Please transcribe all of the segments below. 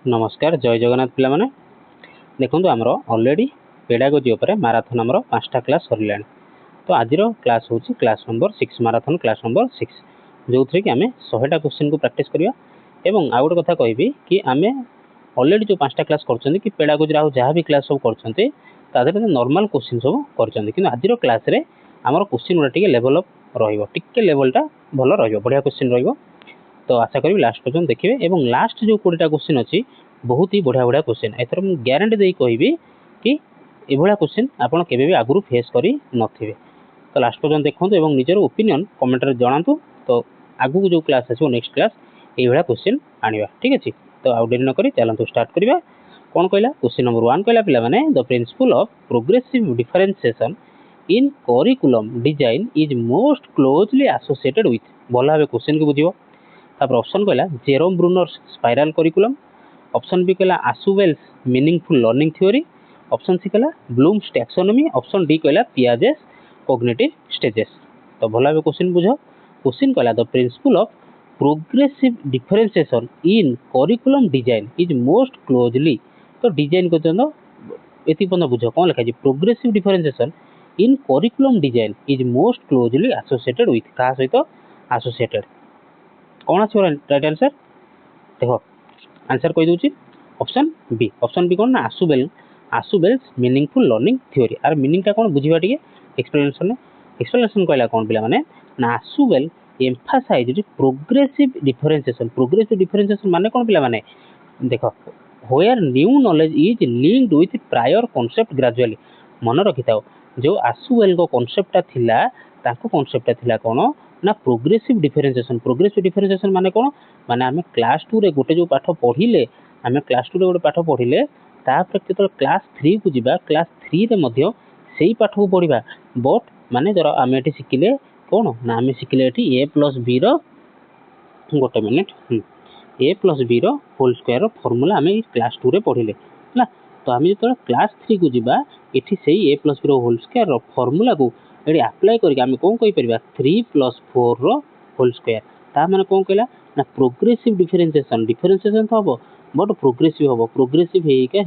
नमस्कार जय जगन्नाथ पिला माने देखो आमर ऑलरेडी पेडागोजी उपर मैराथन आमर 5टा क्लास सर तो आज क्लास हूँ class number 6 marathon class number 6 जो थी कि आम 100टा क्वेश्चन को प्रैक्टिस करवा एवं आउ गोटे कथा कहबी कि आम ऑलरेडी जो 5टा क्लास कर कि पेडागोजी आउ जहाँ भी क्लास सब कर नॉर्मल क्वेश्चन सब कर आज क्लास रे आमर क्वेश्चन गुड़ा टे लेवल अप रे लेवलटा भल बढ़िया क्वेश्चन रो तो आशा करी लास्ट पर्यटन देखिए और लास्ट जो 20टा क्वेश्चन अच्छी बहुत ही बढ़िया बढ़िया क्वेश्चन एथर मुझे ग्यारंटी दे कहबी कि यह क्वेश्चन आपड़ के आगुरी फेस कर नथिबे तो लास्ट पर्यटन देखो और निजर ओपिनियन कमेंट रे जनातु तो आगु जो क्लास आसो नेक्स्ट क्लास ये क्वेश्चन आनिबा ठीक अच्छे तो आउ डेरी नक चलतु स्टार्ट करवा कौन कहला क्वेश्चन नंबर 1 कहला पिला माने the principle of progressive differentiation in curriculum design is most closely associated with भल भाव क्वेश्चन को बुझिबो तापर ऑप्शन कहला Jerome Bruner's spiral curriculum option B कहला Ausubel's meaningful learning theory option C कहला ब्लूम्स टैक्सोनॉमी ऑप्शन डी कहला Piaget's cognitive stages तो भल भाव क्वेश्चन बुझ क्वेश्चन कहला the principle of progressive differentiation in curriculum design is most closely तो design पर्यटन एति पर्यटन बुझ कौन लिखा progressive differentiation in curriculum design is most closely associated with क्या सहित एसोसिएटेड कौन आस राइट आंसर देख आंसर कही दूसरी ऑप्शन बी कौन ना आशुबेल्स मीनिंगफुल लर्निंग थ्योरी आर मीनिंगटा कौन बुझा टे एक्सप्लेनेशन कहला कौन पिला माने ना आशुबेल एम्फासाइज्ड प्रोग्रेसिव डिफरेंशिएशन माने कौन पिला माने देख where new knowledge is linked with prior concept gradually मन रखि थाओ जो आशुबेल को कांसेप्टटा थिला ताको कांसेप्टटा थिला कौन ना प्रोग्रेसिव डिफरेंशिएशन माने कौन माने आम क्लास 2 रे गोटे जो पाठ पढ़िले आम क्लास 2 रे गोटे पाठ पढ़िले तापर जो क्लास 3 को जीवा क्लास 3 रे मध्य सेही पाठ को पढ़िबा बट माने जरा आम एटी शिखिले कौन ना आम शिखिले एटी a + b रो गोटे मिनिट a + b रो होल स्क्वायर रो फार्मूला आम क्लास 2 रे पढ़िले ना तो आम जो क्लास 3 को जीवा एटी सेही a + b रो होल स्क्वायर रो फार्मूला को ये अप्लाई करके आम कौन कहीपर 3 + 4 रो होल स्क्वायर ता माने कौन कहला ना प्रोग्रेसिव डिफरेंशिएशन तो हम बट प्रोग्रेसिव हेका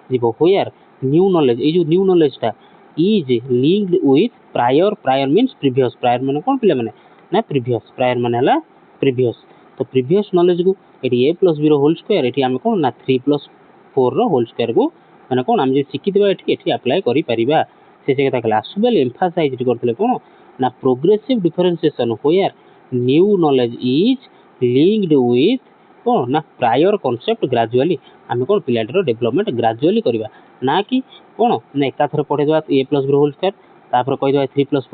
जीव व्हेयर न्यू नॉलेज ये जो न्यू नॉलेजटा is linked with prior means previous prior माने कौन पिला माने ना प्रीवियस प्रायर माने हला प्रीवियस तो प्रीवियस नॉलेज को ये a + b रो होल स्क्वायर ये आम कौन ना 3 + 4 रो होल स्क्वायर को माने कौन आम जो शिखिथिबा एठी अप्लाई करि परिबा से कथा कहला आशुबेल एम्फासाइज्ड करथिले कौन ना progressive differentiation where new knowledge is linked with कौन ना प्रायर कांसेप्ट ग्रेजुअली आम कौन पिलाटर डेवलपमेंट ग्रेजुअली करवा ना कि कौन ना एकाथर पढ़े देवा a + b होल स्क्वायर तापर कहीदेवा 3 +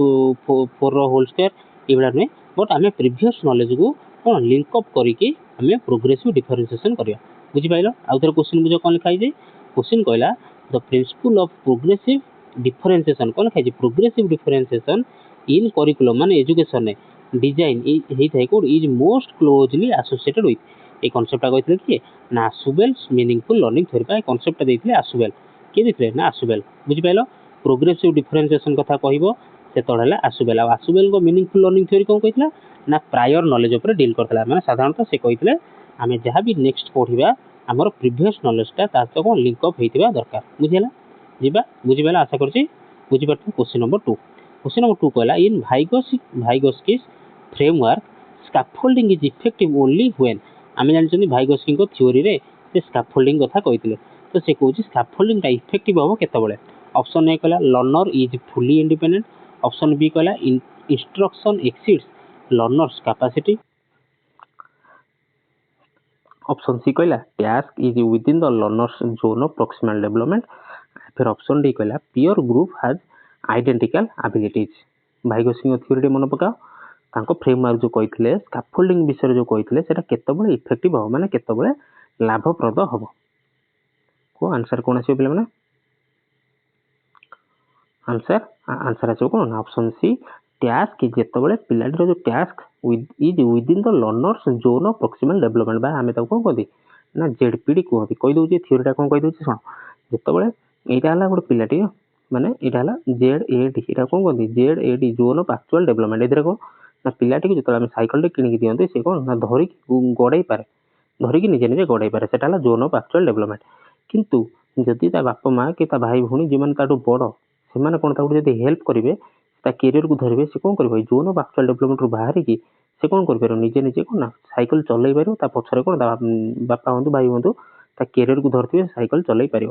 4 रो होल स्क्वायर ये नुहे बट आम प्रीवियस नॉलेज को कौन लिंकअप करके आम प्रोग्रेसिव डिफरेंशिएशन करवा बुझिपाइल आउ थे क्वेश्चन बुझ कौन लिखाई क्वेश्चन कहला the principle of progressive differentiation कौन लिखाई प्रोग्रेसिव डिफरेंशिएशन इन करिकुलम माने एजुकेशन डिजाइन होता है कौन is most closely associated with ये कनसेप्टा कहते किए ना आशुबेल्स मीनिंगफुल लर्निंग थ्योरी कनसेप्टा देते आशुबेल किए देते ना आशुबेल बुझिपाल प्रोग्रेसिव डिफरेंशिएशन कथा कहब से तौर आशुबेल आशुबेल को मीनिंगफुल लर्निंग थ्योरी कौन कहला ना प्रायर नॉलेज उपर डील करता मैंने साधारणतः से कहते आम जहाँ भी नेक्स्ट पढ़ा आमर प्रीवियस नॉलेजटा तो कौन लिंकअप होता दरकार बुझेगा जीवा बुझिपाल आशा कर बुझीपार क्वेश्चन नंबर 2 कहला in Vygotsky's framework scaffolding is effective only when आम जानते भाइगोस्की थ्योरी रे से स्कैफोल्डिंग कथा कहते तो से कौन स्कैफोल्डिंगटा इफेक्टिव हम केतबेले ऑप्शन ए कहला learner is fully independent option B कहला instruction exceeds learner's capacity option C कहला task is within the learner's zone of proximal development फिर ऑप्शन डी कहला peer group has identical abilities Vygotsky theory मन पकाओ तांको framework जो कहते scaffolding विषय जो कहते सेटा केतबेले इफेक्टिव हम माने केतबेले लाभप्रद हम को आंसर कौन आसो पे आंसर आसो कौन ऑप्शन सी टास्क जितेबाला पिलाटीर जो task is within the learner's zone of proximal development बा आम कौन कहते ना जेडपीडी कहते कहीदे थ्योरीटा कौन कहीदे शुण जितेबाला यहाँ गोटे पिलाटी माने यहाँ जेड यहाँ कौन कहते Z zone of actual development ये कौन ना पिलाटी को जो साइकल किଣିकी दिखते सी कौन ना धरिकी गड़े पारे धरिकी निजे निजे गढ़ाई पारे सेटा हला जोन ऑफ एक्चुअल डेवलपमेंट। किंतु जदि ता बापा माँ कि ता भाई भौणी जो ताठू बड़ से कौन ताकू जदि हेल्प करेंगे ता कैरियर को धरवे से कौन कर जोन ऑफ एक्चुअल डेवलपमेंट रू बाहर की से कौन कर निजे निजे कौन ना साइकिल चलई पार पछरे कौन बापा हूँ भाई हूँ ता कैरियर को धरते साइकिल चलई पार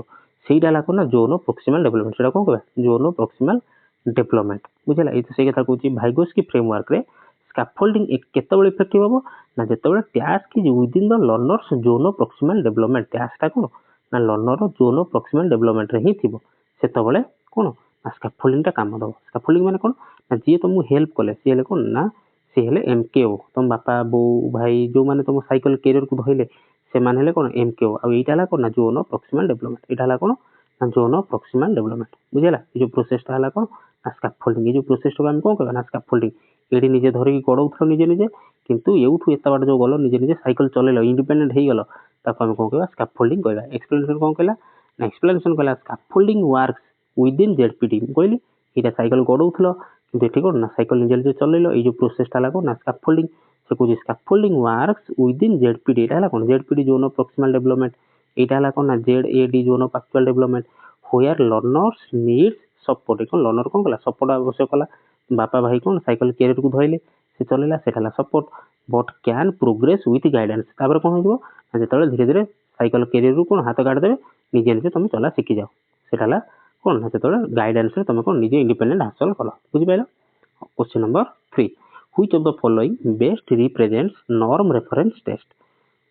से कौन ना जोन ऑफ प्रोक्सिमल डेवलपमेंट से कौन कह जोन ऑफ प्रोक्सिमल डेवलपमेंट बुझेगा। ये से कथा कहूँ भाइगोस्की फ्रेमवर्क रे स्कैफोल्डिंग केतेबेले इफेक्टिव हम ना जितेबाला task is within the learner's zone of proximal development टास्कटा कौन ना learner zone of proximal development रे ही थी से कौन ना स्कैफोल्डिंग काम दब। स्कैफोल्डिंग माने कौन ना जी तुमको हेल्प कले सी हेले कौन ना सी हेले एमकेओ तुम बापा बो भाई जो मैंने तुम साइकिल कैरियर को धरले से माने कौन एमकेओ आ यहाँ कौन ना जोन ऑफ प्रोक्सिमल डेवलपमेंट यहाँ कौन ना जोन ऑफ प्रोक्सिमल डेवलपमेंट बुझेगा। ये जो प्रोसेसटा है कौन ना स्कैफोल्डिंग। ये जो प्रोसेसटा को हम कौन कहबा ना स्कैफोल्डिंग ये निजे धरिकी गड़ौल निजे निजे किंतु एवठू एत बाट जो गल निजे निजे साइकिल चलैल इंडिपेंडेंट हो गल ताको हम कौन कहबा स्कैफोल्डिंग कहबा। एक्सप्लेनेशन कौन कहला ना एक्सप्लेनेशन कहला स्कैफोल्डिंग वर्क्स विदिन जेडपीटी कहली ये साइकिल गड़ौल कि कौन ना साइकिल निजे निजे चलैल ये जो प्रोसेसटा है कौन ना स्कैफोल्डिंग से कौन स्कैफोल्डिंग वर्क्स विदिन जेडपीटी यहाँ कौन जेडपीटी जोन ऑफ प्रोक्सिमल डेवलपमेंट यहाँ कौन ना Z zone of actual development where learners needs support कौन लर्नर कौन कला सपोर्ट आवश्यक कला बापा भाई कौन साइकिल कैरियर को धरले से चलैला से support but can progress with guidance तापर कौन हो जो धीरे धीरे साइकिल कैरियर कौन हाथ काटिदेवे निजे निजे तुम चला शिखी जाओ से कौन ना जो गाइडेंस तुम कौन निजे इंडिपेंडेंट हासिल कल बुझिपार। Question number 3 which of the following best represents norm reference test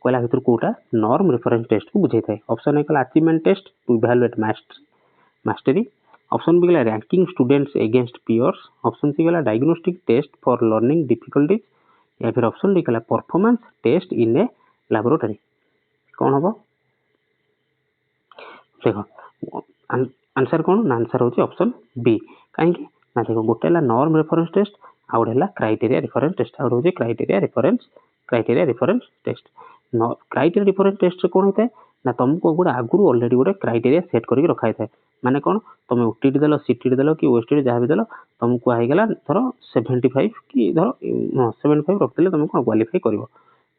कहला भर कौटा नॉर्म रेफरेंस टेस्ट को बुझे थाए। ऑप्शन ए कहला achievement test to evaluate mastery. Option B कहला ranking students against peers. Option C कहला diagnostic test for learning difficulties या फिर ऑप्शन डी कहला performance test in a laboratory कौन हम देख आंसर कौन ना आंसर होची ऑप्शन बी कहीं ना देखो गोटे नॉर्म रेफरेंस टेस्ट आ गोटे क्राइटेरिया रेफरेंस टेस्ट आ गोटे criteria reference test. Criteria reference test से कौन होता है ना तुमको गोटे आगुरी ऑलरेडी गोटे क्राइटेरिया सेट करके रखा है माने कौन तुम ओटीटी देल सीटीटी देल कि ओएसटीटी जहाँ भी देल तुमको आईगला धर 75 कि धर 75 रखते तुम कौन क्वालिफाई कर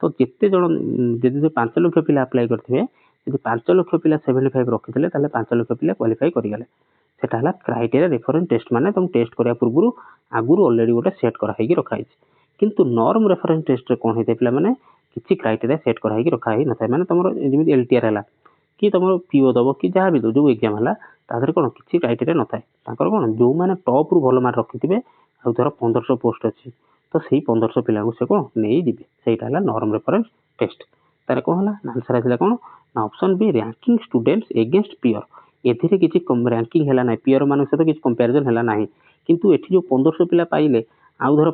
तो जिते जन जब 5 लाख पिला अप्लाई करते यदि 5 लाख पिला 75 रखी 5 लाख पिला क्वालिफाई करगले सेटा हला क्राइटेरिया रेफरेंस टेस्ट माने तुम टेस्ट करिया पूर्व आगुरी ऑलरेडी गोटे सेट कराई रखा किंतु नॉर्म रेफरेंस टेस्ट रे कौन होता है पिला माने किसी क्राइटेरिया सेट कराई रखा ही न माने तुम जमी एलटीआर है कि तुम पीओ दब कि जहाँ भी दो जो एग्जाम है तादर कौन किसी क्राइटेरिया न थाए कौन जो मैंने टॉप रु भल मार्क रखिथे आ धर 1500 पोस्ट अच्छी तो सही 1500 पिला से कौन नहीं जी सहीटा है नॉर्म रेफरेंस टेस्ट तार कौन है आंसर आसा कौन ना option B ranking students against peer एथिरे किसी रैंकिंग है ना पीयर मान सहित किसी कंपेरिजन है ना किंतु एठी जो 1500 पिला पाइले आउ धर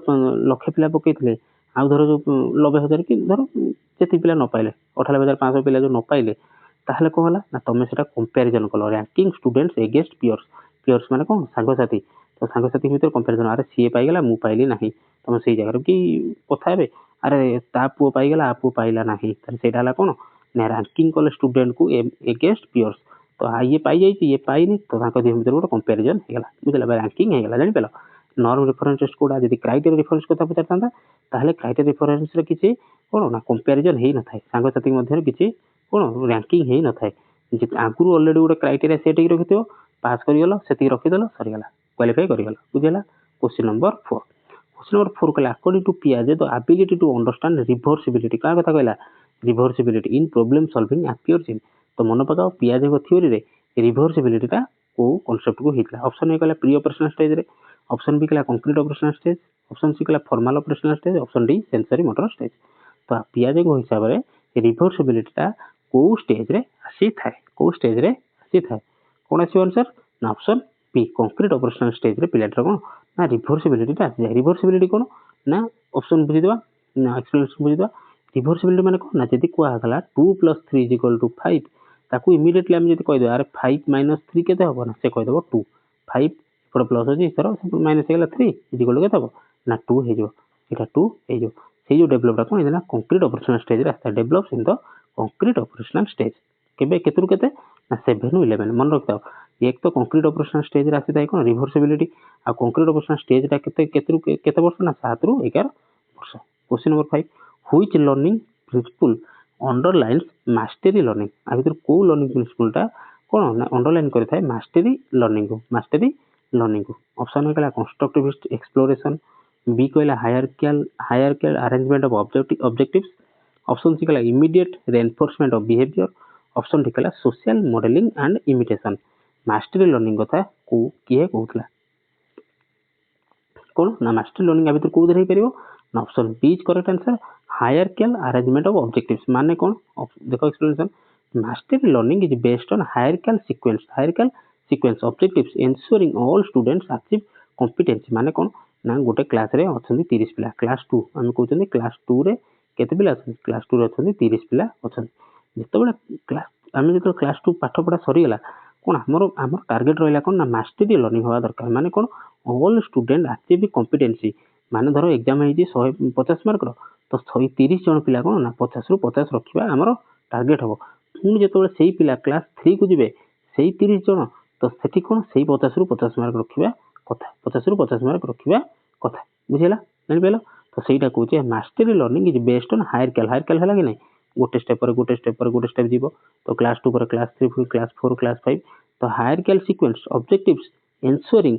लक्षे पिला पकईले आउ धर जो 90,000 कि धर जे पिला न पाइले 98,500 पिला जो न पाइले ताहले कौन है ना तुम से कंपेरिजन कल रैंकिंग स्टूडेंट्स अगेंस्ट पीयर्स माने कौन सांगसाथी तो सांगसाथी भर कंपेरिजन अरे सी पाइगला मु पाइली ना तुम से जगह कि कथा अरे ता पुओ पाइगला आ पुओ पाइला ना से कौन ना रैंकिंग कले स्टूडेंट को एगेंस्ट पीयर्स तो ये पाई जाइए ये पाइनि तो भर गोटे कंपेरिजन होगा बुझे रैंकिंग होगा जानीपार। नॉर्म रेफरेंस टेस्ट कोड़ा जब क्राइटेरिया रेफरेंस कथा पचार ताहले क्राइटेरिया रेफरेंस रे किसी कौन ना कंपेरिजन हो न थाए सांगसाथी मध्य किसी कौन रैंकिंग हो न थाए आगुरी ऑलरेडी गोटे क्राइटेरिया सेट रखि पास करगल से रखीदेल सरीगला क्वालिफाई करगल बुझेगा। क्वेश्चन नंबर 4 कहला अकॉर्डिंग टू पियाजे the ability to understand reversibility क्या कथा कहला reversibility in problem solving appears in तो मन पकाओ पियाजे थ्योरी रे रिभर्सिबिलिटीटा को कॉन्सेप्ट को होता। ऑप्शन ए कहला प्री ऑपरेशनल स्टेज रे। ऑप्शन बी कहला concrete operational stage. Option C कहला formal operational stage. Option D sensory motor stage. तो पियाजे को हिसाब से रिभर्सिबिलिटीटा को स्टेज रे आसी थाए को स्टेज रे आसी थाए कौन आसो आंसर ना option B concrete operational stage रे पिलाटर कौन ना रिभर्सिबिलिटीटा आसी जाए। रिभर्सिबिलिटी कौन ना ऑप्शन बुझीदेवा ना एक्सप्लेनेशन बुझीदेवा रिभर्सिबिलिटी माने कौन ना जदि कहला 2 + 3 = 5 ताकू इमिडिएटली आम जब कहीदेव अरे 5 - 3 के हम ना से कहीदेव 2 5 एपटे प्लस अच्छी सर माइनस हो 3 = के ना 2 होटा 2 हो जो डेभलपटा कौन है कंक्रीट ऑपरेशनल स्टेज आसता develops in the concrete operational stage केबे केतरु केते ना 7 ରୁ 11 मन रखता एक तो कंक्रीट ऑपरेशनल स्टेज रे आसी कौन रिभर्सिबिलिटी आ कंक्रीट ऑपरेशनल स्टेज टा केते वर्ष ना 7 ରୁ 11 वर्ष। Question number 5 which learning principle underlines mastery learning आ भर कौ लर्निंग प्रिंसिपलटा कौन ना अंडरलाइन करें मास्टरी लर्निंग को ऑप्शन हो कंस्ट्रक्टिविस्ट एक्सप्लोरेशन बी कहला hierarchical arrangement of objectives option C कहला immediate reinforcement of behaviour option D कहला social modelling and imitation mastery learning कथा को किए कहूला कौन ना मास्टरी लर्निंग आ भर कौ हो पार ना option B is correct answer hierarchical arrangement of objectives माने कौन देखो explanation mastery learning is based on hierarchical sequence objectives ensuring all students achieve competency माने कौन ना गोटे क्लास रे अछंती 30 पिला क्लास 2 हम कहउछंती क्लास 2 रे केते पिला अछंती क्लास 2 रे अछंती 30 पिला अछंती जेतबेला क्लास हम जेतो क्लास 2 पाठ पढा सरी गला कौन हमर टार्गेट रहला कौन ना मास्टरी लर्निंग होवा दरकार माने कौन ऑल स्टूडेंट अचीव कॉम्पिटेंसी माने धरो एग्जाम है 150 मार्क रो तो 130 जन पिला कौन ना 50 रु 50 रखिबा हमर टार्गेट हबो पुणी जेतबेला सेही पिला क्लास 3 को जिवे सेही 30 जन तो सेठी कौन सेही 50 रु 50 मार्क रखिबा कथा 50 रु 50 मार्क रखिबा कथा बुझिला जानि पेलो तो सेटा कहूचे mastery learning is based on hierarchical हला कि नै गोटे स्टेप जीवो तो क्लास 2 पर क्लास 3 फिर क्लास 4 क्लास 5 तो हायरकियल सीक्वेंस ऑब्जेक्टिव्स एंश्योरिंग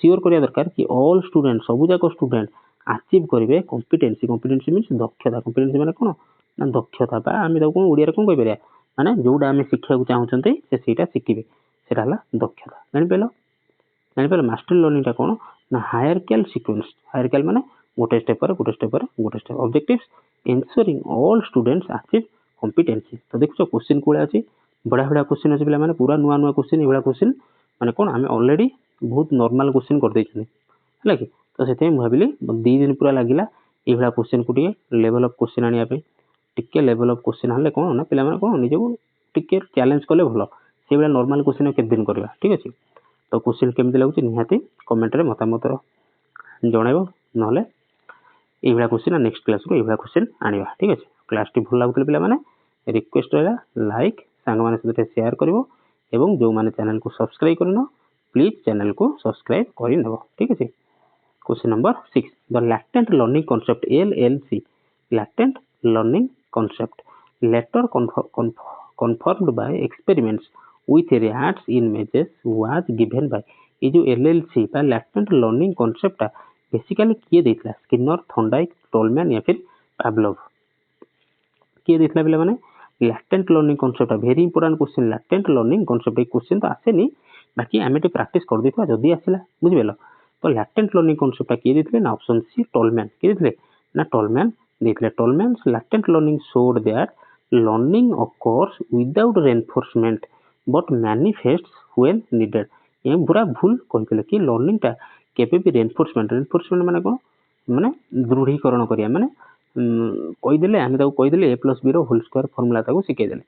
सियोर करिया दरकार कि ऑल स्टूडेंट सबु जाक स्टूडेंट अचीव करिवे कॉम्पिटेंसी मींस दक्षता कॉम्पिटेंसी माने कोन ना दक्षता बा आमे दाउ कोन ओडिया रे कोन कहि परिया माने जोडा आमे शिक्षा को चाहउछन्ते से सेटा शिखिबे सेटा हला दक्षता जानि पेलो मास्टरी लर्निंग टा कोन ना हायरकियल सीक्वेंस हायरकियल माने गोटे step objectives ensuring all students achieve competency तो देखो क्वेश्चन कोला अछि बड़ा क्वेश्चन अछि पिला माने पूरा नुआ क्वेश्चन एबड़ा क्वेश्चन माने कोन आमे ऑलरेडी बहुत नॉर्मल क्वेश्चन कर दैछनी हला कि तो सेते हम भाबिली 2 दिन पूरा लागिला एबड़ा क्वेश्चन को लेवल ऑफ क्वेश्चन आनिया पे टिके लेवल ऑफ क्वेश्चन हले कोन ना पिला माने कोन निजे को टिके चैलेंज कले भलो सेबड़ा नॉर्मल क्वेश्चन के दिन करबा ठीक अछि तो क्वेश्चन केमति लागुची निहाती कमेंट रे मतामत जणाइबो नहले एबड़ा क्वेश्चन नेक्स्ट क्लास को एबड़ा क्वेश्चन आनिबा ठीक अछि क्लास टी भल लागुतले पिला माने रिक्वेस्ट रहला लाइक सांग माने सहित शेयर करिवो एवं जो माने चैनल को सब्सक्राइब करनो प्लीज चैनल को सब्सक्राइब करि नबो ठीक अछि question number 6 the latent learning concept LLC latent learning concept later confirmed by experiments with rats in mazes was given by ये जो LLC बा latent learning concept टा बेसिकली किए देथला स्किनर थॉर्नडाइक टोलमैन या फिर पावलोव किए देथला बिला माने latent learning concept very important question latent learning concept एक क्वेश्चन तो आसे नहीं बाकी आमे टे प्रैक्टिस कर देथवा जदी आसिला बुझिबेलो तो latent learning concept टा किए देथले ना ऑप्शन सी टोलमैन किए देथले ना टोलमैन देथले Tolman latent learning showed that learning occurs without reinforcement but manifests when needed ये पूरा भूल कहले कि लर्निंग टा केबे भी रेनफोर्समेंट माने कोन माने दृढ़ीकरण करिया माने कहि देले हम ताको कहि देले a + b रो होल स्क्वायर फार्मूला ताको सिखै देले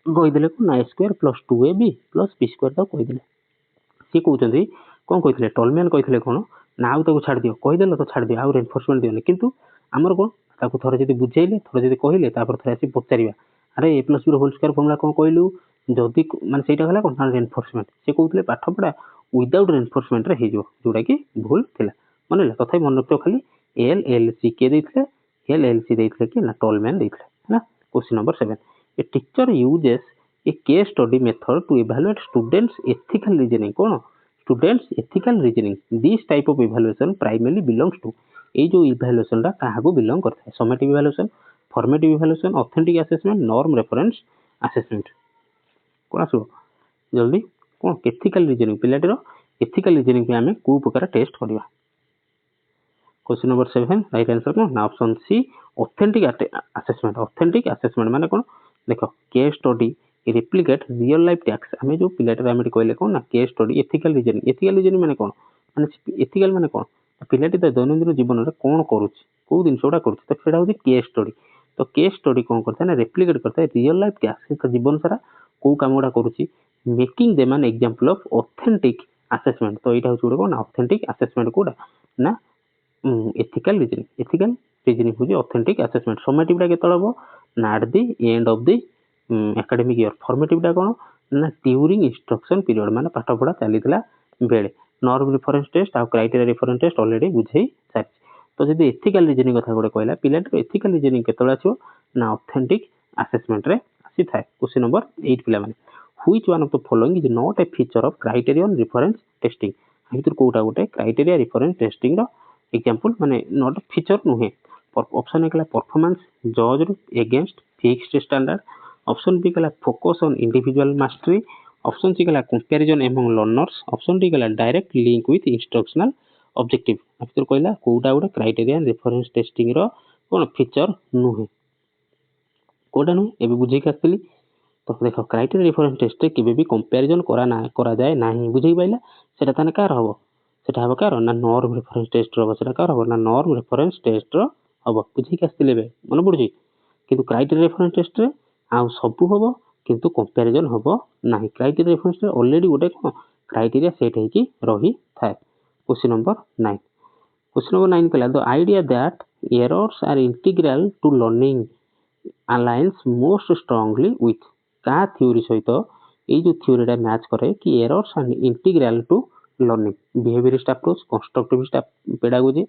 कहि देले को a square + 2ab + b square ताको कहि देले से कहउछन्ती कोन कहितले टोलमैन कहितले कोन ना आउ ताको छाड़ दियो कहि देले तो छाड़ दियो आउ रेनफोर्समेंट दियोनी किंतु हमर कोन ताको थोड़े जदी बुझैले थोड़े जदी कहिले तापर थोड़े आसी पचारिबा अरे a + b रो होल स्क्वायर फार्मूला कोन कहलु जदी माने सेटा हला कोन रेनफोर्समेंट से कहउतले पाठ पढा विदाउट रेनफोर्समेंट रे हेजो जोडा कि भूल थिला माने तथापि मन रखतो खाली LLC के देथले LLC देथले कि ना टोलमैन देथले ना question number 7 a teacher uses a case study method to evaluate students ethical reasoning कोन students ethical reasoning this type of evaluation primarily belongs to a जो इवैल्यूएशन रा काहागो बिलोंग करथा है summative evaluation formative evaluation authentic assessment norm reference assessment कोन आसो जल्दी कोन एथिकल रीजनिंग पिलाटीरो एथिकल रीजनिंग पे हमें को प्रकार टेस्ट करबा क्वेश्चन नंबर 7 राइट आंसर कोन ना ऑप्शन सी ऑथेंटिक असेसमेंट माने कोन देखो case study replicate real life tax हमें जो पिलाटर हमें कहले कोन ना केस स्टडी एथिकल रीजनिंग माने कोन माने एथिकल माने कोन पिलाटी तो दैनंदिन जीवन रे कोन करूची को दिन सोडा करूची तो सेडा होची केस स्टडी तो केस स्टडी कोन करता ना रेप्लिकेट करता है रियल लाइफ टैक्स तो जीवन सारा को कामोडा करूची making them an example of authentic assessment तो एटा होची कोन ऑथेंटिक असेसमेंट कोडा ना एथिकल रीजनिंग होची ऑथेंटिक असेसमेंट समेटिव डा केतळ हो ना at the end of the academic year formative डा कोन ना ड्यूरिंग इंस्ट्रक्शन पीरियड माने पाठ पढा चलीतला बेले नॉर्म रेफरेंस टेस्ट आ क्राइटेरिया रेफरेंस टेस्ट ऑलरेडी बुझेई सारी तो जदी एथिकल रीजनिंग कथा गोटे कहला पिलाटर एथिकल रीजनिंग केतळ आछो ना ऑथेंटिक आसेसमेंट रे आसी थाए। क्वेश्चन नंबर 8 पिला माने which one of the following is not a feature of criterion reference testing. भितर कोटा गोटे क्राइटेरिया रेफरेंस टेस्टिंग रो एग्जांपल माने नॉट फीचर नुहे। ऑप्शन ए कला परफॉर्मेंस जज against fixed standard, option B कला focus on individual mastery, option C कला comparison among learners, option D कला direct link with instructional objective. भितर कहला कोटा गोटे क्राइटेरिया रेफरेंस टेस्टिंग रो कोन फीचर नुहे कोटा नुहे एबे बुझे के आसली। तो देखो क्राइटेरिया रेफरेंस टेस्ट रे केबे भी कंपैरिजन करा जाए नाही बुझे पाइला सेटा तने कार हबो सेटा हबो कार ना नॉर्म रेफरेंस टेस्ट रो सेटा कार हबो ना नॉर्म रेफरेंस टेस्ट रो हबो बुझे के आसले बे मन पड़ुजी। किंतु क्राइटेरिया रेफरेंस टेस्ट रे आ सब हबो किंतु कंपैरिजन हबो नाही। क्राइटेरिया रेफरेंस रे ऑलरेडी गोटे कोन क्राइटेरिया सेट है कि रही थाए। क्वेश्चन नंबर 9 क्वेश्चन नंबर 9 कहला the idea that errors are integral to learning aligns most strongly with का थ्योरी सहित ये जो थ्योरीटा मैच करे कि errors are integral to learning behaviourist approach constructivist pedagogy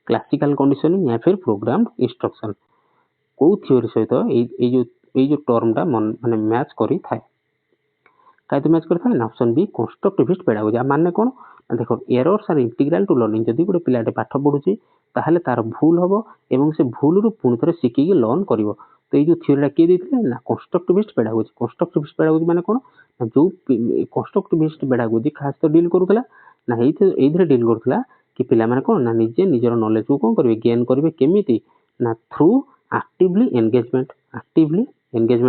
classical conditioning या फिर प्रोग्राम्ड इंस्ट्रक्शन को थ्योरी सहित ये जो टर्मटा माने मैच करी थाए काहे मैच करी थाए ना ऑप्शन बी कंस्ट्रक्टिविस्ट पेडागोजी। माने कोन देखो errors are integral to learning जदी गोटे पिलाटे पाठ पढुची ताहले तार भूल हबो एवं से भूल रु पुनी थरे सिखि के लर्न करिवो। तो ये जो थ्योरीटा के देथिले ना कंस्ट्रक्टिविस्ट पेडागोजी। कंस्ट्रक्टिविस्ट पेडागोजी माने कोन जो कंस्ट्रक्टिविस्ट पेडागोजी खास तो डील करूथला ना एइथरे डील करूथला कि पिला माने कोन ना निजे निजर नॉलेज को कोन करबे गेन करबे केमिति ना थ्रू एक्टिवली एंगेजमेंट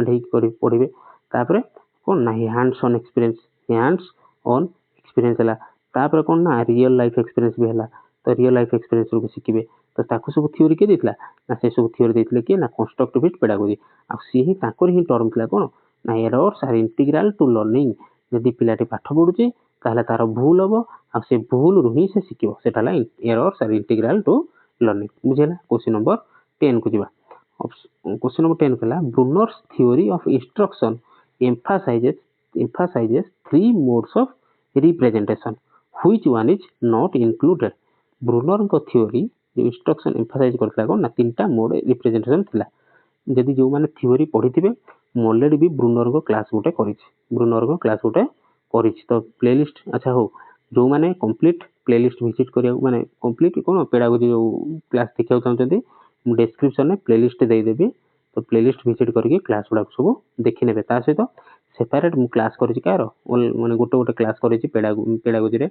हे करि पढिबे। तापर कोन ना हैंड्स ऑन एक्सपीरियंस हला तापर कोन ना रियल लाइफ एक्सपीरियंस भी हला। तो रियल लाइफ एक्सपीरियंस रो सिखिबे तो ताकू सब थ्योरी के देथिला ना से सब थ्योरी देथिले कि ना कंस्ट्रक्टिविस्ट पेडागोजी आ सी ही ताकर ही टर्म थिला कोन ना errors are integral to learning जदी पिलाटी पाठ पढुची ताहले तार भूल हबो आ से भूल रु ही से सिखिबो सेटाला errors are integral to learning बुझेला। क्वेश्चन नंबर 10 को जिबा। क्वेश्चन नंबर 10 कहला Bruner's theory of instruction emphasizes three modes of representation which one is not included। Bruner को थ्योरी जो इंस्ट्रक्शन एम्फासाइज करथला कोन ना तीनटा मोड रिप्रेजेंटेशन थिला। जदी जो माने थ्योरी पढिथिबे म ऑलरेडी भी ब्रूनर को क्लास गोटे करिछि तो प्लेलिस्ट अच्छा हो जो माने कंप्लीट प्लेलिस्ट विजिट करिया माने कंप्लीट कोन पेडागोजी जो क्लास देखिया चाहते मु डिस्क्रिप्शन में प्लेलिस्ट दे देबी तो प्लेलिस्ट विजिट करके क्लास गुडा सब देखि नेबे। ता सहित सेपरेट मु क्लास करिछि कार माने गोटे क्लास करिछि पेडागोजी रे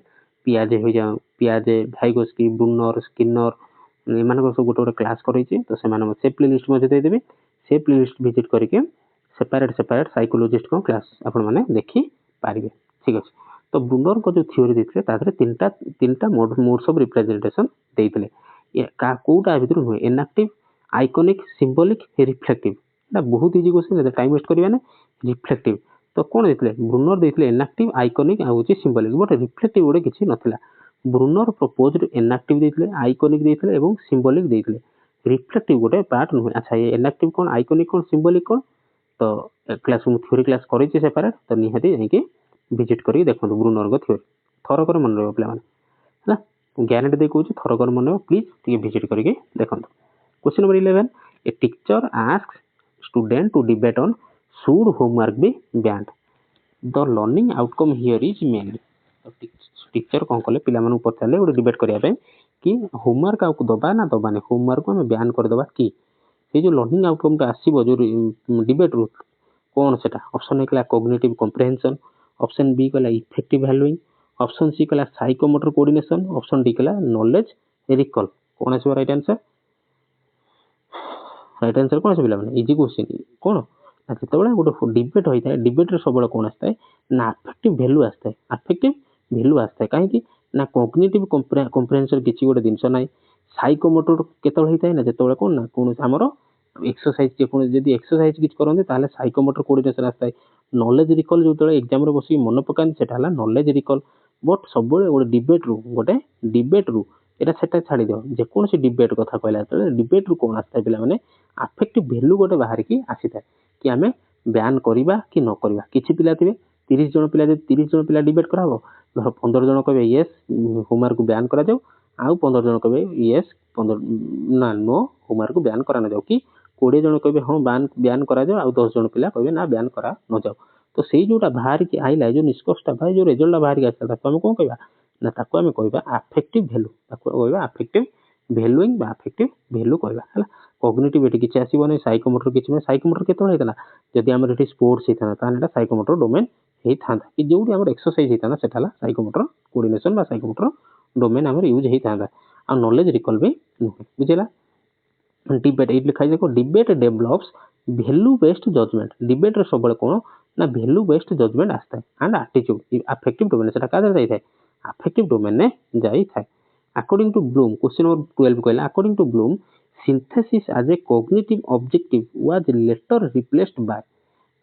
पियाजे हो जा पियाजे भाइगोस्की ब्रूनर स्किनर एमान सब गोटे क्लास करिछि तो से माने से प्लेलिस्ट में दे देबी से प्लेलिस्ट विजिट करके सेपरेट साइकोलॉजिस्ट को क्लास आपण माने देखि पारिबे ठीक अछि। तो ब्रूनर को जो थ्योरी देथिले तादरे तीनटा मोड्स ऑफ रिप्रेजेंटेशन देथिले ये का कोटा भितर हुए इनएक्टिव आइकॉनिक सिंबॉलिक रिफ्लेक्टिव ना बहुत इजी क्वेश्चन टाइम वेस्ट करबा ने रिफ्लेक्टिव तो कोन देथिले ब्रूनर देथिले इनएक्टिव आइकॉनिक आ होची सिंबॉलिक बट रिफ्लेक्टिव ओडे किछि नथिला। ब्रूनर प्रपोज्ड इनएक्टिव देथिले आइकॉनिक देथिले एवं सिंबॉलिक देथिले रिफ्लेक्टिव गोटे पार्ट नुहे। अच्छा ये इनएक्टिव कोन आइकॉनिक कोन सिंबॉलिक कोन तो क्लास में थ्योरी क्लास करिछि सेपरेट तो निहाती जाई के विजिट करी देखो ब्रूनर को थ्योरी थरो कर मन रहबो प्ले माने ना ग्यारंटी दे कहूँ थरकर मन प्लीज टी विजिट करके देखो। Question number 11 a teacher asks student to debate on should homework be banned the learning outcome here is mainly. Teacher कौन कले पिला मानू पचारे गोटे डिबेट करने कि होमवर्क आउट दबा ना दबानी होमवर्क आम बैन करदे कि से जो लर्निंग आउटकम आसो जो डिबेट रू कौन से option A cognitive comprehension, option B कहला इफेक्टिव वैल्यूइंग, ऑप्शन सी कहला साइकोमोटर कोऑर्डिनेशन, ऑप्शन डी कहला नॉलेज रिकॉल। कौन आसो राइट आंसर कौन आसो पिला माने इजी क्वेश्चन कौन ना जिते गोटे डिबेट होता है डिबेट सब कौन आता है ना अफेक्टिव वैल्यू आता है कहीं ना कॉग्निटिव कॉम्प्रिहेंशन किसी गोटे जिनस ना साइकोमोटर केतल होता है ना जिते कौन ना कौन आमर एक्सरसाइज जब एक्सरसाइज किसी करते हैं साइकोमोटर कोऑर्डिनेशन आता है। नॉलेज रिकॉल जो एग्जाम बस मन पकाती से नॉलेज रिकॉल बट सब गोटे डिबेट रू एटा सेटा छाड़ी दियो जेकोसी डिबेट कथा कहला डिबेट रू कौन आता है पिला माने अफेक्टिव वैल्यू गोटे बाहर की आसी था कि आमे बैन करवा कि न करवा। किछि पिला थिबे 30 जन पिला 30 जन पिला डिबेट कराबो धर 15 जन कहबे यस होमवर्क बैन करा जाऊ आउ 15 जन कहबे यस 15 ना नो होमवर्क बैन करा न जाऊ कि 20 जन कहे हाँ ब्यान करा जाओ, 10 जन पिला कहे ना ब्यान करा न जाओ। तो सेई जोटा बाहर की आइला जो निष्कर्षटा भाई जो रिजल्ट बाहर की आसला ताको हम कोन कहबा ना ताको हम कहबा अफेक्टिव वैल्यू, ताको कहबा अफेक्टिव वैल्यूइंग बा अफेक्टिव वैल्यू कहबा हला। कॉग्निटिव एटी किछ आसीबो नै, साइकोमोटर किछ नै। साइकोमोटर केतोळ हेतला जदि हमर एटी स्पोर्ट्स हेतला ताने एटा साइकोमोटर डोमेन हे थांदा कि जोडी हमर एक्सरसाइज हेतला सेटाला साइकोमोटर कोऑर्डिनेशन बा साइकोमोटर डोमेन हमर यूज हे थांदा। आ नॉलेज रिकॉल भी बुझेला। डिबेट एट लिखा देखो debate develops value based judgement. Debate रे सबले कोन ना वैल्यू बेस्ड जजमेंट आस्ता है एंड एटीट्यूड अफेक्टिव डोमेन सेटा का जाई थाए अफेक्टिव डोमेन ने जाई थाए। According to Bloom question number 12 कहला according to Bloom synthesis as a cognitive objective was later replaced by.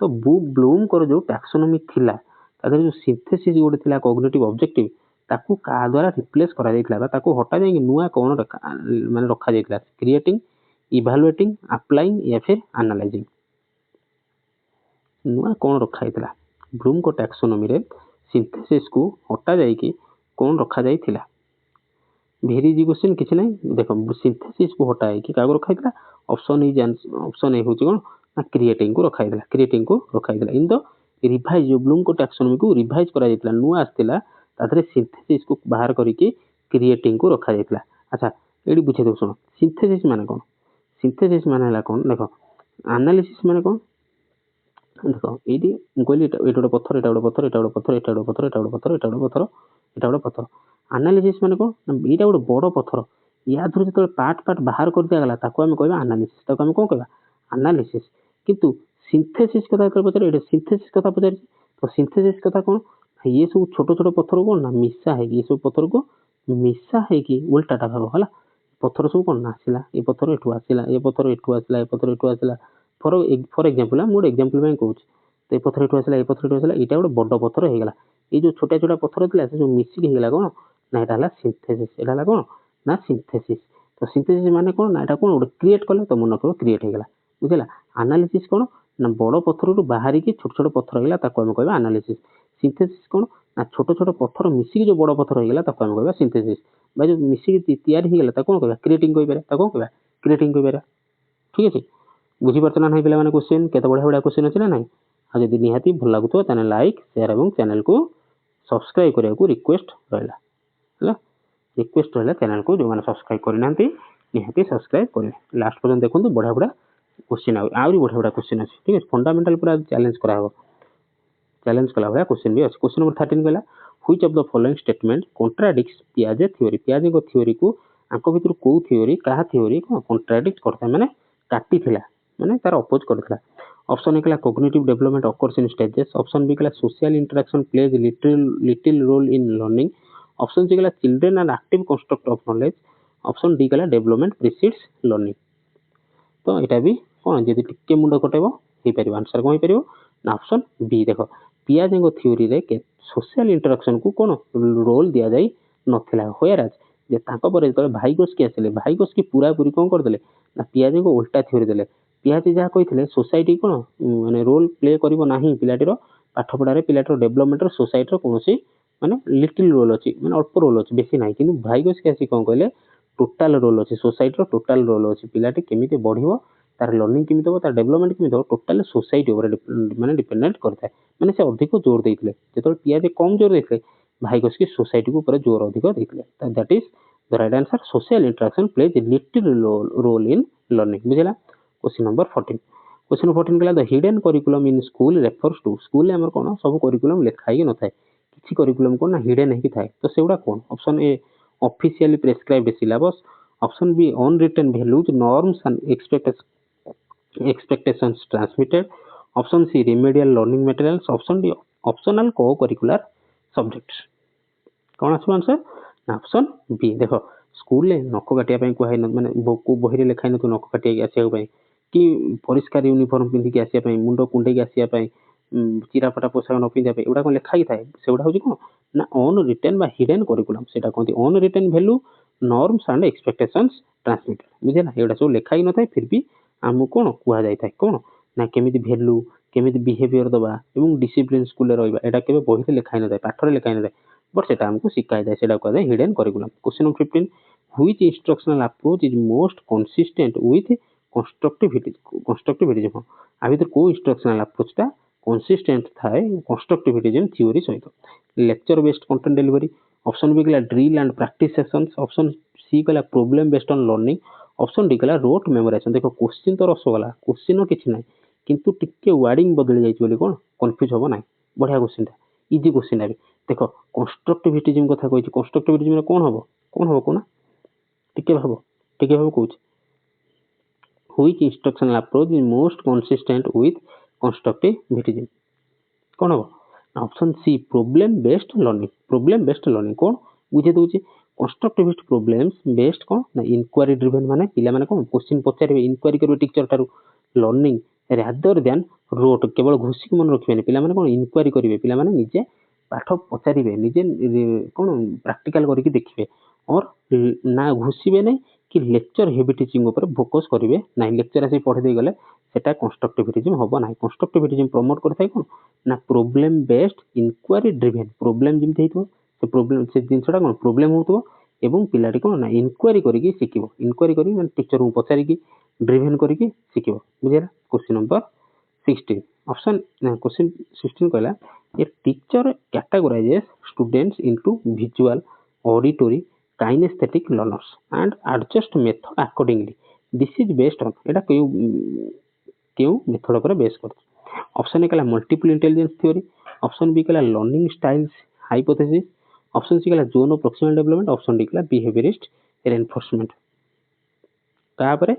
तो ब्लूम को जो टैक्सोनॉमी थिला तादर जो सिंथेसिस गोटे थिला कॉग्निटिव ऑब्जेक्टिव ताकू का द्वारा रिप्लेस करा जाइतला बा ताकू हटा जाई नुआ कोन माने रखा जाइतला क्रिएटिंग इवैल्यूएटिंग अप्लाइंग या फिर एनालाइजिंग नुआ कोन रखा जाइतला। ब्लूम को टैक्सोनॉमी रे सिंथेसिस को हटा जाई कि कोन रखा जाइतला भेरी जी क्वेश्चन किछ नै देखो सिंथेसिस को हटाए कि कागो रखा जाइतला ऑप्शन ए होची कोन ना क्रिएटिंग को रखा जाइतला क्रिएटिंग को रखा जाइतला इन द रिवाइज जो ब्लूम को टैक्सोनॉमी को रिवाइज करा जाइतला नुआ आस्तिला तादरे सिंथेसिस को बाहर करी कि क्रिएटिंग को रखा जाइतला। अच्छा एडी बुझे दो सुनो सिंथेसिस माने कोन सिंथेसिस माने हला कोन देखो एनालिसिस माने कोन देखो एडी गोली एटा गोटे पत्थर एटा गोटे पत्थर एटा गोटे पत्थर एटा गोटे पत्थर एटा गोटे पत्थर एटा गोटे पत्थर एटा गोटे पत्थर एनालिसिस माने कोन एटा गोटे बड़ पत्थर या धुर जतो पार्ट पार्ट बाहर कर दिया गला ताको हम कहबा एनालिसिस ताको हम कोन कहबा एनालिसिस। किंतु सिंथेसिस कथा कर पछरे एटा सिंथेसिस कथा पछरे तो सिंथेसिस कथा कोन ये सब छोटो छोटो पत्थर को ना मिसा है ये सब पत्थर को मिसा है कि उल्टाटा भाव हला पत्थर सब कोन आसिला ए पत्थर एठू आसिला ए पत्थर एठू आसिला ए पत्थर एठू आसिला फॉर एग्जांपल मोड एग्जांपल में कहूछ तो ए पत्थर एठू आसिला ए पत्थर एठू आसिला एटा गोटे बड़ पत्थर हे गेला ए जो छोटा छोटा पत्थर थिला से जो मिसी हे गेला कोन ना एटा हला सिंथेसिस एटा हला कोन ना सिंथेसिस। तो सिंथेसिस माने कोन ना एटा कोन गोटे क्रिएट कले तो मन को क्रिएट हे गेला बुझला। एनालिसिस कोन ना बड़ पत्थर रु बाहर की छोट छोट पत्थर हे गेला ताको हम कहबा एनालिसिस। सिंथेसिस कोन ना छोट छोट पत्थर मिसी जो बड़ पत्थर हे गेला ताको हम कहबा सिंथेसिस। भाई जो मिसी तैयार हे गेला ताको कहबा क्रिएटिंग कहि पारे ताको कहबा क्रिएटिंग कहि पारे ठीक अछि। बुझी परछना नै पिला माने क्वेश्चन केते बढिया बढिया क्वेश्चन अछि ना नै आ जदि निहाती भल लागुतो ताने लाइक शेयर एवं चैनल को सब्सक्राइब करिया को रिक्वेस्ट रहला हला रिक्वेस्ट रहला चैनल को जो माने सब्सक्राइब करि नांती निहाती सब्सक्राइब करिवे लास्ट पर्यंत देखंतु बढिया बढिया क्वेश्चन आउरी बढिया बढिया क्वेश्चन अछि ठीक अछि। फंडामेंटल पूरा चैलेंज करा हो चैलेंज कला भया क्वेश्चन भी अछि। क्वेश्चन नंबर 13 कहला which of the following statement contradicts पियाजे थ्योरी पियाजे को थ्योरी को आंको भितर को थ्योरी काहा थ्योरी को कॉन्ट्राडिक्ट करता माने काटी थिला माने तार अपोज करथिला। ऑप्शन ए कहला cognitive development occurs in stages. Option B कहला social interaction plays little role in learning. Option C कहला children are active construct of knowledge. Option D कहला डेवलपमेंट प्रीसीड्स लर्निंग। तो एटा भी कोन जदि टिके मुंड कटेबो हे परिबो आंसर कोन हे परिबो ना ऑप्शन बी। देखो पियाजे को थ्योरी रे के सोशल इंटरेक्शन को कोन रोल दिया जाई नथिला होयराज जे ताको पर तो भाईगोस के आसिले भाईगोस की पूरा पूरी कोन कर देले ना पियाजे को उल्टा थ्योरी देले। पियाजे जा कहिथिले सोसाइटी कोन माने रोल प्ले करिवो नाही पिलाटीरो पाठ पढारे पिलाटीरो डेवलपमेंट रो सोसाइटी रो कोनोसी माने लिटिल रोल अछि माने अल्प रोल अछि बेसी नाही किंतु भाईगोस के आसी कोन कहले टोटल रोल अछि सोसाइटी रो टोटल रोल अछि पिलाटी केमिते बढ़िवो तार लर्निंग केमिते हो तार डेवलपमेंट केमिते हो टोटल सोसाइटी ऊपर माने डिपेंडेंट करता है माने से अधिक जोर देइथिले जेतोल पियाजे कम जोर देइथिले भाईगोस की सोसाइटी को ऊपर जोर अधिक देइथिले that is the right answer social interaction plays a little role in learning बुझला। क्वेश्चन नंबर 14 क्वेश्चन नंबर 14 कहला the hidden curriculum in school refers to school ले हमर कोन सब करिकुलम लिखाई न थाए किछि करिकुलम कोन ना हिडन है कि थाए तो सेउडा कोन option A officially prescribed syllabus. Option B unwritten values norms and expectations transmitted. Option C remedial learning materials. Option D optional co-curricular subjects. कौन आसो आंसर ना ऑप्शन बी। देखो स्कूल ले नक काटिया पई को माने बही रे लिखाई न तो नक काटिया आसिया पई कि परिष्कार यूनिफॉर्म पिंधि के आसिया पई मुंडो कुंडे के आसिया पई चिरा फटा पोशाक न पिंधा पई एडा कोन लिखाई थाए सेउडा होजी कोन ना ऑन रिटन बा हिडन करिकुलम सेटा कोनती unwritten value norms and expectations transmitted बुझेला एडा सब लिखाई न थाए फिर भी आमु कोन कुआ जाय थाए कोन ना केमिति वैल्यू केमिति बिहेवियर दबा एवं डिसिप्लिन स्कूल रे रहबा एडा केबे बही रे लिखाई न थाए पाठ रे लिखाई न थाए बट सेटा हमको सिखाई जाय सेटा कहै hidden curriculum. Question number 15 which instructional approach is most consistent with constructivism आ भितर को इंस्ट्रक्शनल अप्रोचटा कंसिस्टेंट थाए कंस्ट्रक्टिविटिज्म थ्योरी सहित lecture based content delivery option B कला drill and practice sessions option C कला problem based on learning option D कला rote memorisation देखो क्वेश्चन तो रसगला क्वेश्चन किछि नै किंतु टिके वर्डिंग बदली जाई बोली कोन कंफ्यूज होबो नै बढ़िया क्वेश्चन ता इजी क्वेश्चन है देखो कंस्ट्रक्टिविटिज्म कथा कहै छी कंस्ट्रक्टिविटिज्म रे कोन होबो कोना टिके भाबो कहूछ which instructional approach is most consistent with constructivism कौन हम option C problem based learning कौन बुझे दूची कंस्ट्रक्टिविस्ट प्रॉब्लम्स बेस्ड कौन ना इंक्वायरी ड्रिवन माने पिला माने कौन क्वेश्चन पचारिबे इंक्वायरी करबे टीचर तारु लर्निंग रादर देन रोट केवल घोषिक मन रखिबेनी पिला माने कौन इंक्वायरी करिवे पिला माने निजे पाठ पचारिबे निजे कौन प्रैक्टिकल करके देखिबे और ना घोषिबे नै कि लेक्चर हेवी टीचिंग ऊपर फोकस करिवे ना लेक्चर आसी पढ़े दे गले सेटा कंस्ट्रक्टिविटिज्म होबो ना कंस्ट्रक्टिविटिज्म प्रमोट करथाय कोन ना problem based inquiry driven problem जिमते हितो से प्रॉब्लम से जिनसडा कोन प्रॉब्लम होतो एवं पिलाटी कोन ना इंक्वायरी करके सिकिबो इंक्वायरी करी माने टीचर को पचारि की ड्रिवन करके सिकिबो बुझेला क्वेश्चन नंबर 16 ऑप्शन क्वेश्चन 16 कहला a teacher categorises students into visual auditory kinesthetic learners and adjust method accordingly this is based on एटा क्यों मेथड पर बेस करछ ऑप्शन ए कला multiple intelligence theory option B कला learning styles hypothesis option C कला zone of proximal development option D कला behaviourist reinforcement का परे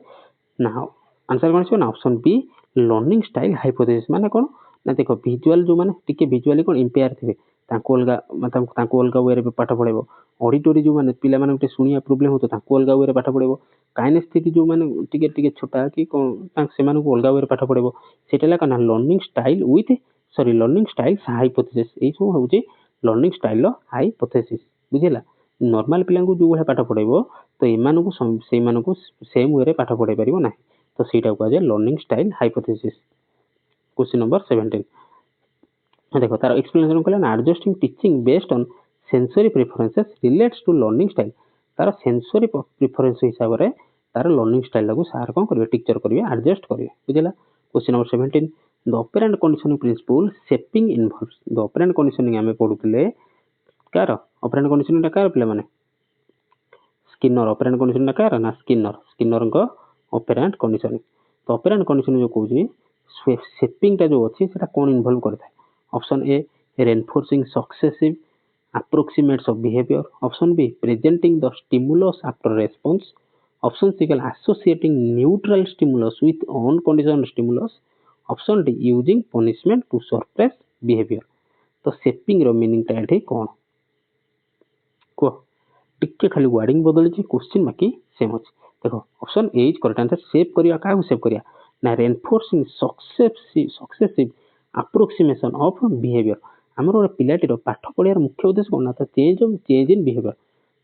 ना आंसर कोन छै ना option B learning style hypothesis माने कोन ना देखो विजुअल जो माने टिके विजुअली कोन इंपेयर थिबे ताको अलगा वे रे पाठ पढेबो ऑडिटरी जो माने पिला माने गुटे सुनिया प्रॉब्लम होतो ताको अलगा वे रे पाठ पढेबो काइनेस्थेटिक जो माने टिके छोटा कि कोन ताक से माने को अलगा वे रे पाठ पढेबो सेटेला कना लर्निंग स्टाइल हाइपोथेसिस ए सब होउची लर्निंग स्टाइल रो हाइपोथेसिस बुझिला नॉर्मल पिला को जो भले पाठ पढेबो तो एमानु को सेम वे रे पाठ पढे परिबो ना तो सेटा को जे learning style hypothesis question number 17 देखो तार एक्सप्लेनेशन कहला ना adjusting teaching based on sensory preferences relates to learning style तार सेंसरी प्रेफरेंस हिसाब रे तार लर्निंग स्टाइल को सार कोन करबे टीचर करबे एडजस्ट करबे बुझिला question number 17 the operant conditioning principle shaping involves the operant conditioning हमें पढुतले कार ऑपरेंट कंडीशनिंग कार पिला माने स्किनर ऑपरेंट कंडीशनिंग कार ना स्किनर को ऑपरेंट कंडीशनिंग तो ऑपरेंट कंडीशनिंग जो कहूची शेपिंग टा जो अछि सेटा कोन इन्वॉल्व करथाय option A reinforcing successive approximates of behavior option b presenting the stimulus after response option c associating neutral stimulus with unconditional stimulus option d using punishment to suppress behavior तो shaping रो meaning टा एठी कोन को टिके खाली wording बदल छी question बाकी same अछि देखो option A is correct answer shape करिया का शेप करिया ना reinforcing successive approximation of behaviour हमर पिलाटीर पाठ पढ़ियार मुख्य उद्देश्य कोन ना चेंज इन बिहेवियर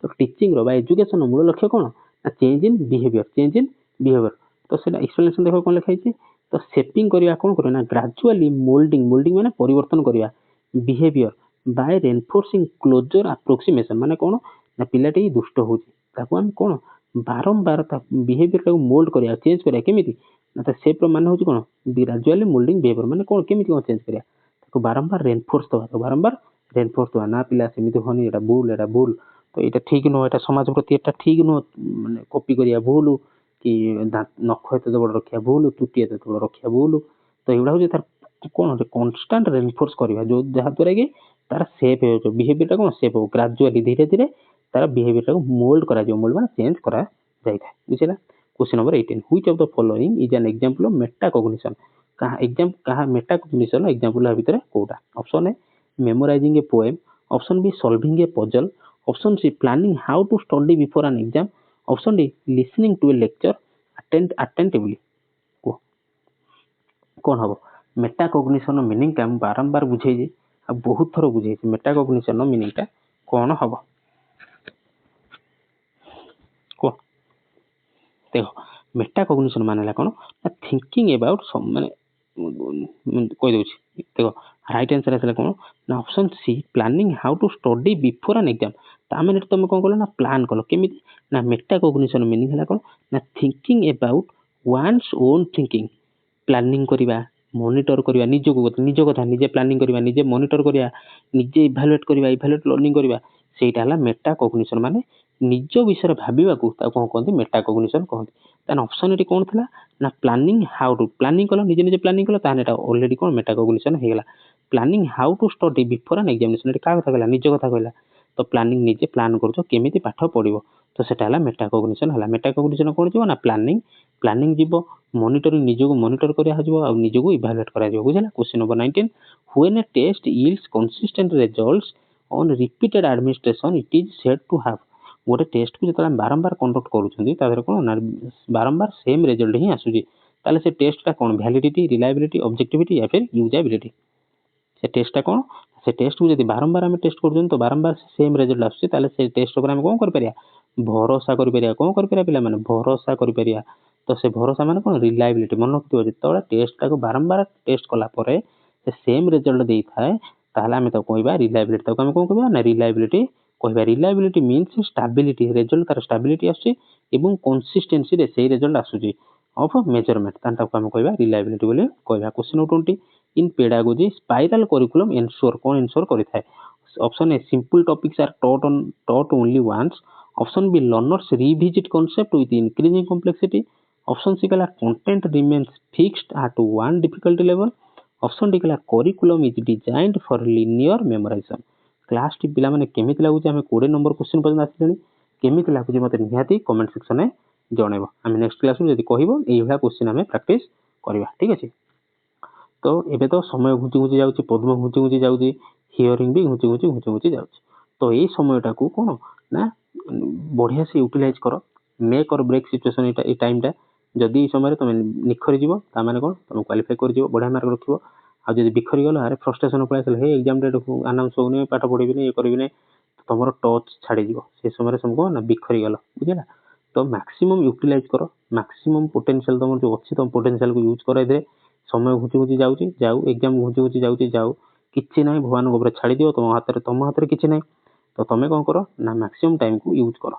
तो टीचिंग रो बा एजुकेशन मूल लक्ष्य कोन ना चेंज इन बिहेवियर तो सेटा एक्सप्लेनेशन देखो कोन लिखा छै तो शेपिंग करिया कोन करिया ना ग्रेजुअली मोल्डिंग माने परिवर्तन करिया behaviour by reinforcing closer approximation माने कोन ना पिलाटी दुष्ट होची ताको हम कोन बारंबार ता बिहेवियर को मोल्ड करिया चेंज करिया केमिति ना तो शेप रो माने होची कोन ग्रेजुअली मोल्डिंग बिहेवियर माने कोन केमिति कोन चेंज करिया ताको बारंबार रेनफोर्स तो ना पिला सेमिति होनी एटा भूल तो एटा ठीक न एटा समाज प्रति एटा ठीक न माने कॉपी करिया भूल कि नख एते बड़ रखिया भूल टुटी एते बड़ रखिया भूल तो एडा हो जे तार कोन कांस्टेंट रेनफोर्स करिया जो जहा तोरे कि तार शेप हो बिहेवियर ता कोन शेप हो ग्रेजुअली धीरे धीरे तार बिहेवियर को मोल्ड करा जो मोल्ड माने चेंज करा जाय था बुझिला question number 18 which of the following is an example of metacognition कहा मेटा कॉग्निशन एग्जांपल है भीतर कोडा option A memorising a poem option B solving a puzzle option C planning how to study before an exam option D listening to a lecture attentively कोन हबो Meta cognition meaning का बारंबार बुझे जे आ बहुत thorough बुझे जे मेटा कॉग्निशन मीनिंग का कोन हबो को देखो मेटा कॉग्निशन माने कोन थिंकिंग अबाउट सम माने कोइ दोछि देखो राइट आंसर आसला कोन ना option C planning how to study before an exam ता माने तुम कोन कलो ना प्लान कलो केमिति ना मेटा कॉग्निशन मीनिंग हला कोन ना thinking about one's own thinking planning କରିବା, ମନିଟର କରିବା, ନିଜ କଥା ନିଜେ ପ୍ଲାନିଂ କରିବା, ନିଜେ ମନିଟର କରିବା, ନିଜେ ଇଭାଲୁଏଟ୍ କରିବା, ଇଭାଲୁଏଟ୍ ଲର୍ଣ୍ଣିଂ କରିବା, ସେଇଟା ହେଲା ମେଟା କଗ୍ନିସନ୍। ମାନେ ନିଜ ବିଷୟରେ ଭାବିବାକୁ ତାକୁ କ'ଣ କହନ୍ତି? ମେଟା କଗ୍ନିସନ୍ କହନ୍ତି। ତାହେଲେ ଅପସନ୍ ଏଠି କ'ଣ ଥିଲା ନା ପ୍ଲାନିଂ ହାଉ ଟୁ, ପ୍ଲାନିଂ କଲ, ନିଜେ ପ୍ଲାନିଂ କଲ, ତାହେଲେ ଏଟା ଅଲରେଡି କ'ଣ ମେଟା କଗ୍ନିସନ୍ ହେଇଗଲା। Planning how to study before ଆନ୍ ଏକ୍ସାମିନେସନ୍, ଏଠି କାହା କଥା କହିଲା? ନିଜ କଥା କହିଲା। ତ ପ୍ଲାନିଂ ନିଜେ ପ୍ଲାନ୍ କରୁଛ କେମିତି ପାଠ ପଢିବ, ତ ସେଟା ହେଲା ମେଟା କଗ୍ନିସନ୍ ହେଲା। ମେଟା କଗ୍ନିସନ୍ କ'ଣ ଯିବ ନା ପ୍ଲାନିଂ ଯିବ, ମନିଟରିଂ ନିଜକୁ ମନିଟର କରାଯିବ ଆଉ ନିଜକୁ ଇଭାଲୁଏଟ୍ କରାଯିବ। ବୁଝିଲା? Question number 19, when a test yields consistent results on repeated administration it is said to have। ଗୋଟେ ଟେଷ୍ଟକୁ ଯେତେବେଳେ ଆମେ ବାରମ୍ବାର କଣ୍ଡକ୍ଟ କରୁଛନ୍ତି ତା ଦେହରେ କ'ଣ ନା ବାରମ୍ବାର ସେମ୍ ରେଜଲ୍ଟ ହିଁ ଆସୁଛି, ତାହେଲେ ସେ ଟେଷ୍ଟଟା କ'ଣ? ଭ୍ୟାଲିଡିଟି, ରିଲାଏବିଲିଟି, ଅବଜେକ୍ଟିଭିଟି ୟା ଫିର୍ ୟୁଜାବିଲିଟି। ସେ ଟେଷ୍ଟଟା କ'ଣ? ସେ ଟେଷ୍ଟକୁ ଯଦି ବାରମ୍ବାର ଆମେ ଟେଷ୍ଟ କରୁଛନ୍ତି ତ ବାରମ୍ବାର ସେମ୍ ରେଜଲ୍ଟ ଆସୁଛି, ତାହେଲେ ସେ ଟେଷ୍ଟ ଉପରେ ଆମେ କ'ଣ କରିପାରିବା? ଭରସା କରିପାରିବା। କ'ଣ କରିପାରିବା ପିଲାମାନେ? ଭରସା କରିପାରିବା। ତ ସେ ଭରସା ମାନେ କ'ଣ? ରିଲାଏବିଲିଟି। ମନେ ରଖିଥିବ, ଯେତେବେଳେ ଟେଷ୍ଟଟାକୁ ବାରମ୍ବାର ଟେଷ୍ଟ କଲା ପରେ ସେ ସେମ୍ ରେଜଲ୍ଟ ଦେଇଥାଏ ତାହେଲେ ଆମେ ତାକୁ କହିବା ରିଲାଏବିଲିଟି। ତାକୁ ଆମେ କ'ଣ କହିବା ନା ରିଲାଏବିଲିଟି କହିବା। ରିଲାଏବିଲିଟି ମିନ୍ସ ଷ୍ଟାବିଲିଟି, ରେଜଲ୍ଟ ତାର ଷ୍ଟାବିଲିଟି ଆସୁଛି ଏବଂ କନସିଷ୍ଟେନ୍ସିରେ ସେଇ ରେଜଲ୍ଟ ଆସୁଛି ଅଫ୍ ମେଜରମେଣ୍ଟ, ତାହେଲେ ତାକୁ ଆମେ କହିବା ରିଲାଏବିଲିଟି ବୋଲି କହିବା। Question number 20, in pedagogy spiral curriculum ensure, କ'ଣ ଏନସୋର କରିଥାଏ? Option A simple topics are taught only once। Option B learners revisit concept with increasing complexity. Option C କହିଲା content remains fixed at one difficulty level. Option D କହିଲା curriculum is designed for linear memorisation. କ୍ଲାସଟି ପିଲାମାନେ କେମିତି ଲାଗୁଛି? ଆମେ 20 number question ପର୍ଯ୍ୟନ୍ତ ଆସିଲେଣି। କେମିତି ଲାଗୁଛି ମୋତେ ନିହାତି କମେଣ୍ଟ ସେକ୍ସନରେ ଜଣେଇବ। ଆମେ ନେକ୍ସଟ କ୍ଲାସରୁ ଯଦି କହିବ ଏଇଭଳିଆ କ୍ୱେଶ୍ଚନ୍ ଆମେ ପ୍ରାକ୍ଟିସ୍ କରିବା। ଠିକ୍ ଅଛି? ତ ଏବେ ତ ସମୟ ଘୁଞ୍ଚି ଯାଉଛି, ପଦ୍ମ ଘୁଞ୍ଚି ଯାଉଛି, ହିୟରିଂ ବି ଘୁଞ୍ଚି ଯାଉଛି। ତ ଏଇ ସମୟଟାକୁ କ'ଣ ନା ବଢ଼ିଆ ସେ ୟୁଟିଲାଇଜ୍ କର। ମେକ୍ ଅର୍ ବ୍ରେକ୍ ସିଚୁଏସନ୍ ଏଇ ଟାଇମ୍ଟା। ଯଦି ଏଇ ସମୟରେ ତୁମେ ନିଖରିଯିବ ତାମାନେ କ'ଣ? ତୁମେ କ୍ୱାଲିଫାଇ କରିଯିବ, ବଢ଼ିଆ ମାର୍କ ରଖିବ। ଆଉ ଯଦି ବିଖରି ଗଲ, ଆରେ ଫ୍ରଷ୍ଟ୍ରେସନ୍ ପଳେଇ ଆସିଲା, ହେ ଏକ୍ଜାମ୍ ଡେଟ୍ ଆନାଉନ୍ସ ହେଉନି, ପାଠ ପଢ଼ିବିନି, ଇଏ କରିବିନି, ତୁମର ଟଚ୍ ଛାଡ଼ିଯିବ। ସେ ସମୟରେ ସବୁ କ'ଣ ନା ବିଖରି ଗଲ। ବୁଝିଲା? ତ ମ୍ୟାକ୍ସିମମ୍ ୟୁଟିଲାଇଜ୍ କର, ମ୍ୟାକ୍ସିମମ୍ ପୋଟେନ୍ସିଆଲ୍ ତୁମର ଯେଉଁ ଅଛି ତୁମ ପୋଟେନ୍ସିଆଲ୍କୁ ୟୁଜ୍ କର। ଏଥିରେ ସମୟ ଘୁଞ୍ଚି ଯାଉଛି, ଯାଉ, ଏକ୍ଜାମ୍ ଘୁଞ୍ଚି ଯାଉଛି, ଯାଉ, କିଛି ନାହିଁ, ଭଗବାନଙ୍କ ଉପରେ ଛାଡ଼ିଦିଅ। ତୁମ ହାତରେ କିଛି ନାହିଁ। ତ ତୁମେ କ'ଣ କର ନା ମ୍ୟାକ୍ସିମମ୍ ଟାଇମ୍କୁ ୟୁଜ୍ କର।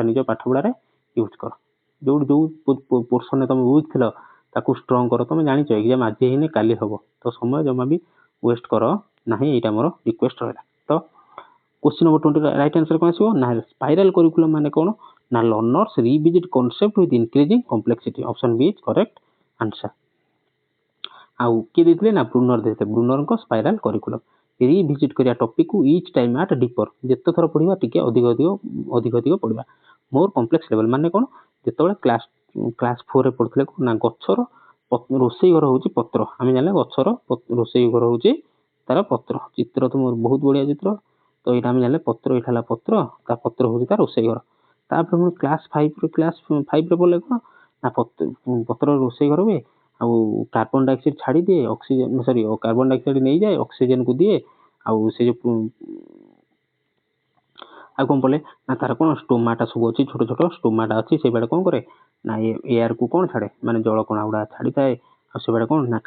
ନିଜ ପାଠ ପଢ଼ାରେ ୟୁଜ୍ କର। ଯେଉଁ ପୋର୍ସନରେ ତୁମେ ୱିକ୍ ଥିଲ ତାକୁ ଷ୍ଟ୍ରଙ୍ଗ କର। ତୁମେ ଜାଣିଛ ଏକ୍ଜାମ୍ ଆଜି ହେଇନି କାଲି ହେବ, ତ ସମୟ ଜମା ବି ୱେଷ୍ଟ କର ନାହିଁ। ଏଇଟା ମୋର ରିକ୍ୱେଷ୍ଟ ରହିଲା। ତ କ୍ୱେଶ୍ଚନ୍ ନମ୍ବର 20 ରାଇଟ୍ ଆନ୍ସର କ'ଣ ଆସିବ ନା ସ୍ପାଇରାଲ କରିକୁଲମ୍ ମାନେ କ'ଣ ନା learners revisit concept with increasing complexity. Option B is correct answer. ଆଉ କିଏ ଦେଇଥିଲେ ନା ବ୍ରୁନର ଦେଇଥିଲେ। ବ୍ରୁନରଙ୍କ ସ୍ପାଇରାଲ କରିକୁଲମ୍। ରିଭିଜିଟ୍ କରିବା ଟପିକକୁ ଇଚ୍ ଟାଇମ୍ ଆଟ୍ ଡିପର, ଯେତେ ଥର ପଢ଼ିବା ଟିକେ ଅଧିକ ପଢ଼ିବା। ମୋର କମ୍ପ୍ଲେକ୍ସ ଲେଭେଲ ମାନେ କ'ଣ? ଯେତେବେଳେ କ୍ଲାସ୍ 4ରେ ପଢ଼ୁଥିଲେ ନା ଗଛର ରୋଷେଇ ଘର ହେଉଛି ପତ୍ର। ଆମେ ଜାଣିଲେ ଗଛର ରୋଷେଇ ଘର ହେଉଛି ତାର ପତ୍ର। ଚିତ୍ର ତ ମୋର ବହୁତ ବଢ଼ିଆ ଚିତ୍ର। ତ ଏଇଟା ଆମେ ଜାଣିଲେ ପତ୍ର, ଏଇଟା ହେଲା ପତ୍ର, ତା ପତ୍ର ହେଉଛି ତା ରୋଷେଇ ଘର। ତାପରେ ମୁଁ କ୍ଲାସ୍ 5ରେ ପଢ଼ିଲେ କ'ଣ ନା ପତ୍ର ରୋଷେଇ ଘର ହୁଏ, ଆଉ କାର୍ବନ ଡାଇଅକ୍ସାଇଡ୍ ଛାଡ଼ି ଦିଏ, କାର୍ବନ ଡାଇଅକ୍ସାଇଡ୍ ନେଇଯାଏ, ଅକ୍ସିଜେନକୁ ଦିଏ। ଆଉ ସେ ଯେଉଁ ଆଉ କ'ଣ ପଡ଼ିଲେ ନା ତାର କ'ଣ ଷ୍ଟୋମାଟା ସବୁ ଅଛି, ଛୋଟ ଷ୍ଟୋମାଟା ଅଛି। ସେଇବାଟେ କ'ଣ କରେ ନା ଏୟାରକୁ କ'ଣ ଛାଡ଼େ, ମାନେ ଜଳ କଣା ଗୁଡ଼ା ଛାଡ଼ିଥାଏ। ଆଉ ସେବାଟେ କ'ଣ ନା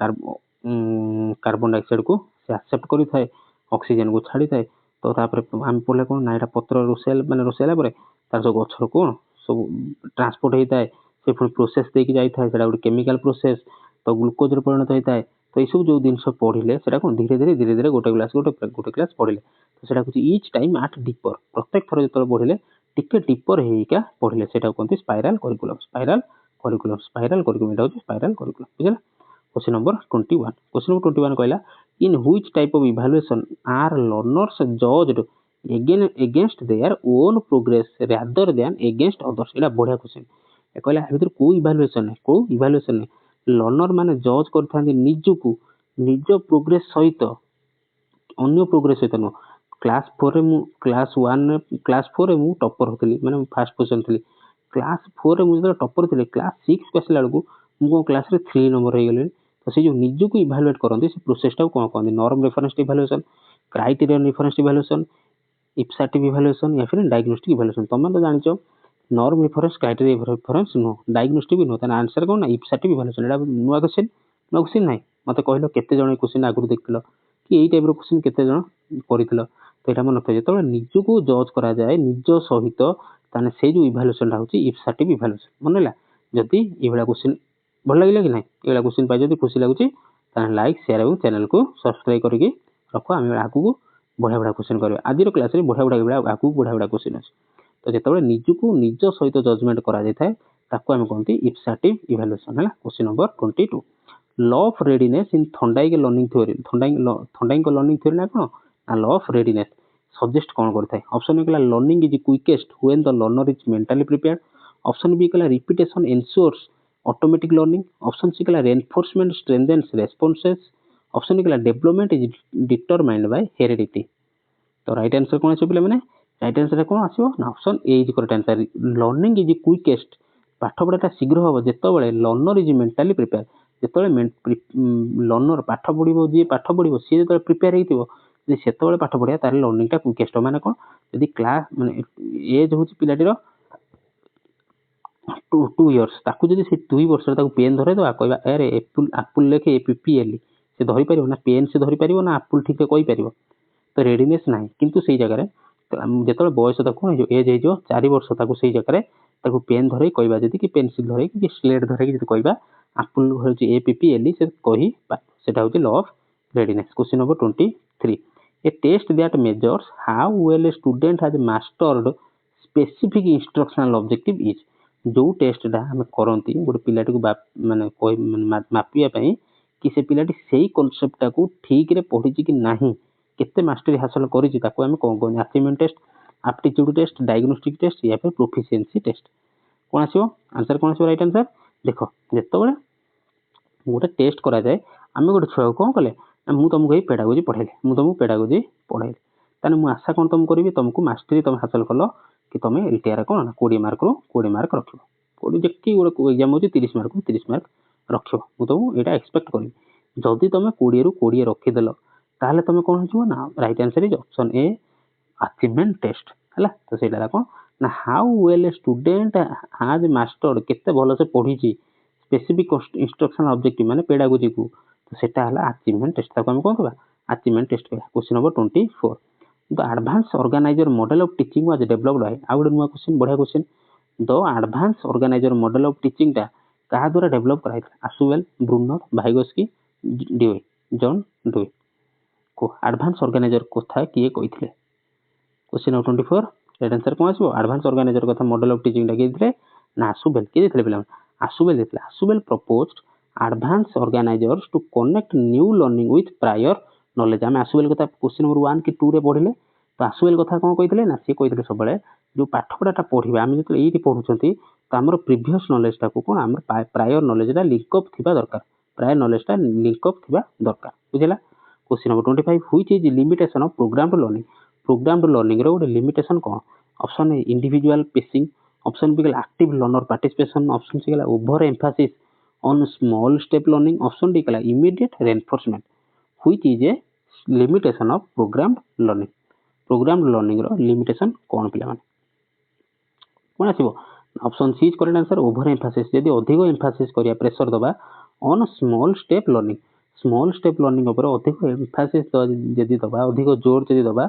କାର୍ବନ ଡାଇଅକ୍ସାଇଡ୍କୁ ସେ ଆକ୍ସେପ୍ଟ କରିଥାଏ, ଅକ୍ସିଜେନକୁ ଛାଡ଼ିଥାଏ। ତ ତାପରେ ଆମେ ପଢ଼ିଲେ କ'ଣ ନା ଏଇଟା ପତ୍ର ରୋଷେଇ ହେଲା ପରେ ତାର ସବୁ ଗଛର କ'ଣ ସବୁ ଟ୍ରାନ୍ସପୋର୍ଟ ହେଇଥାଏ। ସେ ପୁଣି ପ୍ରୋସେସ୍ ଦେଇକି ଯାଇଥାଏ, ସେଇଟା ଗୋଟେ କେମିକାଲ ପ୍ରୋସେସ୍, ତ ଗ୍ଲୁକୋଜରେ ପରିଣତ ହେଇଥାଏ। ତ ଏଇସବୁ ଯେଉଁ ଜିନିଷ ପଢ଼ିଲେ ସେଇଟା କ'ଣ ଧୀରେ ଧୀରେ ଗୋଟେ କ୍ଲାସ୍ ପଢ଼ିଲେ। ତ ସେଇଟା ହେଉଛି ଇଚ୍ ଟାଇମ୍ ଆଟ୍ ଡିପର। ପ୍ରତ୍ୟେକ ଥର ଯେତେବେଳେ ପଢ଼ିଲେ ଟିକେ ଡିପର ହେଇକା ପଢ଼ିଲେ ସେଇଟାକୁ କୁହନ୍ତି ସ୍ପାଇରାଲ କରିକୁଲମ୍। ଏଇଟା ହେଉଛି ସ୍ପାଇରାଲ କରିକୁଲମ୍। ବୁଝିଲା? Question number 21। କ୍ୱେଶ୍ଚନ୍ ନମ୍ବର 21 କହିଲା in which type of evaluation are learners judged against their own progress rather than against others. ଏଇଟା ବଢ଼ିଆ କ୍ୱେଶ୍ଚନ୍। କହିଲା ଆ ଭିତରେ କୋଉ ଇଭାଲୁଏସନ୍ ଲର୍ନର ମାନେ ଜଜ୍ କରିଥାନ୍ତି ନିଜକୁ, ନିଜ ପ୍ରୋଗ୍ରେସ୍ ସହିତ, ଅନ୍ୟ ପ୍ରୋଗ୍ରେସ୍ ସହିତ ନୁହଁ। କ୍ଲାସ୍ 4ରେ ମୁଁ ଟପର ଥିଲି, ମାନେ ଫାର୍ଷ୍ଟ ପୋଜିସନ୍ ଥିଲି। କ୍ଲାସ୍ 4ରେ ମୁଁ ଯେତେବେଳେ ଟପର ଥିଲି, କ୍ଲାସ୍ 6କୁ ଆସିଲା ବେଳକୁ ମୁଁ କ'ଣ କ୍ଲାସ୍ରେ 3 ନମ୍ବର ହେଇଗଲିଣି। ତ ସେ ଯେଉଁ ନିଜକୁ ଇଭାଲୁଏଟ୍ କରନ୍ତି ସେ ପ୍ରୋସେସ୍ଟାକୁ କ'ଣ କହନ୍ତି? Norm reference evaluation, criterion reference evaluation, ipsative evaluation ୟା ଫିର୍ ଡାଇଗ୍ନୋଷ୍ଟିକ୍ ଇଭାଲୁଏସନ୍। ତମେ ତ ଜାଣିଛ ନର୍ମ ରେଫରେନ୍ସ, କ୍ରାଇଟେରିଆ ରେଫରେନ୍ସ ନୁହଁ, ଡାଇଗ୍ନୋଷ୍ଟିକ୍ ବି ନୁହଁ। ତାହେଲେ ଆନ୍ସର କ'ଣ ନା ଇପ୍ସାଟିଭ୍ ଇଭାଲୁଏସନ୍। ଏଇଟା ନୂଆ କ୍ୱେଶ୍ଚନ୍ ନାହିଁ। ମୋତେ କହିଲ କେତେ ଜଣ ଏ କ୍ୱେଶ୍ଚନ୍ ଆଗରୁ ଦେଖିଥିଲ କି ଏଇ ଟାଇପ୍ର କ୍ୱେଶ୍ଚନ୍ କେତେ ଜଣ କରିଥିଲ? ତ ଏଇଟା ମନେ ରଖିବ, ଯେତେବେଳେ ନିଜକୁ ଜଜ୍ କରାଯାଏ ନିଜ ସହିତ, ତାହେଲେ ସେଇ ଯେଉଁ ଇଭାଲୁଏସନ୍ଟା ହେଉଛି ଇପ୍ସାଟିଭ୍ ଇଭାଲୁଏସନ୍। ମନେ ହେଲା? ଯଦି ଏଇଭଳିଆ କ୍ୱେଶ୍ଚନ୍ भल लगे कि ना ये क्वेश्चन पाई जब खुशी लगुच लाइक शेयर और चैनल को सब्सक्राइब करके रख आम आगे बढ़िया बढ़िया क्वेश्चन करें आज क्लास में बढ़िया बढ़िया आगे बढ़िया बढ़िया क्वेश्चन अच्छे तो जो निजुक निज सहित जजमेंट कराए आम कहते इप्साटिव इभालुएसन है question number 22 law of readiness in Thorndike learning theory Thorndike learning theory ना कौन ना लॉ ऑफ रेडीनेस सजेस्ट कौन करता है option A learning is quickest when the learner is mentally prepared option B कहला repetition ensures automatic learning option C कहला reinforcement strengthens responses option D कहला development is determined by heredity तो right answer कौन आसो पे right answer कौन आसो ना option A is correct answer learning is quickest पाठ पढ़ाटा शीघ्र हम जिते लर्नर इज मेंटली प्रिपेयर जो लर्नर पाठ पढ़ो जी पाठ पढ़ो सी जो प्रिपेयर होती से पाठ पढ़ा तार लर्निंगटा क्विकेस्ट मैंने कौन यदि क्लास माने एज हूँ पिलाटीर 2 इयर्स ताकू जब से 2 वर्ष पेन धरे दवा कहवा अरे एप्पल आपुल लेखे एपीएल से धरी पार ना पेन से धरी पार ना आपुल ठीक से कहीपर तो रेडीनेस ना किंतु से जगह जो बयस कौन एज हो 4 वर्ष से जगह पेन धरे कहवा जी कि पेनसिल धरे कि स्लेट धरे कि कहवा आपुल हूँ एपीएल से कही से हूँ law of readiness question number 23 a test that measures how well a student has mastered specific instructional objective is जो टेस्टा आम करती गोटे पिलाटी माने मापिया कि से पिलाटी से कनसेप्टा को ठीक रे पढ़ी कि ना केते मास्टरी हासिल करें कौन कहते achievement test aptitude test diagnostic test या फिर प्रोफिशिएंसी टेस्ट कौन आसो आंसर कौन आसो राइट आंसर देख जो गोटे टेस्ट कराए आम गोटे छुआ को कौन कले मुझे तुमको पेडागोजी पढ़ेली मुझे तुमको पेडागोजी पढ़ेली ताने मुझे आशा कौन तुम करी तुमको मास्टरी तुम हासिल कल कि तुम एलटीआर कौन 20 मार्क रू 20 मार्क रख जी गोटे एग्जाम हो 30 मार्क 30 मार्क रख मुझे तुमको यहाँ एक्सपेक्ट करी जदि तुम 20 रू 20 रखीदेल ताहले तुम कौन हो ना right answer is option A achievement test है तो सहीटा कौन ना how well a student has mastered केते भल से पढ़ी स्पेसिफिक इंस्ट्रक्शनल ऑब्जेक्टिव माने पेडागोजी को तो सेटा है अचीवमेंट टेस्ट ताको हम कौन कहबा अचीवमेंट टेस्ट कहबा question number 24 the advance organiser model of teaching was developed by आ गोटे नुआ क्वेश्चन बढ़िया question the advance organiser model of teaching टा कहा द्वारा डेवलप कराइला Ausubel Bruner Vygotsky Dewey John Dewey को एडवांस ऑर्गेनाइजर कथा किए कहिथिले क्वेश्चन नंबर 24 राइट आंसर कौन आसो एडवांस ऑर्गेनाइजर कथा मॉडल ऑफ टीचिंग टा किए ना आशुवेल किए देथिले पिला Ausubel देथिले आशुवेल proposed advance organisers to connect new learning with prior knowledge आम आशुवेल कथा क्वेश्चन नंबर 1 कि 2 रे पढ़िले तो आशुवेल कथा कौन कही ना सी कही सब जो पाठ पढ़ाटा पढ़ा आम जो ये पढ़ुं तो आम प्रिवियस नॉलेजटा को कौन आम प्रायर नॉलेजटा लिंकअप थी दरकार प्रायर नॉलेजटा लिंकअप थी दरकार बुझेगा question number 25 which is limitation of programmed learning रो गोटे लिमिटेशन कौन option A individual pacing option B active learner participation option C over emphasis on small step learning option D immediate reinforcement which is a limitation of programmed learning रो limitation कौन पिला माने कौन आसीबो option C is correct answer over emphasis यदि अधिक एम्फासिस करिया pressure दबा ऑन स्मॉल स्टेप लर्निंग ऊपर अधिक एम्फासिस यदि दबा अधिक जोर यदि दबा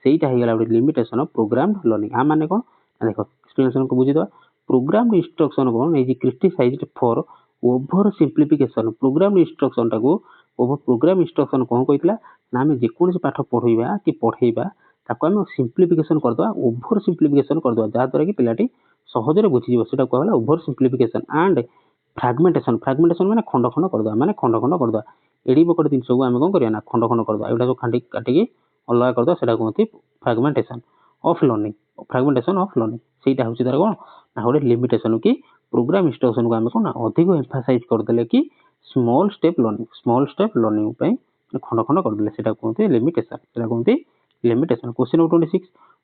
सेटा हो गला लिमिटेशन ऑफ प्रोग्राम्ड लर्निंग आ माने कौन देखो एक्सप्लेनेशन को बुझी दबा प्रोग्राम्ड इंस्ट्रक्शन कौन is criticised for over सिंप्लिफिकेशन programmed instruction टाको ओवर प्रोग्राम इंस्ट्रक्शन कौन कहितला ना आम जेकोसी पाठ पढ़ेबा कि पढ़ेबा ताको आम सिंप्लिफिकेशन करदवा ओवर सिंप्लिफिकेशन करदवा जहाँ द्वारा कि पिलाटी सहजरे बुझीଯିव सेटा कहला ओवर सिंप्लिफिकेशन एंड फ्रागमेंटेशन माने खंड खंड करदवा एडी बकड़ जिन सब आम कौन करिया ना खंड खंड करदवा एटा सब खांडी काटिकी अलग करदवा सेटा कहते फ्रागमेंटेशन ऑफ लर्निंग सेटा होची तार कौन ना गोटे लिमिटेशन कि प्रोग्राम इंस्ट्रक्शन को आम कौन अधिक एम्फासाइज करदेले कि स्मॉल स्टेप लर्निंग पे खंड खंड करदेले सेटा कहते limitation question number 26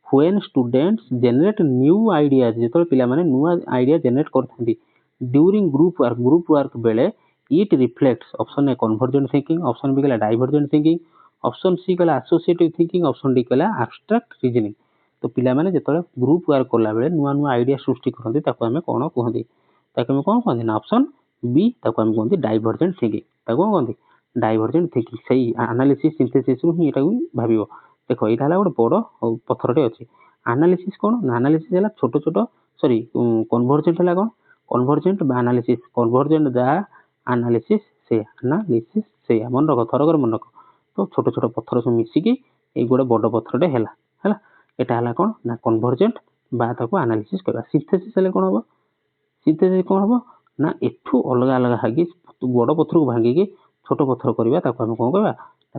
when students generate new ideas जो पिला माने नुआ आइडिया जनरेट करथांती ड्यूरिंग ग्रुप वर्क बेले it reflects option A convergent thinking option B कहला डाइवर्जेंट थिंकिंग ऑप्शन सी कहला एसोसिएटिव थिंकिंग ऑप्शन डी कहला एब्स्ट्रैक्ट रीजनिंग तो पिला माने जेतले ग्रुप वर्क करला बेले नुआ आइडिया सृष्टि करथांती ताको हमें कोन कहंती ताको हमें कोन कहंती ना ऑप्शन बी ताको हम कहंती डाइवर्जेंट थिंकिंग ताको कहंती डाइवर्जेंट थिंकिंग सही एनालिसिस सिंथेसिस रु ही एटा भाबिबो देखो ये गोटे बड़ पथरटे अच्छी एनालिसिस कौन एनालिसिस है छोट छोट सॉरी कन्वर्जेंट है कौन कन्वर्जेंट बा एनालिसिस कन्वर्जेंट जहाँ एनालिसिस से एनालिसिस से मन रख थरकर मन रख तो छोट छोट पत्थर सब मिसिकी ये गोटे बड़ पत्थरटे है एटा है कौन ना कन्वर्जेंट बा ताको एनालिसिस करबा सिंथेसिस हेले कौन हम सिंथेसिस कौन हम ना एठू अलग अलग हागी बड़ पत्थर को भांगिकी छोट पत्थर करबा ताको हम कौन कहबा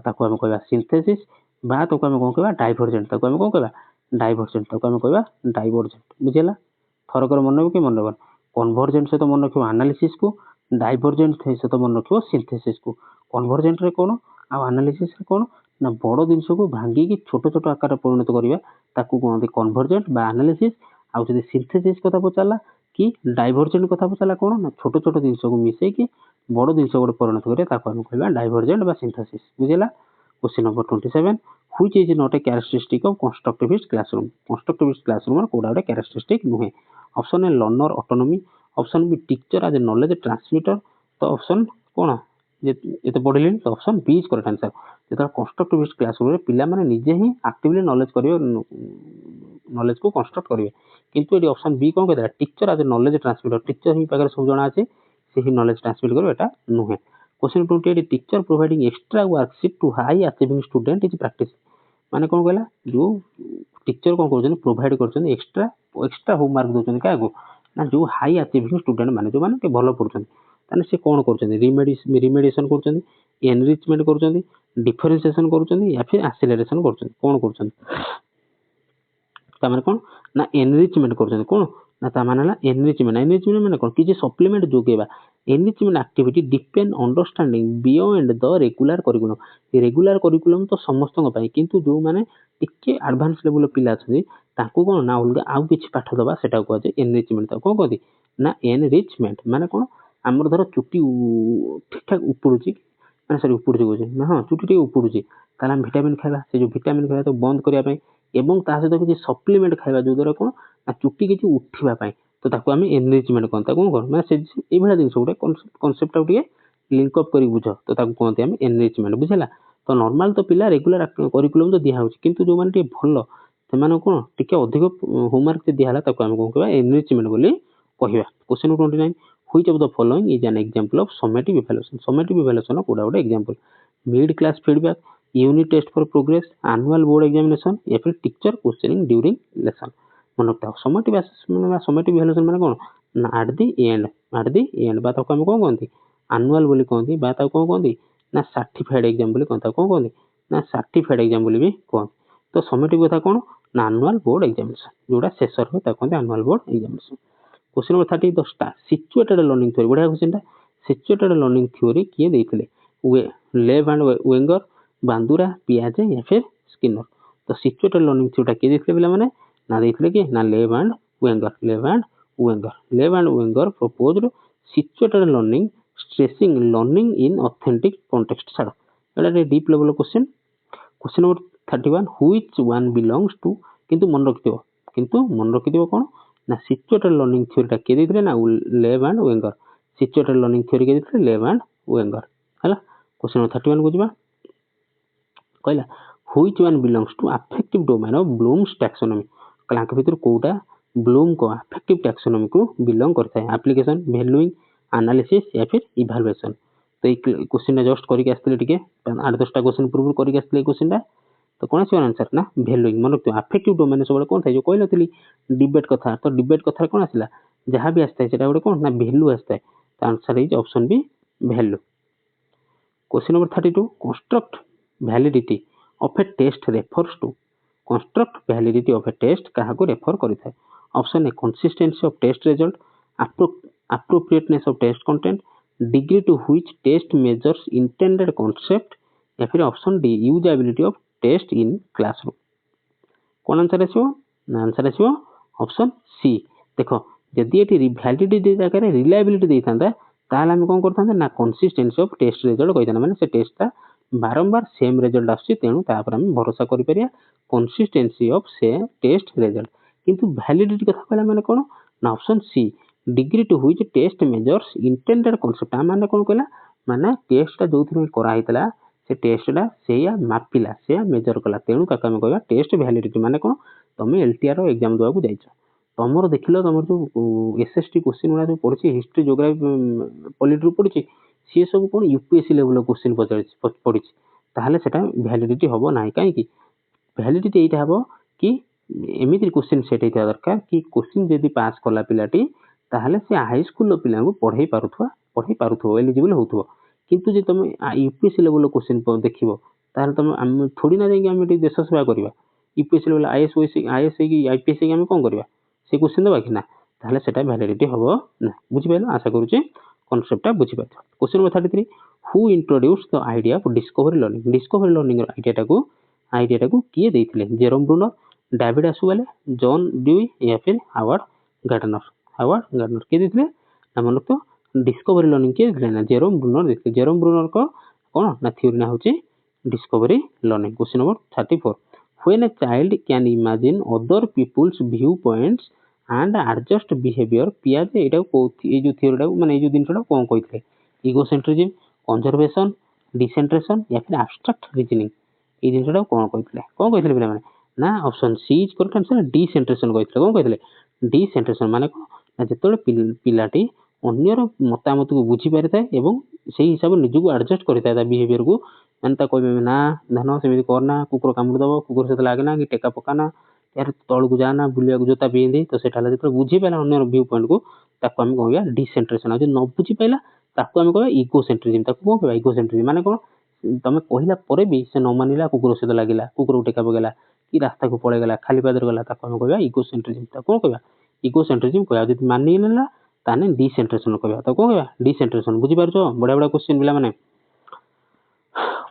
ताको हम कहबा सिंथेसिस बा ताको हम कौन कहबा डाइवर्जेंट ताको हम कौन कहबा डाइवर्जेंट ताको हम कहबा डाइवर्जेंट बुझिला थरकर मन रख कि मन रख कन्वर्जेंट सहित मन रख एनालिसिस को डाइवर्जेंट सहित मन रख सिंथेसिस को कन्वर्जेंट रे कौन आ एनालिसिस रे कौन ना बड़ जिनस को भांगिकी छोट छोट आकार परिणत करबा ताकू कहते कन्वर्जेंट बा एनालिसिस आउ जदि सिंथेसिस कथा पचारा कि डाइवर्जेंट कथा पचारा कौन ना छोट छोट जिनस को मिसेकी बड़ जिनस गोटे परिणत करिया ताकू हम कहबा डाइवर्जेंट बा सिंथेसिस बुझिला question number 27 which is not a characteristic of constructivist classroom constructivist classroom कोडा गोटे कैरेक्टरिस्टिक नुहे option A learner autonomy option B teacher as a knowledge transmitter तो ऑप्शन कौन ये पढ़िले तो option B is correct answer जो कंस्ट्रक्टिविस्ट क्लासरूम रे पिला माने निजे ही एक्टिवली नॉलेज करियो नॉलेज को कंस्ट्रक्ट करिवे किंतु एडी ऑप्शन बी कोन कहता teacher as a knowledge transmitter teacher ही पाकर सब जणा আছে से ही नॉलेज ट्रांसमिट करियो एटा नुहे question 28 teacher providing extra worksheet to high achieving student is practice माने कोन कहला जो टीचर कोन करछन प्रोवाइड करछन एक्स्ट्रा एक्स्ट्रा होमवर्क दोछन का को ना जो हाई अचीविंग स्टूडेंट माने जो माने के भलो पढछन ताने से कोन करछन रिमेडिएशन करछन एनरिचमेंट करछन डिफरेंशिएशन करछन या फिर एक्सेलरेशन करछन कोन करछन तामाने कोन ना एनरिचमेंट करछन कोन ना तामाने ला एनरिचमेंट माने कोन कि जे सप्लीमेंट जोगेबा enrichment activity depend understanding beyond the regular curriculum तो समस्त पई किंतु जो माने टिके एडवांस लेवल पिला छै ताको कोन ना अलगा आउ किछि पाठ दबा सेटा को जे एनरिचमेंट ता कोन कहती ना एनरिचमेंट माने कोन हमर धर चुटी ठीक ठाक उपरुची माने सॉरी उपरुची को हां चुटी ठीक उपरुची ताला विटामिन खाइबा से जो विटामिन खाइबा तो बंद करिया पई एवं ता सहित किछि सप्लीमेंट खाइबा जो द्वारा कोन ना चुटी किछि उठिबा पई तो ताको हम एनरिचमेंट कोन कोन कर माने से ए भला जिंस गोटे कांसेप्ट आउ टिके लिंक अप करी बुझ तो ताको कोनते हम एनरिचमेंट बुझला तो नॉर्मल तो पिला रेगुलर करिकुलम तो दिया होछि किंतु जो माने टिके भलो से माने कोन टिके अधिक होमवर्क दिया हला ताको हम कोन कहबा एनरिचमेंट बोली कहिबा question 29 which of the following is an example of summative evaluation कोडा गोटे example mid class feedback unit test for progress annual board examination या फिर टीचर क्वेश्चनिंग ड्यूरिंग लेसन मन रखता समेटिव इवैल्यूएशन माने कोन ना एट द एंड बा ताको हम कोन कहंती एनुअल बोली कहंती बा ताको कोन कहंती ना सर्टिफाइड एग्जाम बोली कहंता कोन कहंती ना सर्टिफाइड एग्जाम बोली भी कहंती तो समेटिव कथा कोन ना एनुअल बोर्ड एग्जामिनेशन जोडा शेष रहे ताको कहंती annual board examination question number 30 10टा सिचुएटेड लर्निंग थ्योरी बढ़िया क्वेश्चन टा सिचुएटेड लर्निंग थ्योरी किए देथिले लेव एंड वेंगर बांदुरा पियाजे या फिर स्किनर तो सिचुएटेड लर्निंग थ्योरी टा किए देथिले पिला माने ना देथिले कि ना Lave and Wenger proposed situated learning stressing learning in authentic context छाड़ एटा deep level question question number 31 which one belongs to किंतु मन रखिथिबो कोन ना सिचुएटेड लर्निंग थ्योरी टा के देथिले ना Lave and Wenger situated learning theory के देथिले लेव एंड वेंगर हला क्वेश्चन नंबर 31 को जिबा कहला which one belongs to affective domain of Bloom's taxonomy क्लांक भीतर कोटा ब्लूम को अफेक्टिव टैक्सोनॉमी को बिलोंग करता है एप्लीकेशन वैल्यूइंग एनालिसिस या फिर इवैल्यूएशन तो ये क्वेश्चन जस्ट करके आस्ते टिके 8-10टा क्वेश्चन पूर्व करके आस्ते क्वेश्चन टा तो कौन से आंसर ना वैल्यूइंग मन रखियो अफेक्टिव डोमेन सब कौन था जो कहले थली डिबेट कथा तो डिबेट कथा कौन आसिला जहां भी आस्ता है सेटा गोटे कौन ना वैल्यू आस्ता है तो answer is option B value question number 32 construct validity of a test refers to construct validity of a test कहा को रेफर करता है option A consistency of test result appropriateness of test content degree to which test measures intended concept या फिर option D usability of test in classroom कौन answer आसीबो ना answer आसीबो option सी देखो जदि एटी वैलिडिटी दे जगह रिलायबिलिटी देइथांता ताहले हम कोन करथांते ना कंसिस्टेंसी ऑफ टेस्ट रिजल्ट कहिथाना माने से टेस्ट ता बारंबार सेम रिजल्ट आसी तेणु ता पर हम भरोसा करि परिया कंसिस्टेंसी ऑफ से टेस्ट रिजल्ट किंतु वैलिडिटी कथा कहला माने कोन ना option C degree to which test measures intended concept माने कोन कहला माने टेस्ट ता जोथि करा हितला से टेस्ट ता सेया मापिला से मेजर कला तेणु काका हम कहबा टेस्ट वैलिडिटी माने कोन तमे एलटीआर रो एग्जाम दवा को जाइछ ତମର ଦେଖିଲ ତମର ଯୋଉ SST क्वेश्चन ଗୁଡ଼ା ଯୋଉ ପଡିଛି ହିଷ୍ଟ୍ରି ଜିଓଗ୍ରାଫି ପଲିଟିରୁ ପଡିଛି ସିଏ ସବୁ କ'ଣ UPSC ଲେଭେଲ क्वेश्चन ପଡିଛି ତାହେଲେ ସେଟା ଭ୍ୟାଲିଡିଟି ହବ ନାହିଁ। କାହିଁକି ଭ୍ୟାଲିଡିଟି ଏଇଟା ହବ କି ଏମିତି क्वेश्चन ସେଟ୍ ହେଇଥିବା ଦରକାର କି क्वेश्चन ଯଦି ପାସ୍ କଲା ପିଲାଟି ତାହେଲେ ସେ ହାଇସ୍କୁଲର ପିଲାଙ୍କୁ ପଢେଇ ପାରୁଥିବ ଏଲିଜିବଲ ହଉଥିବ। କିନ୍ତୁ ଯଦି ତମେ UPSC ଲେଭେଲ क्वेश्चन ଦେଖିବ ତାହେଲେ ତମେ ଆମେ ଥୋଡ଼ି ନା ଯାଇକି ଆମେ ଦେଶ ସେବା କରିବା। UPSC ଲେଭେଲ IAS ହେଇକି IPS ହେଇକି ଆମେ କ'ଣ କରିବା ସେ क्वेश्चन ଦେବା କି ନା, ତାହେଲେ ସେଟା ଭ୍ୟାଲିଡିଟି ହବ ନା। ବୁଝିପାରିଲ? ଆଶା କରୁଛି କନସେପ୍ଟଟା ବୁଝିପାରିଛ। Question number 33 who introduce the idea of discovery learning. Discovery learning आइडियाटाକୁ କିଏ ଦେଇଥିଲେ? ଜେରୋମ ବ୍ରୁନର, ଡାଭିଡ ଆସୁବାଲେ, ଜନ୍ ଡ୍ୟୁଇ या फिर ହାୱାର୍ଡ ଗାର୍ଡନର କିଏ ଦେଇଥିଲେ ନା? ମନେ ରଖ डिस्कवरी लर्निंग किए ଦେଇଥିଲେ ନା ଜେରୋମ ବ୍ରୁନର ଦେଇଥିଲେ। ଜେରୋମ ବ୍ରୁନରଙ୍କ କ'ଣ ନା ଥିଓରି ନା ହେଉଛି discovery learning. Question number 34 when a child can imagine other people's viewpoints and adjust behavior ପିଆଜେ ଏଇଟାକୁ ଏଇ ଯୋଉ ଥିଓରିଟାକୁ ମାନେ ଏଇ ଯୋଉ ଜିନିଷଟାକୁ କ'ଣ କହିଥିଲେ? ଇଗୋସେଣ୍ଟ୍ରିଜିମ୍, କନଜରଭେସନ, ଡିସେଣ୍ଟ୍ରେସନ या फिर ଆବଷ୍ଟ୍ରାକ୍ଟ ରିଜନିଂ ଏଇ ଜିନିଷଟାକୁ କ'ଣ କହିଥିଲେ? କ'ଣ କହିଥିଲେ ପିଲାମାନେ? ନା option C is correct answer decentration କହିଥିଲେ। କ'ଣ କହିଥିଲେ? ଡିସେଣ୍ଟ୍ରେସନ ମାନେ କ'ଣ ନା ଯେତେବେଳେ ପିଲାଟି ଅନ୍ୟର ମତାମତକୁ ବୁଝିପାରିଥାଏ ଏବଂ ସେଇ ହିସାବରେ ନିଜକୁ ଆଡଜଷ୍ଟ କରିଥାଏ ତା ବିହେଭିୟରକୁ, ମାନେ ତା କହିବେ ନା ଧାନ ସେମିତି କରନା, କୁକୁର କାମୁଡ଼ି ଦେବ, କୁକୁର ସହିତ ଲାଗେନା କି ଟେକା ପକାନା, ୟାର ତଳକୁ ଯାଆନା, ବୁଲିବାକୁ ଜୋତା ପିନ୍ଧି, ତ ସେଟା ହେଲା ଯେତେବେଳେ ବୁଝିପାରିଲା ଅନ୍ୟର ଭ୍ୟୁ ପଏଣ୍ଟକୁ ତାକୁ ଆମେ କହିବା ଡିସେଣ୍ଟ୍ରେସନ। ଆଉ ଯଦି ନ ବୁଝିପାରିଲା ତାକୁ ଆମେ କହିବା ଇଗୋସେଣ୍ଟ୍ରିଜିମ୍। ତାକୁ କ'ଣ କହିବା? ଇଗୋସେଣ୍ଟ୍ରିଜିମ୍ ମାନେ କ'ଣ? ତମେ କହିଲା ପରେ ବି ସେ ନ ମାନିଲା, କୁକୁର ସହିତ ଲାଗିଲା, କୁକୁରକୁ ଟେକା ପକେଇଲା କି ରାସ୍ତାକୁ ପଳେଇଗଲା, ଖାଲି ପାଦରେ ଗଲା, ତାକୁ ଆମେ କହିବା ଇଗୋସେଣ୍ଟ୍ରିଜିମ୍। ତାକୁ କ'ଣ କହିବା? ଇଗୋସେଣ୍ଟ୍ରିଜିମ୍ କହିବା। ଯଦି ମାନି ନେଲା ତାହେଲେ ଡିସେଣ୍ଟ୍ରେସନ କହିବା। ତାକୁ କ'ଣ କହିବା? ଡିସେଣ୍ଟ୍ରେସନ। ବୁଝିପାରୁଛ? ବଢ଼ିଆ ବଢ଼ିଆ କ୍ୱେଶ୍ଚିନ୍ ପିଲାମାନେ।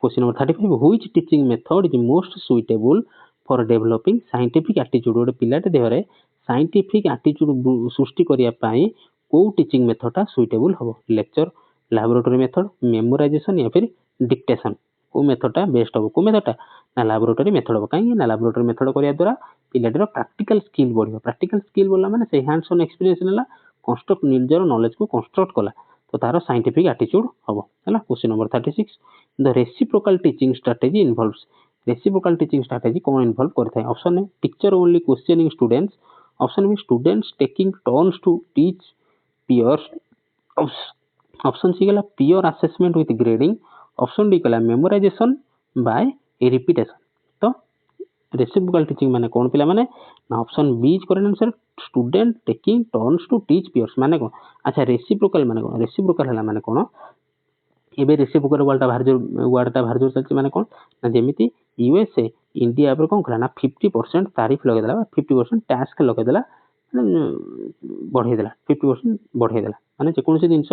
Question number 35 which teaching method is most suitable for developing scientific attitude. गोटे पिलाटे देहरे साइंटिफिक एटीट्यूड सृष्टि करिया पई को टीचिंग मेथडटा सुइटेबल हबो? लेक्चर, लैबोरेटरी मेथड, मेमोराइजेशन या फिर डिक्टेशन को मेथडटा बेस्ट हबो? को मेथडटा ना लैबोरेटरी मेथड हबो। काहे ना लैबोरेटरी मेथड करिया द्वारा पिलाटर प्रैक्टिकल स्किल बढ़िबो। प्रैक्टिकल स्किल बोलला माने से हैंड्स ऑन एक्सपीरियंस नेला, कंस्ट्रक्ट निजर नॉलेज को कंस्ट्रक्ट कला, तो तार साइंटिफिक एटीट्यूड हबो हैला। Question number 36 the reciprocal teaching strategy involves. Reciprocal teaching strategy कौन इन्वॉल्व करता है? Option A teacher only questioning students, option B students taking turns to teach peers, option C गला peer assessment with grading, option D गला memorisation bye repetition. तो reciprocal teaching माने कौन पिला माने ना? Option B is correct answer student taking turns to teach peers माने कौन? अच्छा रेसिप्रोकल माने कौन? रेसिप्रोकल हला माने कौन? एबे रेसिप्रोकल वर्डटा बाहर जोर चलछि माने कोन ना जेमिति यूएसए इंडिया पर कोन कला ना 50% तारीफ लगे देला, 50% टैक्स लगे देला, बढ़े देला, 50% बढ़े देला। माने जे कोनसे जिंस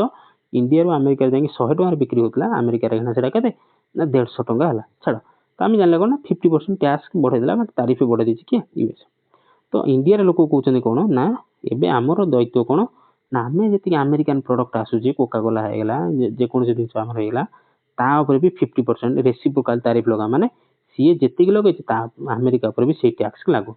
इंडिया रो अमेरिका रे जाके 100 टका रे बिक्री होतला, अमेरिका रे ना सेटा केते ना 150 टका हला। छाड़ तो आमे जानले कोन ना 50% टैक्स बढ़े देला, माने तारीफ बढ़े दिछि कि यूएस। तो इंडिया रे लोक कहउछन कोन ना एबे हमरो दायित्व कोन ना आमे जति अमेरिकन प्रोडक्ट आसुची, कोका कोला हेगला, जे कोनसे जिंस हमर हेगला ता ऊपर भी 50% रेसिप्रोकल तारीफ लगा, माने सीए जेति कि लगे ता अमेरिका ऊपर भी सेही टैक्स लागू,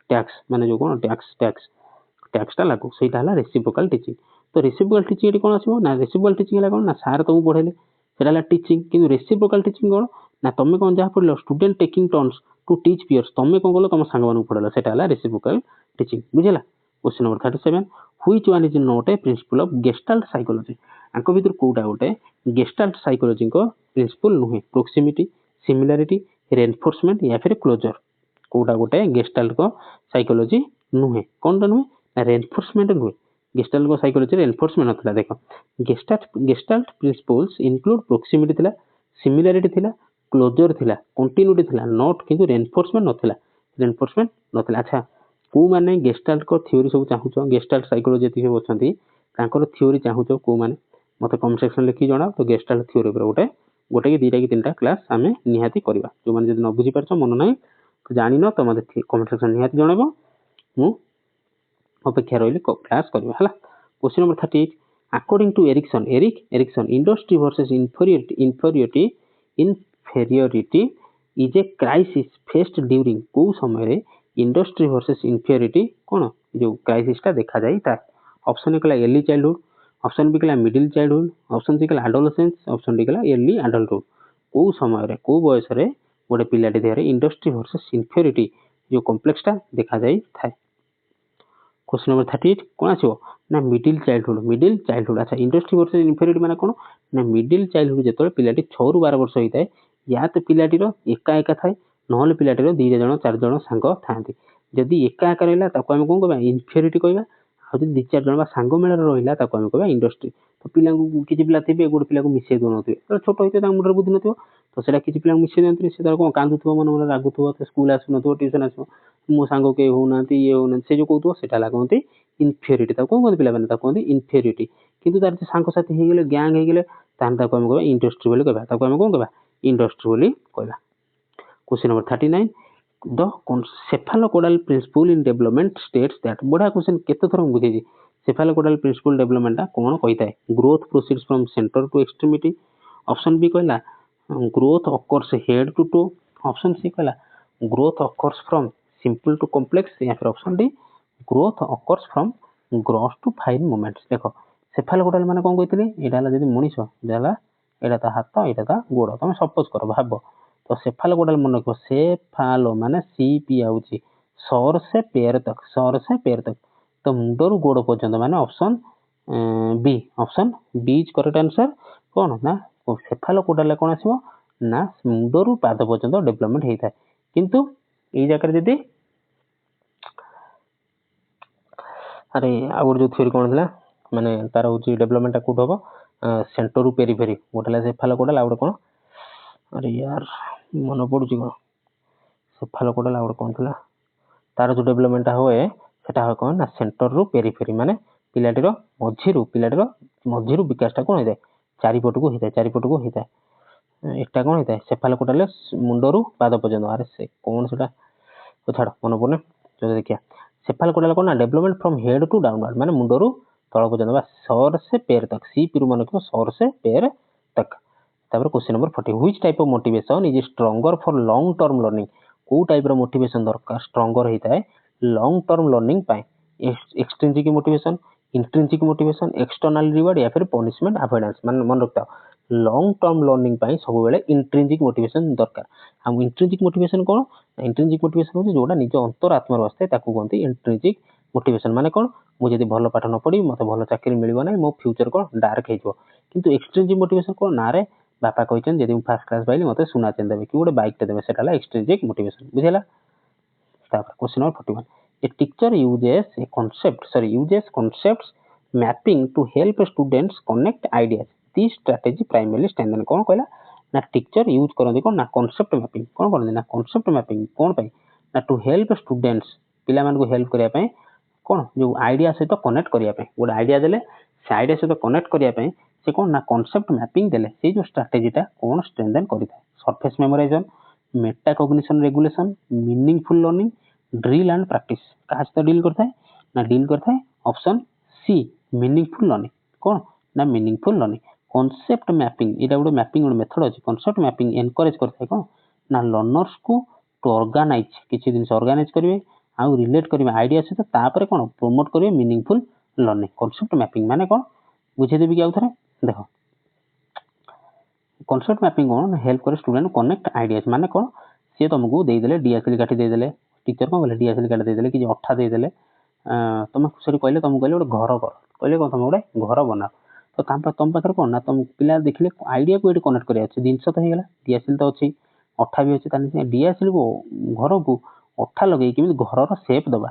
टैक्स माने जो कोन टैक्सटा लागू, सेटा हला रेसिप्रोकल टीचिंग। तो रेसिप्रोकल टीचिंग एटी कोन आसीबो ना? रेसिप्रोकल टीचिंग हला कोन ना सार तुमु पढेले सेटा हला टीचिंग, किंतु रेसिप्रोकल टीचिंग कोन ना तमे कोन जा पढलो student taking turns to teach peers, तमे कोन गलो तम संग मानु पढलो, सेटा हला रेसिप्रोकल टीचिंग। बुझिला? Question number 37 which one is not a principle of Gestalt psychology. आंको भीतर कोउटा गोटे गेस्टाल्ट साइकोलॉजी को प्रिंसिपल नुहे? प्रोक्सिमिटी, सिमिलरिटी, रेनफोर्समेंट या फिर क्लोजर। कोउटा गोटे गेस्टाल्ट को साइकोलॉजी नुहे? कोनटा नुहे ना? रेनफोर्समेंट नुहे। गेस्टाल्ट को साइकोलॉजी रेनफोर्समेंट नथला। देखो गेस्टाल्ट प्रिंसिपल्स इंक्लूड प्रोक्सिमिटी थिला, सिमिलरिटी थिला, क्लोजर थिला, कंटिन्यूटी थिला, नॉट किंतु रेनफोर्समेंट नथिला। अच्छा को माने गेस्टाल्ट को थ्योरी सब चाहूछो, गेस्टाल्ट साइकोलॉजी जति सब अछंती तांकर थ्योरी चाहूछो को माने मते कमेंट सेक्शन लिखि जणाओ। तो गेस्टाल्ट थ्योरी पर गोटे कि दुईटा कि तीनटा क्लास आमे निहाती करबा। जो माने जदि न बुझी परछो मन नाही तो जानि न तो मते कमेंट सेक्शन निहाती जणाबो, मु अपेक्षा रहिली क्लास करबा हला। Question number 38 according to Erikson industry versus inferiority is a crisis faced during को समय रे इंडस्ट्री वर्सेस इन्फेरियोरिटी कोन जो क्राइसिस ता देखा जाई था? ऑप्शन ए कला अर्ली चाइल्डहुड, ऑप्शन बी कला मिडिल चाइल्डहुड, ऑप्शन सी कला एडोलेसेंस, ऑप्शन डी कला अर्ली एडल्टहुड। को समय रे को बयस रे गोटे पिलाटी देहरे इंडस्ट्री वर्सेस इन्फेरियोरिटी जो कॉम्प्लेक्स ता देखा जाई था? क्वेश्चन नंबर 38 कौन आसो ना मिडिल चाइल्डहुड अच्छा इंडस्ट्री वर्सेस इन्फेरिटी माने कौन ना मिडिल चाइल्डहुड जो पिलाटी 6 ରୁ 12 वर्ष होता है या तो पिलाटीर एका एका थाए ना पिलाटीर 2 जण 4 जण सांग थांती जदि एका एका रहा आम कौन कह इन्फेरिटी कहवा आ 2 4 जण सांग मेल रहा आम कह इंडस्ट्री तो पिला किसी पिला थे गोटे पिला मिसई दौन थे छोट होते मुंडे बुद्धि न तो सेटा किसी पिला मिसई दिखते से कौन कांदुव मन मन रागुव स्कूल आसन ट्यूशन आस मो सांग के होना ये होना से जो कहते से कहते इन्फेरिटी कौन कहते पिला कहते इन्फेरिटी किंतु तार सांग साथी हो गले गैंग हो गले आम कह इंडस्ट्री बोली कहवा आम कौन कहवा इंडस्ट्री कहवा question number 39 the cephalocaudal principle in development states that बढ़िया क्वेश्चन केते थर बुझे सेफालोकोडाल प्रिंसिपल डेवलपमेंट कौन कही growth proceeds from centre to extremity option B कहला growth occurs head to toe option C कहला growth occurs from simple to complex या फिर option D growth occurs from gross to fine movements देखो cephalocaudal माने कौन कहते यहाँ जब मनीष जाला यहाँ ता हाथ यहाँ ता गोड़ तुम सपोज कर भाव तो सेफालोकोडाल मन रख सेफालो माने सी पी आउची सर से पैर तक तो मुंडरू गोड़ पर्यंत माने option B is correct answer कौन ना सेफालोकोडाल कौन आसो ना मुंडरू पाद पर्यंत डेवलपमेंट होता है किंतु ये जगह जदि अरे आउ जो थ्योरी कौन था माने तार हूँ डेवलपमेंट कौट हम सेंटर रु पेरीफेरी गोटे सेफालोकोडाल आउ कौन अरे यार मन पड़ू कौन सेफालोकोडाल आउ कौन था तार जो डेवलपमेंट हुए सेटा कौन ना सेंटर रु पेरीफेरी माने पिलाटीर मझीरु विकासटा कौन होता है चारिपट को होता है एटा कौन होता है सेफालोकोडाल मुंडरू पाद पर्यंत अरे से कौन से तो छाड़ मन पड़े जो देखिए सेफालोकोडाल कौन ना development from head to downward माने मुंडरू तल पर्यंत सर से पैर तक सी पी मन रखो सर से पैर तक तापर question number 40 which type of motivation is stronger for long term learning को टाइप रो मोटिवेशन दरकार स्ट्रॉन्गर होता है लॉन्ग टर्म लर्निंग पाए extrinsic motivation intrinsic motivation external reward या फिर पनिशमेंट अवॉइडेंस मान मन रखता लॉन्ग टर्म लर्निंग पाए सब बेले इंट्रिंसिक मोटिवेशन दरकार हम इंट्रिंसिक मोटिवेशन कौन इंट्रिंसिक मोटिवेशन होची जोटा निज अंतरात्मा आसता ताकू कहते इंट्रिंसिक मोटिवेशन माने कौन मुझे जब भल पाठ न पढ़ी मत भल चाकरी मिल ना मो फ्यूचर कौन डार्क हो किंतु एक्सट्रिंसिक मोटिवेशन कौन ना रे बापा कहते जब फास्ट क्लास पाइली मत सुना चेन देवे कि गोटे बाइक टे देवे सेटा एक्सट्रिंसिक मोटिवेशन बुझेला question number 41 a teacher uses concepts mapping to help students connect ideas this strategy primarily strengthen कौन कहला ना टीचर यूज करते कौन ना कॉन्सेप्ट मैपिंग कौन करते ना कॉन्सेप्ट मैपिंग कौन पाई ना टू हेल्प स्टूडेंट्स पिला मान को हेल्प करिया पई कौन जो आइडिया सहित कनेक्ट करिया पई गोटे आइडिया देले से आइडिया सहित कनेक्ट करिया पई से कौन ना कॉन्सेप्ट मैपिंग देले से जो स्ट्रेटजीटा कौन स्ट्रेंथन करिता surface memorisation Meta cognition regulation meaningful learning drill and practice कहा सहित डील करता है ना डील करता है ऑप्शन सी मीनिंगफुल लर्निंग कौन ना मीनिंगफुल लर्निंग कॉन्सेप्ट मैपिंग ये गोटे मैपिंग गोटे मेथड अच्छी कॉन्सेप्ट मैपिंग एनकरेज करता है कौन ना लर्नर्स को टू ऑर्गेनाइज किसी जिन ऑर्गेनाइज करेंगे आउ रिलेट करेंगे आइडिया सहित तापर कौन प्रमोट करेंगे मीनिंगफुल लर्निंग कॉन्सेप्ट मैपिंग माने कौन बुझेदेवी कि आउ थे देख कॉन्सेप्ट मैपिंग कौन हेल्प करे स्टूडेंट कनेक्ट आइडियाज माने कौन सी तुमको देदेले डीएसएल काठी देदेले टीचर कौन कहले डीएसएल काठी देदेले कि अठा देदेले तुम से कहले तुमको कहले गोटे घर कर कहले कौन तुम गोटे घर बना तो तुम पाखे कौन ना तुम पिला देखिले आइडिया को ये कनेक्ट करा जिनस तो होगा डीएसएल तो अच्छी अठा भी अच्छे डीएसएल को घर को अठा लगे घर सेप दबा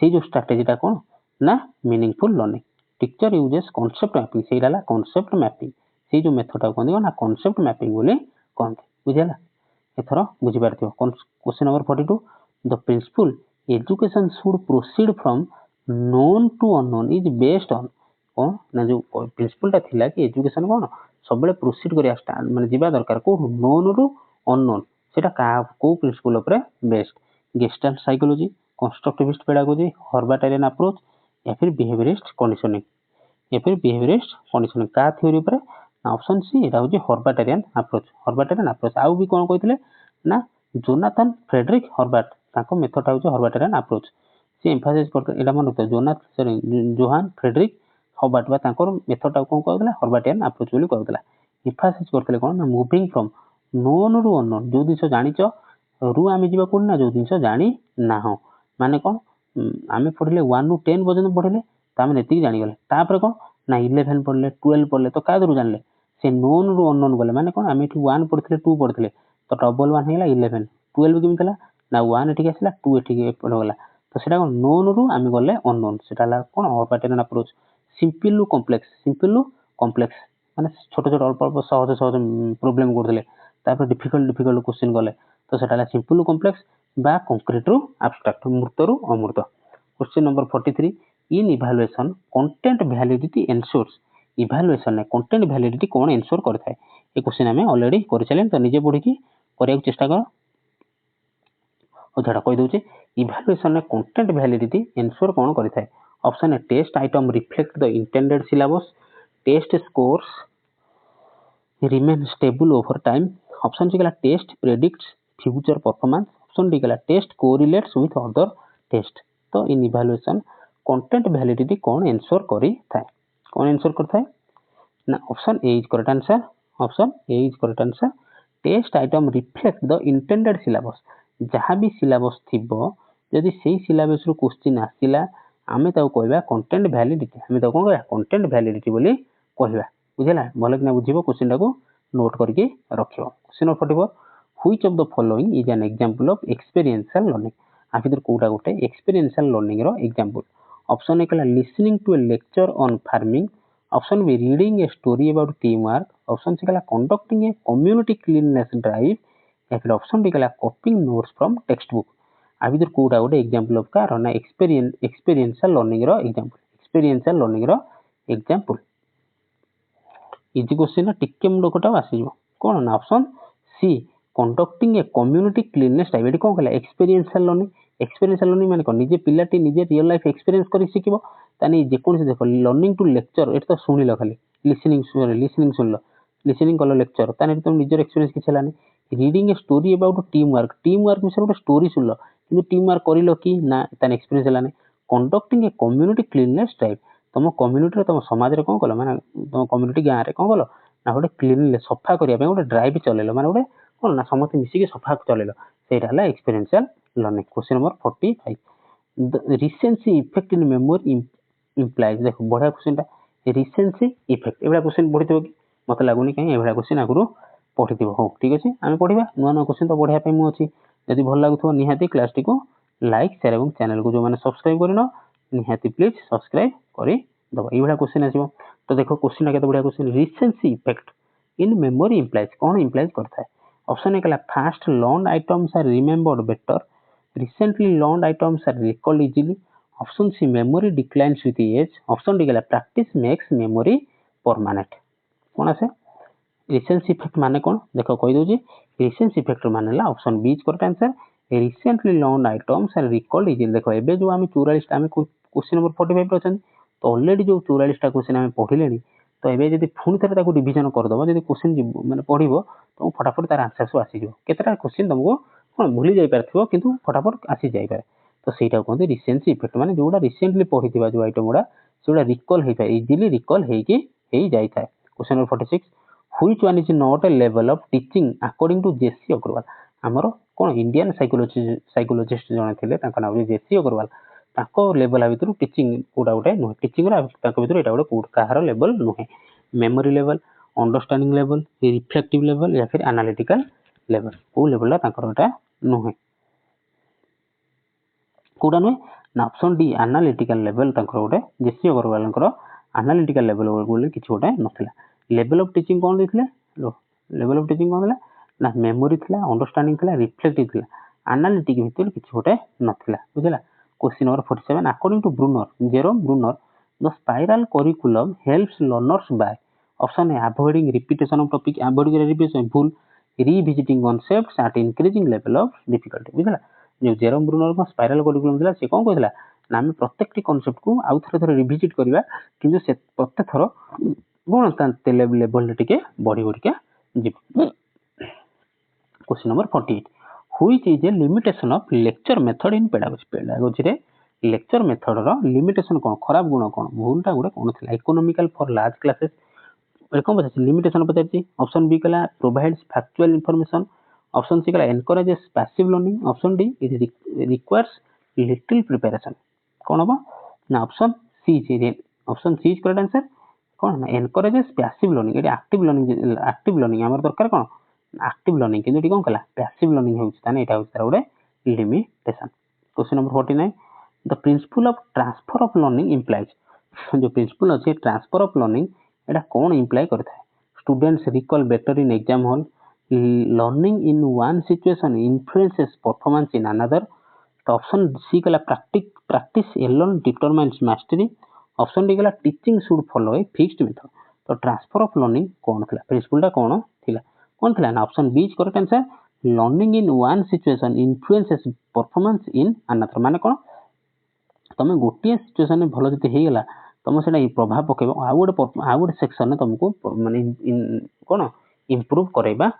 से जो स्ट्राटेजीटा कौन ना meaningful learning teacher uses concept mapping से कॉन्सेप्ट मैपिंग से जो मेथडा कहते ना कॉन्सेप्ट मैपिंग बोले कहते बुझेगा एथर बुझीपार question number 42 the principle education should proceed from known to unknown is based on कौन ना जो प्रिंसिपलटा थिला कि एजुकेशन कौन सब बेले प्रोसीड करिया माने जीवा दरकार को नोन रु अननोन सेटा को प्रिंसिपल उपरे based Gestalt psychology constructivist pedagogy Herbartian approach या फिर बिहेवियरिस्ट कंडीशनिंग का थ्योरी पर ऑप्शन सी एटा होची हर्बाटारियन अप्रोच आउ भी कौन कहते ना जोनाथन फ्रेडरिक हर्बाट ताको मेथडटा होची हर्बाटारियन अप्रोच से एम्फासाइज करते एटा मन रखते जोहान फ्रेडरिक हर्बाट बा तांकर मेथडटा कौन कहते हर्बाटारियन अप्रोच बोली कहते एम्फासाइज करते कौन ना मूविंग फ्रॉम नोन रु अननोन जो जिन जानिच रु आम जा कौन ना जो जिन जानी ना माने कौन आम पढ़ले 1 ରୁ 10 पर्यंत पढ़ले तो आम ये जानीगले तापर कौन ना 11 पढ़ले 12 पढ़ले तो क्या जानले से नोन रु अननोन गले माने कौन आम ये 1 पढ़ते 2 पढ़ते तो डबल 1 होगा 11 12 केमी ना 1 एठिक आसला 2 एठिक गला तो सेटा कौन नोन रु आम गले अननोन सेटा कौन और पैटर्न अप्रोच सिंपल रु कॉम्प्लेक्स माने छोट छोट अल्प अल्प सहज सहज प्रॉब्लम करथिले तापर डिफिकल्ट क्वेश्चन गले तो सेटा सिंपल रु कॉम्प्लेक्स बा कंक्रीट रु एब्स्ट्रैक्ट मूर्त रु अमूर्त question number 43 in evaluation content validity ensures evaluation ने कंटेंट वैलिडिटी कौन एंश्योर करथाय ए क्वेश्चन हमें ऑलरेडी कर चलेन तो निजे पढ़ी की करिया चेष्टा कर ओझाटा कहि दउचे इवैल्यूएशन ने कंटेंट वैलिडिटी एंश्योर कौन करथाय option A test item reflect the intended syllabus test scores remain stable over time option C गला test predicts future performance option D गला test correlates with other test तो in evaluation content validity कौन एंश्योर करी थाए कौन ensure करथाय ना option A is correct answer option A is correct answer test item reflect the intended syllabus जहाँ भी सिलेबस थिबो जदि सेही सिलेबस रु क्वेश्चन आसिला आमे ताऊ कहबा कंटेंट वैलिडिटी आमे ताऊ कोन कहबा कंटेंट वैलिडिटी बोली कहबा बुझला भले कि बुझिबो क्वेश्चन टाको नोट करके रखिबो question number 44 which of the following is an example of experiential learning आ फिर कोटा गोटे एक्सपीरियंशियल लर्निंग रो एग्जांपल ऑप्शन ए कला listening to a lecture on farming option B reading a story about team work option C कला conducting a community cleanness drive या फिर option D कला copying notes from text book आ फिर कोटा गोटे example of कार ना एक्सपीरियंशियल लर्निंग रो एग्जांपल इजी क्वेश्चन टिके मुंड कटा आसीजो कोन ना option C conducting a community cleanness drive एटी कोन कहला एक्सपीरियंशियल लर्निंग माने कोन निजे पिलाटी निजे रियल लाइफ एक्सपीरियंस करी सिखिबो तानी जे कोन से देखो लर्निंग टू लेक्चर एटी तो सुनिलो खाली लिसनिंग सुनलो लिसनिंग कलो लेक्चर तानी तुम निजर एक्सपीरियंस किछ हलानी reading a story about team work विषय गोटे स्टोरी सुनलो किंतु टीम वर्क करिलो कि ना तानी एक्सपीरियंस हलानी conducting a community cleanness drive तुम कम्युनिटी तुम समाज रे कोन कलो माने तुम कम्युनिटी गाँ रे कोन कलो ना गोटे क्लीननेस सफा करिया पे गोटे ड्राइव चलेलो माने गोटे कोन ना समस्त मिसी के सफा चलेलो सेटा हला experiential learning question number 45 the recency effect in memory implies देखो बढ़िया क्वेश्चन टा रिसेंसी इफेक्ट एबा क्वेश्चन पढ़िथिबो कि मते लागुनी काई एबा क्वेश्चन आगुरो पढ़िथिबो हो ठीक अछि आमे पढ़िबा नुवा नुवा क्वेश्चन तो बढ़िया पे मु अछि यदि भल लागुथो निहाती क्लास टी को लाइक शेयर एवं चैनल को जो माने सब्सक्राइब करिनो निहाती प्लीज सब्सक्राइब करी दबा ई बडा क्वेश्चन आसीबो तो देखो क्वेश्चन केते बढ़िया question recency effect in memory implies कौन इम्प्लाइज करता है ऑप्शन ए कला fast learn items are remembered better recently learn items are recalled easily option C memory declines with age option D कला practice makes memory permanent कौन आसे recency effect माने कौन देखो कहि दोजी रिसेंसी इफेक्ट माने ला option B is correct answer recently learn items are recalled easily देखो एबे जो हम 44 टा हम क्वेश्चन नंबर 45 रे अछन तो ऑलरेडी जो 44 टा क्वेश्चन हम पढ़िलेनी तो एबे जदि पुणी थे रिविजन करदब जब क्वेश्चन मैंने पढ़ तो फटाफट तार आंसर सब आसीज केतटा क्वेश्चन तुमको कौन भूली जापर कि फटाफट आसी जाए तो सहीटा कहते रिसेंसी इफेक्ट माने जोड़ा रिसेंटली पढ़ी जो आइटम गुड़ा से रिकल होता है इजिली रिकल हो जाए question number 46 which one is not a level of teaching according to J C Aggarwal आमर कौन इंडियन साइकोलॉजिस्ट जने थे नाम जेसी अग्रवाल लेवल भितर टीचिंग कोटा गोटे नुहे टीचिंग भितर यहाँ गोटे कहार लेवल नुहे memory level understanding level reflective level या फिर एनालिटिकल लेवल को लेवल एटा नुहे कोटा नुहे ना ऑप्शन डी एनालिटिकल लेवल गोटे जेसी अग्रवाल एनालिटिकल लेवल बोली किसी गोटे नथिला लेवल ऑफ टीचिंग कौन देथिले लेवल ऑफ टीचिंग कौन ना मेमोरी थिला अंडरस्टैंडिंग थिला रिफ्लेक्टिव थिला एनालिटिक भितर किसी गोटे नथिला बुझला question number 47 according to Bruner Jerome Bruner the spiral curriculum helps learners by option A avoiding repetition of topic avoid करे रिपीटेशन भूल revisiting concepts at increasing level of difficulty बुझला जो जेरोम ब्रूनर को स्पाइरल करिकुलम दिला से कोन कहला ना हम प्रत्येकटी कॉन्सेप्ट को आउ थरे रिविजिट करबा किंतु से प्रत्येक थरो गुण तांते लेवल टिके बढ़ी बढ़ी के जिवो question number 48 which is a limitation of lecture method in pedagogy रे लेक्चर मेथड रो लिमिटेशन कोन खराब गुण कोन भूलटा गुडे कोन थिला इकोनॉमिकल फॉर लार्ज क्लासेस वेलकम बस लिमिटेशन पचारची ऑप्शन बी कला provides factual information option C कला encourages passive learning option D it requires little preparation कौन हम ना option C is option C is correct answer कौन ना एनकरेजेस पैसिव लर्निंग ये एक्टिव लर्निंग आमर दरकार कौन एक्टिव लर्निंग किंतु कौन कला पैसिव लर्निंग होउछि ताने एटा होउछि तार गोटे limitation. Question number 49 the principle of transfer of learning implies जो प्रिंसिपल अच्छे ट्रांसफर ऑफ लर्निंग एटा कौन इम्प्लाय करता है students recall better in exam hall learning in one situation influences performance in another तो ऑप्शन सी कला practice alone determines mastery option D कला teaching should follow a fixed method तो transfer of learning कौन थिला प्रिंसिपलटा कौन थिला ना option B is correct answer learning in one situation influences performance in another माने कौन तुम गोटे सिचुएशन में भल जब होगा तुम से प्रभाव पकेब आउ गोटे सेक्शन में तुमको माने कौन इम्प्रूव करवा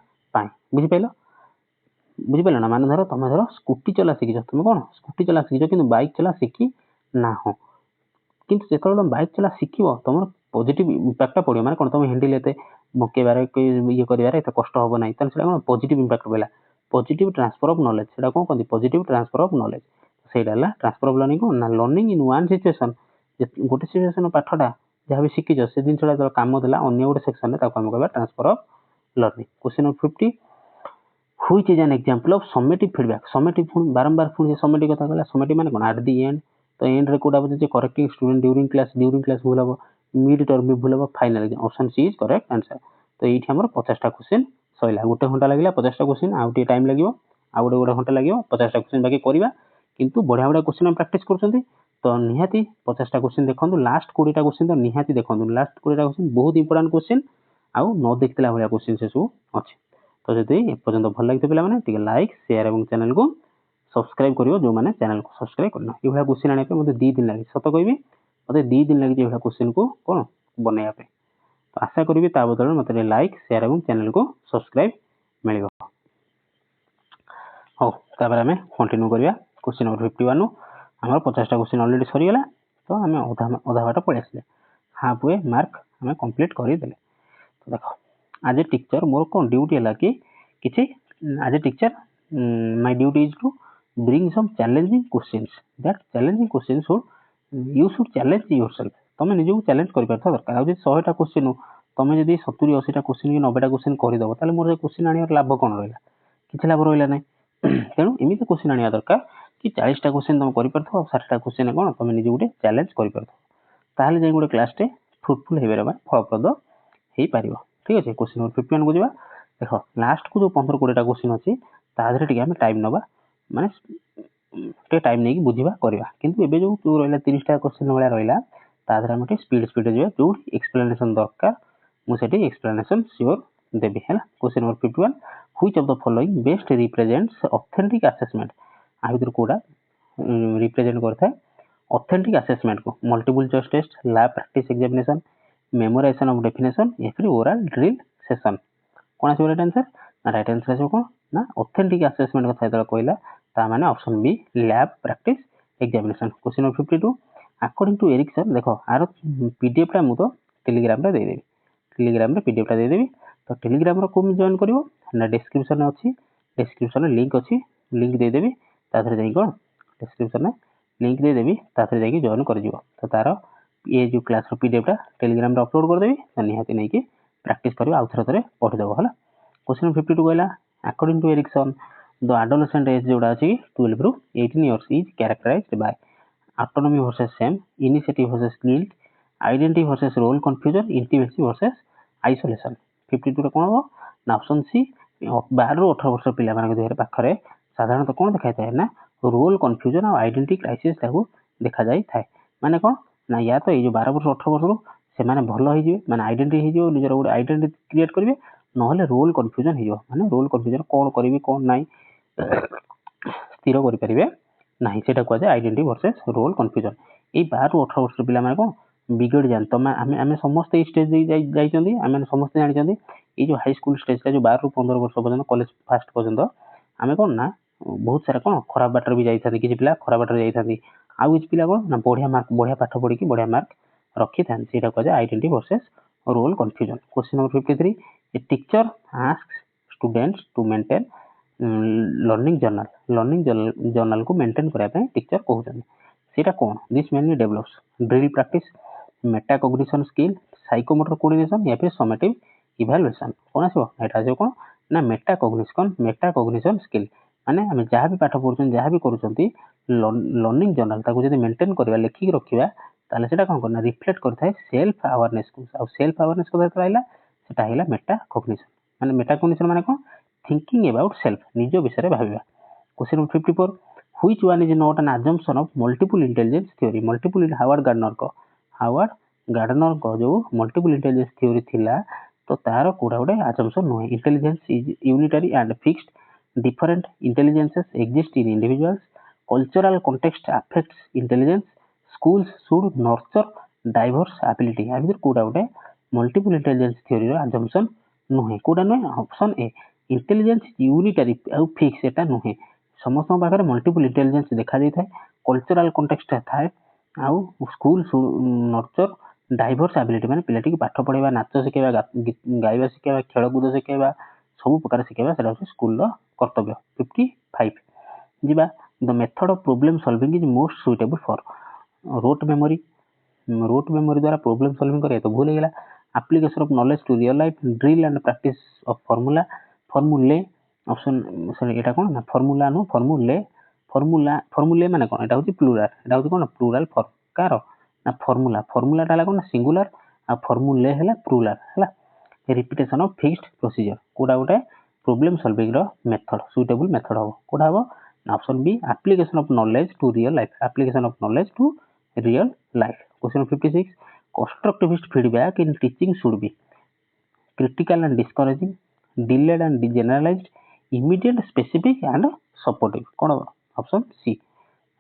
बुझिपाल ना माने धर तुम धर स्कूटी चला शिखिच तुम कौन स्कूटी चला शिखिच कि बाइक चला शिखी ना हो कि जो तुम बाइक चला शिख तुम पॉजिटिव इम्पैक्ट पड़ो माने कौन तुम हैंडल एत बकेबार ये कर कष्ट हम ना तो कौन पॉजिटिव इम्पैक्ट पड़ा पॉजिटिव ट्रांसफर ऑफ नॉलेज से कौन कहते पॉजिटिव ट्रांसफर ऑफ नॉलेज से ट्रांसफर ऑफ लर्निंग ना लर्निंग इन वन सिचुएशन गोटे सिचुएशन पाठटा जहाँ भी शिखिच से जिनसा कम देला अन्य गोटे सेक्शन में आम कह transfer of learning. Question number 50 which is an example of summative feedback summative बारंबार पुणी समेटिव कथा कहला समेटिव माने कोन एट द एंड तो एंड रे कोडा बजे करेक्टिंग स्टूडेंट ड्यूरिंग क्लास भूल हम मिड टर्म भी भूल हम final exam option C is correct answer. तो ये हमर 50 टा क्वेश्चन सइला गोटे घंटा लागला 50 टा क्वेश्चन आउ टी टाइम लागिवो आउ गोटे घंटा लागिवो 50 टा क्वेश्चन बाकी करबा किंतु बढ़िया बढ़िया क्वेश्चन हम प्रैक्टिस करछंती तो निहाती 50 टा क्वेश्चन देखंतु लास्ट 20 टा क्वेश्चन तो निहाती देखंतु लास्ट 20 टा क्वेश्चन बहुत इंपोर्टेंट क्वेश्चन आउ न देखतिला भलिया क्वेश्चन से सब अछि। तो जदि एपर्यंत भल लगे पे लाइक शेयर और चैनल को सब्सक्राइब करियो जो माने चैनल को सब्सक्राइब करना ये क्वेश्चन आने मत 2 दिन लगे सत कहबी मत 2 दिन लगे ये क्वेश्चन को कौन बनैया पे तो आशा करी बदल मत लाइक शेयर और चैनल को सब्सक्राइब मिल हो आम कंटिन्यू करवा क्वेश्चन नंबर 51 आम 50 टा क्वेश्चन ऑलरेडी सरीगला तो आम अधा बाट पलि आसले हाफ वे मार्क आम कंप्लीट करदे। तो देख आज ए टीचर मोर कौन ड्यूटी है कि किसी आज a teacher my duty is to bring some challenging questions that challenging question should you should challenge yourself तुम निजको चैलेंज कर दरकार आज 100 टा क्वेश्चन तुम जब 70 80 टा क्वेश्चन कि 90 टा क्वेश्चन करदेव ताले मोर क्वेश्चन आने लाभ कौन रहा किसी लाभ रहा ना तेणु एमती क्वेश्चन आने दरकार कि 40 टा क्वेश्चन तुम कर 60 टा क्वेश्चन कौन तुम निजे गोटे चैलेंज कर गोटे क्लास टे फ्रुटफुल हो पार फलप्रद हो पार। ठीक है क्वेश्चन नंबर 51 को जावा देख लास्ट को जो 15-20 क्वेश्चन अच्छी तादेह टे आम टाइम नवा माने टाइम नहीं बुझा करवा किंतु एबे जो रहा 30 टा क्वेश्चन भाया रहा तादेह आम स्पीड जावा जो एक्सप्लेनेशन दरकार मुझे एक्सप्लेनेशन श्योर देवी है। Question number 51 which of the following best represents authentic assessment आ भर कोड़ा रिप्रेजेंट करता है ऑथेंटिक असेसमेंट को multiple choice test lab practice examination memorisation of definition या फिर ओरल ड्रिल सेशन कौन आसो राइट आंसर ना राइट आंसर आसो कौन ना ऑथेंटिक असेसमेंट कथा जो कहला ता माने option B lab practice examination. Question number 52 according to Erikson देखो आर पीडीएफ टा मु तो टेलीग्राम रे दे देबी टेलीग्राम रे पीडीएफ टा दे देबी तो टेलीग्राम रो को जॉइन करिवो ना डिस्क्रिप्शन में अछि डिस्क्रिप्शन में लिंक अछि लिंक दे देबी ताथरे जाई कोन डिस्क्रिप्शन में लिंक दे देबी ताथरे जाई जॉइन कर जिवो तो तार ये जो क्लास पीडीएफ टा टेलीग्राम रे अपलोड कर देबी तो निहाती नहीं कि प्रैक्टिस करबा आउ थरे पढ़ी देबो हला। क्वेश्चन 52 कहला according to Erikson the adolescent age जोड़ा अछि 12 रू 18 years is characterized by autonomy versus shame initiative versus guilt identity versus role confusion intimacy versus isolation 52 रे कोन हो ना ऑप्शन सी 12 रू 18 वर्ष पिला मानक देहर पाखरे साधारणतः कोन देखाय थाए ना रोल कंफ्यूजन और आइडेंटिटी क्राइसिस ताको देखा जाय थाए माने कोन ना या तो ये जो 12 वर्ष 18 वर्ष रू से माने भलो हो जिवे माने आइडेंटिटी हो जिवे निजर गोटे आइडेंटिटी क्रिएट करिवे नहले रोल कंफ्यूजन हो जिवो माने रोल कंफ्यूजन कोन करिवे कोन नाही स्थिर करि परिबे नाही सेटा को जाय आइडेंटिटी वर्सेस रोल कंफ्यूजन ए 12 रू 18 वर्ष पिला माने कोन बिगड़ जान तो आमे समस्त स्टेज जाई चंदी आमे समस्त जानि चंदी ये जो हाई स्कूल स्टेज का जो 12 रू 15 वर्ष पर्यंत कॉलेज फास्ट पर्यंत आमे कोन ना बहुत सारा कोन खराब बाटर भी जाई थाती किछि पिला खराब बाटर जाई थाती आउ किछि पिला कोन ना बढ़िया पाठ पढ़ी की बढ़िया मार्क रखी थान सेटा को जाय identity versus role confusion. Question number 53 a teacher asks students to maintain learning journal को मेंटेन करा पे टीचर कहउछन ସେଇଟା କ'ଣ this mainly develops drill practice metacognition skill psychomotor coordination या फिर ସमेଟିଭ୍ ଇଭାଲୁଏସନ୍ କ'ଣ ଆସିବ ଏଇଟା ଆସିବ କ'ଣ ନା ମେଟାକଗ୍ନିସନ୍ ସ୍କିଲ୍ ମାନେ ଆମେ ଯାହା ବି ପାଠ ପଢ଼ୁଛନ୍ତି ଯାହା ବି କରୁଛନ୍ତି ଲର୍ଣ୍ଣିଂ ଜର୍ନାଲ ତାକୁ ଯଦି ମେଣ୍ଟେନ୍ କରିବା ଲେଖିକି ରଖିବା ତାହେଲେ ସେଇଟା କ'ଣ କରେ ନା ରିଫ୍ଲେକ୍ଟ କରିଥାଏ ସେଲ୍ଫ ଆୱାରନେସ୍କୁ ଆଉ ସେଲ୍ଫ ଆୱାରନେସ୍ କଥା ରହିଲା ସେଟା ହେଲା ମେଟାକଗ୍ନିସନ୍ ମାନେ ମେଟାକଗ୍ନିସନ୍ ମାନେ କ'ଣ ଥିଙ୍କିଂ ଏବାଉଟ୍ ସେଲ୍ଫ ନିଜ ବିଷୟରେ ଭାବିବା question number 54 which one is not an assumption of multiple intelligence theory multiple Howard Gardner को जो मल्टीपल इंटेलिजेंस थ्योरी थिला तो तार कोडा गोटे अजम्पशन नुहे intelligence is unitary and fixed different intelligences exist in individuals cultural context affects intelligence schools should nurture diverse ability आ भीतर कोडा गोटे मल्टीपल इंटेलिजेंस थ्योरी रो अजम्पशन नुहे कोडा नुहे ऑप्शन ए इंटेलिजेंस यूनिटरी आ फिक्स एटा नुहे समस्त पाखे मल्टीपल इंटेलिजेंस देखा जाए कल्चरल कॉन्टेक्स्ट थाए आउ स्कूल नर्चर डाइवर्स एबिलिटी माने पिलाटी पाठ पढ़ाइबा नाच शिखेबा गाइबा शिखेबा खेलकूद शिखेबा सब प्रकार शिखेबा सेटा होछि स्कूल रो कर्तव्य 55 जिबा the method of problem solving is most suitable for rote memory द्वारा प्रॉब्लम सॉल्विंग करे तो भूल गेला application of knowledge to real life drill and practice of formulae option sorry एटा कोन ना फॉर्मूला नो फॉर्मूले माने कोन एटा होछि प्लूरल फॉर्म कार ना फॉर्मूला टा कोन सिंगुलर आ फॉर्मूले हैला प्लूरल हैला रिपीटेशन ऑफ फिक्स्ड प्रोसीजर कोडा गोटे प्रॉब्लम सॉल्विंग रो मेथड सुटेबल मेथड हो कोडा हो option B application of knowledge to real life question 56 constructivist feedback in teaching should be critical and discouraging delayed and generalized immediate specific and supportive कौन option C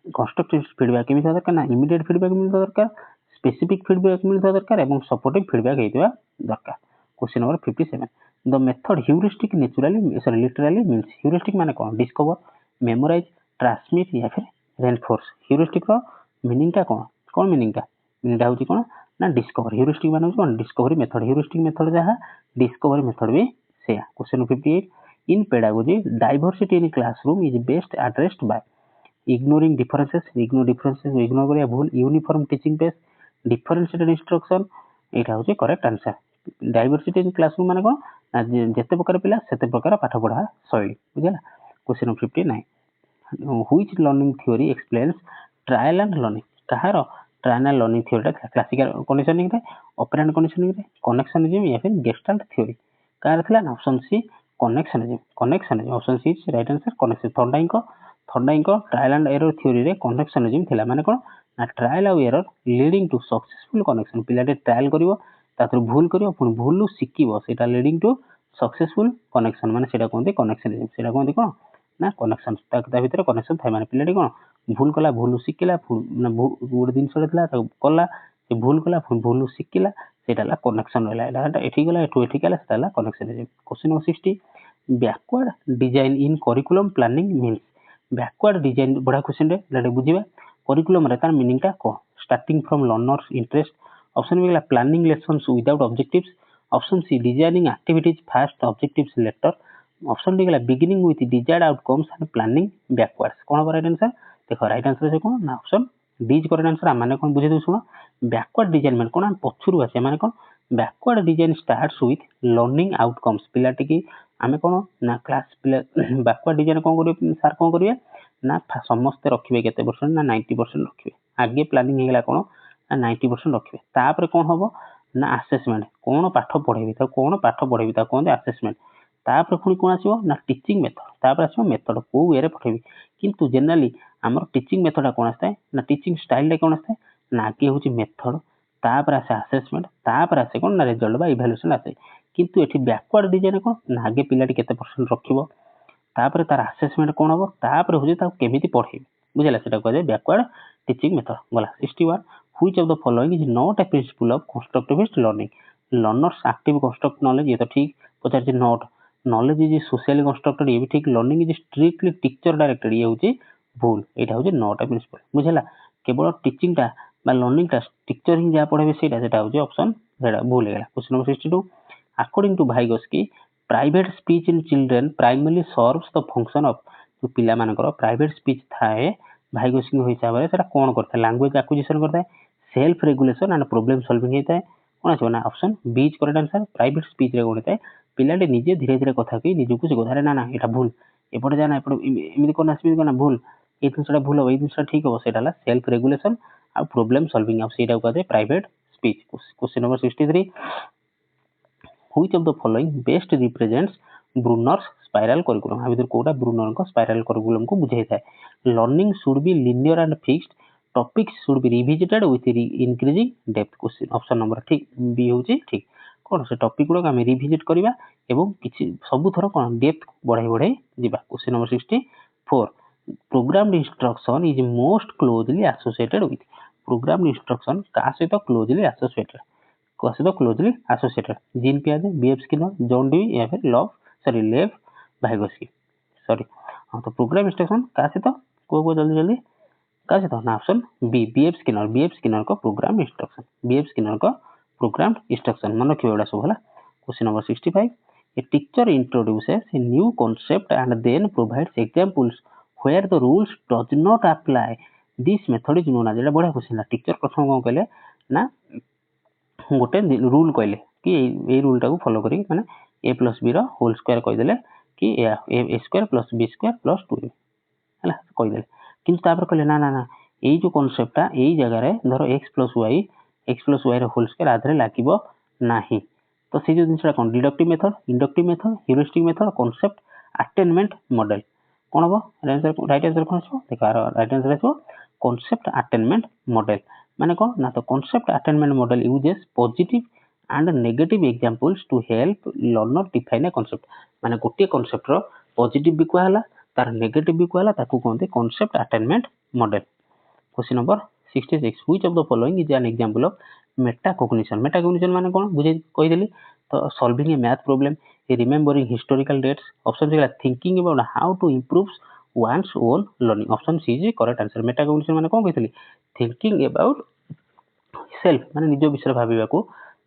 constructive feedback केमिति दरकार ना immediate feedback मिलता दरकार specific feedback मिलता दरकार एवं supportive feedback हेतिबा दरकार question number 57 the method heuristic literally means heuristic माने कोन डिस्कवर मेमोराइज ट्रांसमिट या फिर रेनफोर्स ह्यूरिस्टिक रो मीनिंग का कोन मीनिंग का होची कोन ना डिस्कवर ह्यूरिस्टिक माने कोन डिस्कवरी मेथड ह्यूरिस्टिक मेथड जहा डिस्कवरी मेथड भी सेया question 58 in pedagogy diversity in classroom is best addressed by ignoring differences ignore करिया भूल uniform teaching pace differentiated instruction एटा होचे correct answer diversity in classroom माने कोन जेते प्रकार पिला सेते प्रकार पाठ पढ़ा शैली बुझला question 59 which learning theory explains trial and learning कहारो trial and learning theory classical conditioning रे ऑपरेंट कंडीशनिंग रे कनेक्शनिज्म या फिर गेस्टाल्ट थ्योरी कार थला option C connectionism option C right answer connection Thorndike को ट्रायल एंड एरर थ्योरी रे connectionism थिला माने कोन ना ट्रायल और error leading to successful connection पिलाटे ट्रायल करिवो तापर भूल करिवो पुनी भूल शिखिवो सेटा लीडिंग टू सक्सेसफुल कनेक्शन माने सेटा कोनते कनेक्शनिज्म सेटा कोनते कोन ना कनेक्शन ता भीतर कनेक्शन थाय माने पिलाटे कोन भूल कला भूल शिखिला ना गुड दिन सडथला ता कला से भूल कला पुनी भूल शिखिला सेटा ला कनेक्शन रहला एटा एठी गला एठो एठी गला सेटा ला connectionism question number 60 backward design in curriculum planning means backward design बड़ा क्वेश्चन रे लेटे बुझिबा करिकुलम रे तार मीनिंग ता को starting from learners interest option B planning lessons without objectives option C designing activities first objectives later option D गला beginning with desired outcomes and planning backwards कोन बा राइट आंसर देखो राइट आंसर से कोन ना option D is correct answer माने कोन बुझे दउ सुनो बैकवर्ड डिजाइन माने कोन पछुरु आसे माने कोन backward design starts with learning outcomes पिलाटी की आमे कोन ना क्लास पिला बैकवर्ड डिजाइन कोन करिवे सर कोन करिवे ना समस्त रखिबे केते परसेंट ना 90% रखिबे आगे प्लानिंग हेला कोन ना 90% रखिबे तापर कोन होबो ना असेसमेंट कोन पाठ पढेबी ता कोन असेसमेंट तापर पुनी कोन आसीबो ना टीचिंग मेथड तापर आसीबो मेथड को वे रे पढेबी किंतु जनरली हमर टीचिंग मेथड कोन आस्ते ना टीचिंग स्टाइल रे कोन आस्ते ना आगे होची मेथड तापर आसे असेसमेंट तापर आसे कोन ना रिजल्ट बा इवैल्यूएशन आसे किंतु एठी बैकवर्ड डिजाइन कोन ना आगे पिलाटी केते परसेंट रखिबो तापर तार असेसमेंट कोन होबो तापर होजे ता केमिति पढेबी बुझला सेटा कहै बैकवर्ड टीचिंग मेथड गला 61 which of the following is not a principle of constructivist learning learners active construct knowledge ये तो ठीक पचार जे not knowledge is socially constructed ये भी ठीक learning is strictly teacher directed ये होची भूल एटा होची नॉट अ प्रिंसिपल बुझला केवल टीचिंग टा बा लर्निंग टा टीचर ही जा पढाबे सेटा होची ऑप्शन सेटा भूल हेला question number 62 according to Vygotsky private speech in children primarily serves the function of जो पिला मानकर प्राइवेट स्पीच थाए ଭାଇଗୋସ୍କିଙ୍କ ହିସାବରେ ସେଟା କ'ଣ କରିଥାଏ ଲାଙ୍ଗୁଏଜ ଆକ୍ୱିଜିସନ କରିଥାଏ self regulation and problem solving ହେଇଥାଏ କ'ଣ ଆସିବ ନା option B is correct answer private ସ୍ପିଚରେ କ'ଣ ହେଇଥାଏ ପିଲାଟି ନିଜେ ଧୀରେ ଧୀରେ କଥା କହି ନିଜକୁ ଶିଖାଉ ଆରେ ନା ନା ଏଇଟା ଭୁଲ ଏପଟେ ଯା ନା ଏପଟେ ଏମିତି କ'ଣ ଆସିବି କ'ଣ ଭୁଲ ଏଇ ଜିନିଷଟା ଭୁଲ ହବ ଏଇ ଜିନିଷଟା ଠିକ ହବ ସେଇଟା ହେଲା ସେଲ୍ଫ ରେଗୁଲେସନ ଆଉ ପ୍ରୋବ୍ଲେମ ସଲଭିଂ ଆଉ ସେଇଟାକୁ କୁହାଯାଏ private speech question number 63 which of the following best represents Brunner's spiral curriculum आ ଭିତରୁ କୋଉଟା ବ୍ରୁନରଙ୍କ ସ୍ପାଇରାଲ କରିକୁଲମ କୁ ବୁଝେଇଥାଏ learning should be linear and fixed topics should be revisited with increasing depth question option number ठीक B होची ठीक कोन से topic गुडा हम revisit करबा एवं किछि सब थरो कोन डेप्थ बढ़ाई बढ़ाई जिबा question number 64 programmed instruction is most closely associated with programmed instruction का सहित closely associated closely associated Jean पियाजे बीएफ स्किनर जॉन डी या फिर लेव भाइगोस्की सॉरी हाँ तो प्रोग्राम इंस्ट्रक्शन का सहित को जल्दी जल्दी का सहित ना ऑप्शन बी बीएफ स्किनर को प्रोग्राम इंस्ट्रक्शन बीएफ स्किनर को प्रोग्राम इंस्ट्रक्शन मन रखियो एडा सब हला question number 65 a teacher introduces a new concept and then provides examples where the rules does not apply this method is known as एटा बडा question teacher प्रथम कोन कहले ना गोटे रूल कहले कि ए रूल टाको फॉलो करी माने a + b रो होल स्क्वायर कहि देले कि a square + b square + 2a हला कहि देले किंतु तापर कहले ना ना ना ए जो कांसेप्टटा ए जगह रे धरो x + y रो होल स्क्वायर आधरे लागिबो नाही तो से जो दिनसटा कोन deductive method inductive method heuristic method concept attainment model कोन हो राइट आंसर कोन छो देखो राइट आंसर छो कांसेप्ट अटेनमेंट मॉडल माने कोन ना तो concept attainment model uses positive and negative examples to help learner define a concept माने गोटे कांसेप्ट रो पॉजिटिव भी कहला तार नेगेटिव भी कहला ताकू कहते concept attainment model question number 66 which of the following is an example of metacognition माने कोन बुझे कहि देली तो solving a math problem a remembering historical dates option है thinking about how to improve one's own learning option C is correct answer metacognition माने कोन कहितली थिंकिंग अबाउट सेल्फ माने निज विषय भाबिबा को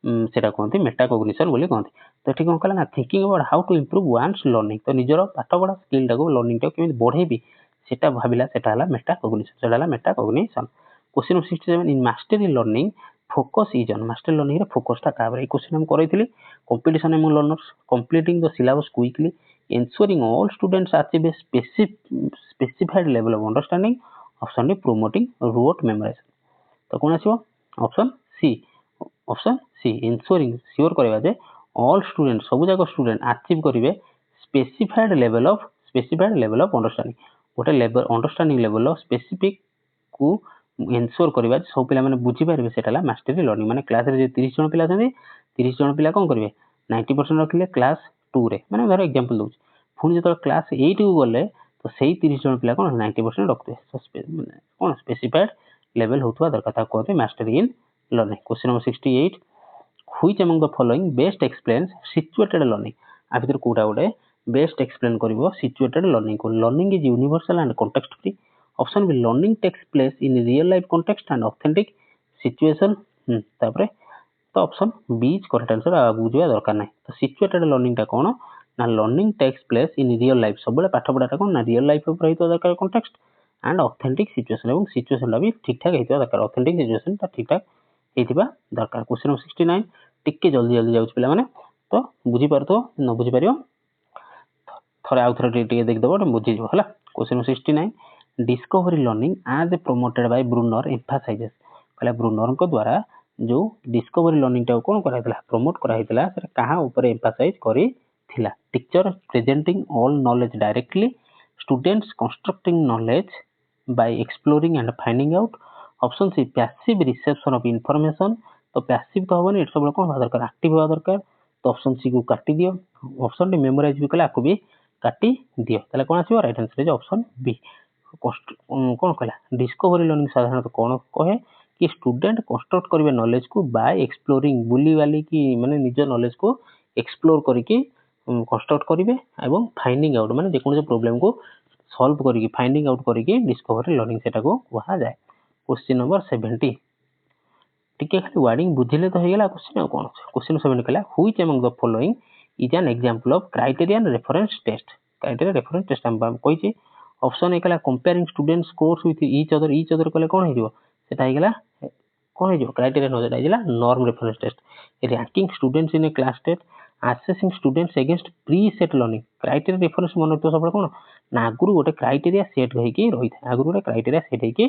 सेटा कहते मेटाकॉग्निशन बोली कहते तो ठीक कला ना thinking about how to improve one's learning तो निजर पाठ पढ़ा स्किल टाको लर्निंग टाको केमि बढ़ेबी सेटा भाबिला सेटा हला मेटाकॉग्निशन सेटा हला metacognition question 67 in mastery learning focus is on master learning रे फोकस ता काबरे ए क्वेश्चन हम करैथिली competition among learners completing the syllabus quickly ensuring all students achieve a specified level of understanding option D promoting rote memorization तो कोन आसीबो option C ensuring sure करबा जे all students सब जाक स्टूडेंट अचीव करिवे स्पेसिफाइड लेवल ऑफ अंडरस्टैंडिंग गोटे level understanding level of specific को एंश्योर करबा सब पिला माने बुझी पारिबे सेटाला मास्टरी लर्निंग माने क्लास रे जे 30 जन पिला छथि 30 जन पिला कोन करिवे 90% रखिले क्लास 2 रे माने धर एग्जांपल दउछ पुनी जतो क्लास 8 को गले तो सेही 30 जन पिला कोन 90% रखते कोन स्पेसिफाइड लेवल होतवा दरकार ता कहते mastery in learning question number 68 which among the following best explains situated learning आ भीतर कोटा गोटे बेस्ट एक्सप्लेन करिवो सिचुएटेड लर्निंग को learning is universal and context free option B learning takes place in real life context and authentic situation तापरे तो option B is correct answer आ बुझिया दरकार नै तो सिचुएटेड लर्निंग ता कोन ना learning takes place in real life सबले पाठ पढाटा कोन ना रियल लाइफ ऊपर हेतो दरकार कॉन्टेक्स्ट एंड ऑथेंटिक सिचुएशन एवं सिचुएशन ला भी ठीक ठाक हेतो दरकार ऑथेंटिक सिचुएशन ता ठीक ठाक हेतिबा दरकार क्वेश्चन 69 टिके जल्दी जल्दी जाउछ पिला माने तो बुझी परतो न बुझी परियो थरे आउ थरे टिके देख दबो बुझी जो हला question 69 discovery learning as promoted by Bruner emphasizes कहला ब्रूनर को द्वारा जो डिस्कवरी लर्निंग टा कोन कराइतला प्रमोट कराइतला से कहा ऊपर एम्फसाइज करी थिला teacher presenting all knowledge directly students constructing knowledge by exploring and finding out option C passive reception of information तो पैसिव तो होबनी एट सब कोन दरकार एक्टिव होवा दरकार तो ऑप्शन सी को काटी दियो ऑप्शन डी मेमोराइज भी कला को भी काटी दियो तले कोन आसीबो right answer is option B कोन कहला डिस्कवरी लर्निंग साधारणतः कोन कहे कि स्टूडेंट कंस्ट्रक्ट करिवे नॉलेज को बाय एक्सप्लोरिंग बुली वाली की माने निज नॉलेज को एक्सप्लोर करिके कंस्ट्रक्ट करिवे एवं फाइंडिंग आउट माने जे कोन प्रॉब्लम को सॉल्व करिके फाइंडिंग आउट करिके डिस्कवरी लर्निंग सेटा को कहा जाय क्वेश्चन नंबर 70 टिके खाली वर्डिंग बुझिले तो हेगला क्वेश्चन कोन क्वेश्चन 70 कहला which among the following is an example of criterion reference test हम कहि छी ऑप्शन एक comparing student scores with each other कले कौन हो सेटा हेगला कौन हो क्राइटेरिया न सेटा norm reference test ranking students in a class test assessing students against preset learning criteria reference मन रखियो सब कौन ना आगुरु गोटे क्राइटेरिया सेट होइकी रही था आगुरु गोटे क्राइटेरिया सेट होइकी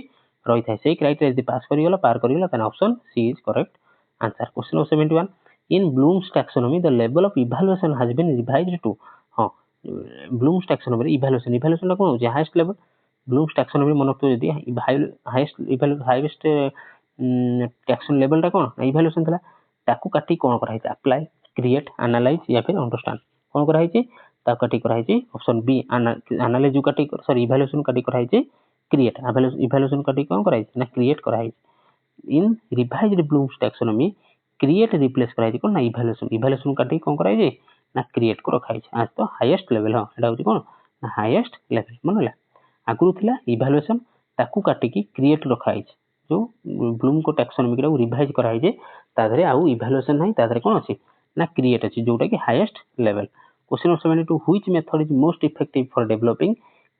रही था से क्राइटेरिया यदि पास करिगला पार करिगला then option C is correct answer question number 71 in Bloom's taxonomy the level of evaluation has been revised to हां ब्लूम्स टैक्सोनॉमी इवैल्यूएशन कौन हो हाईएस्ट लेवल ब्लूम्स टैक्सोनॉमी मन रखियो यदि हाईएस्ट टैक्सोन लेवल टा कौन इवैल्यूएशन थला ताकू काटी कौन करा है अप्लाई क्रिएट एनालाइज या फिर अंडरस्टैंड कौन करा है ताकू काटी करा है ऑप्शन बी एनालाइज जो काटी सॉरी इवैल्यूएशन काटी करा है क्रिएट इवैल्यूएशन काटी कौन करा है ना क्रिएट करा है in revised Bloom's taxonomy create replace करा है कौन ना इवैल्यूएशन काटी कौन करा है ना क्रिएट को रखा है आज तो हाईएस्ट लेवल हां एटा होची कौन ना हाईएस्ट लेवल मनला आगुरु थिला इवैल्यूएशन ताकू काटी की क्रिएट रखा है जो ब्लूम को टैक्सोनॉमी को रिवाइज करा है तादरे आउ इवैल्यूएशन नाही तादरे कोन अछि ना क्रिएट अछि जोटा कि highest level question number 72 which method is most effective for developing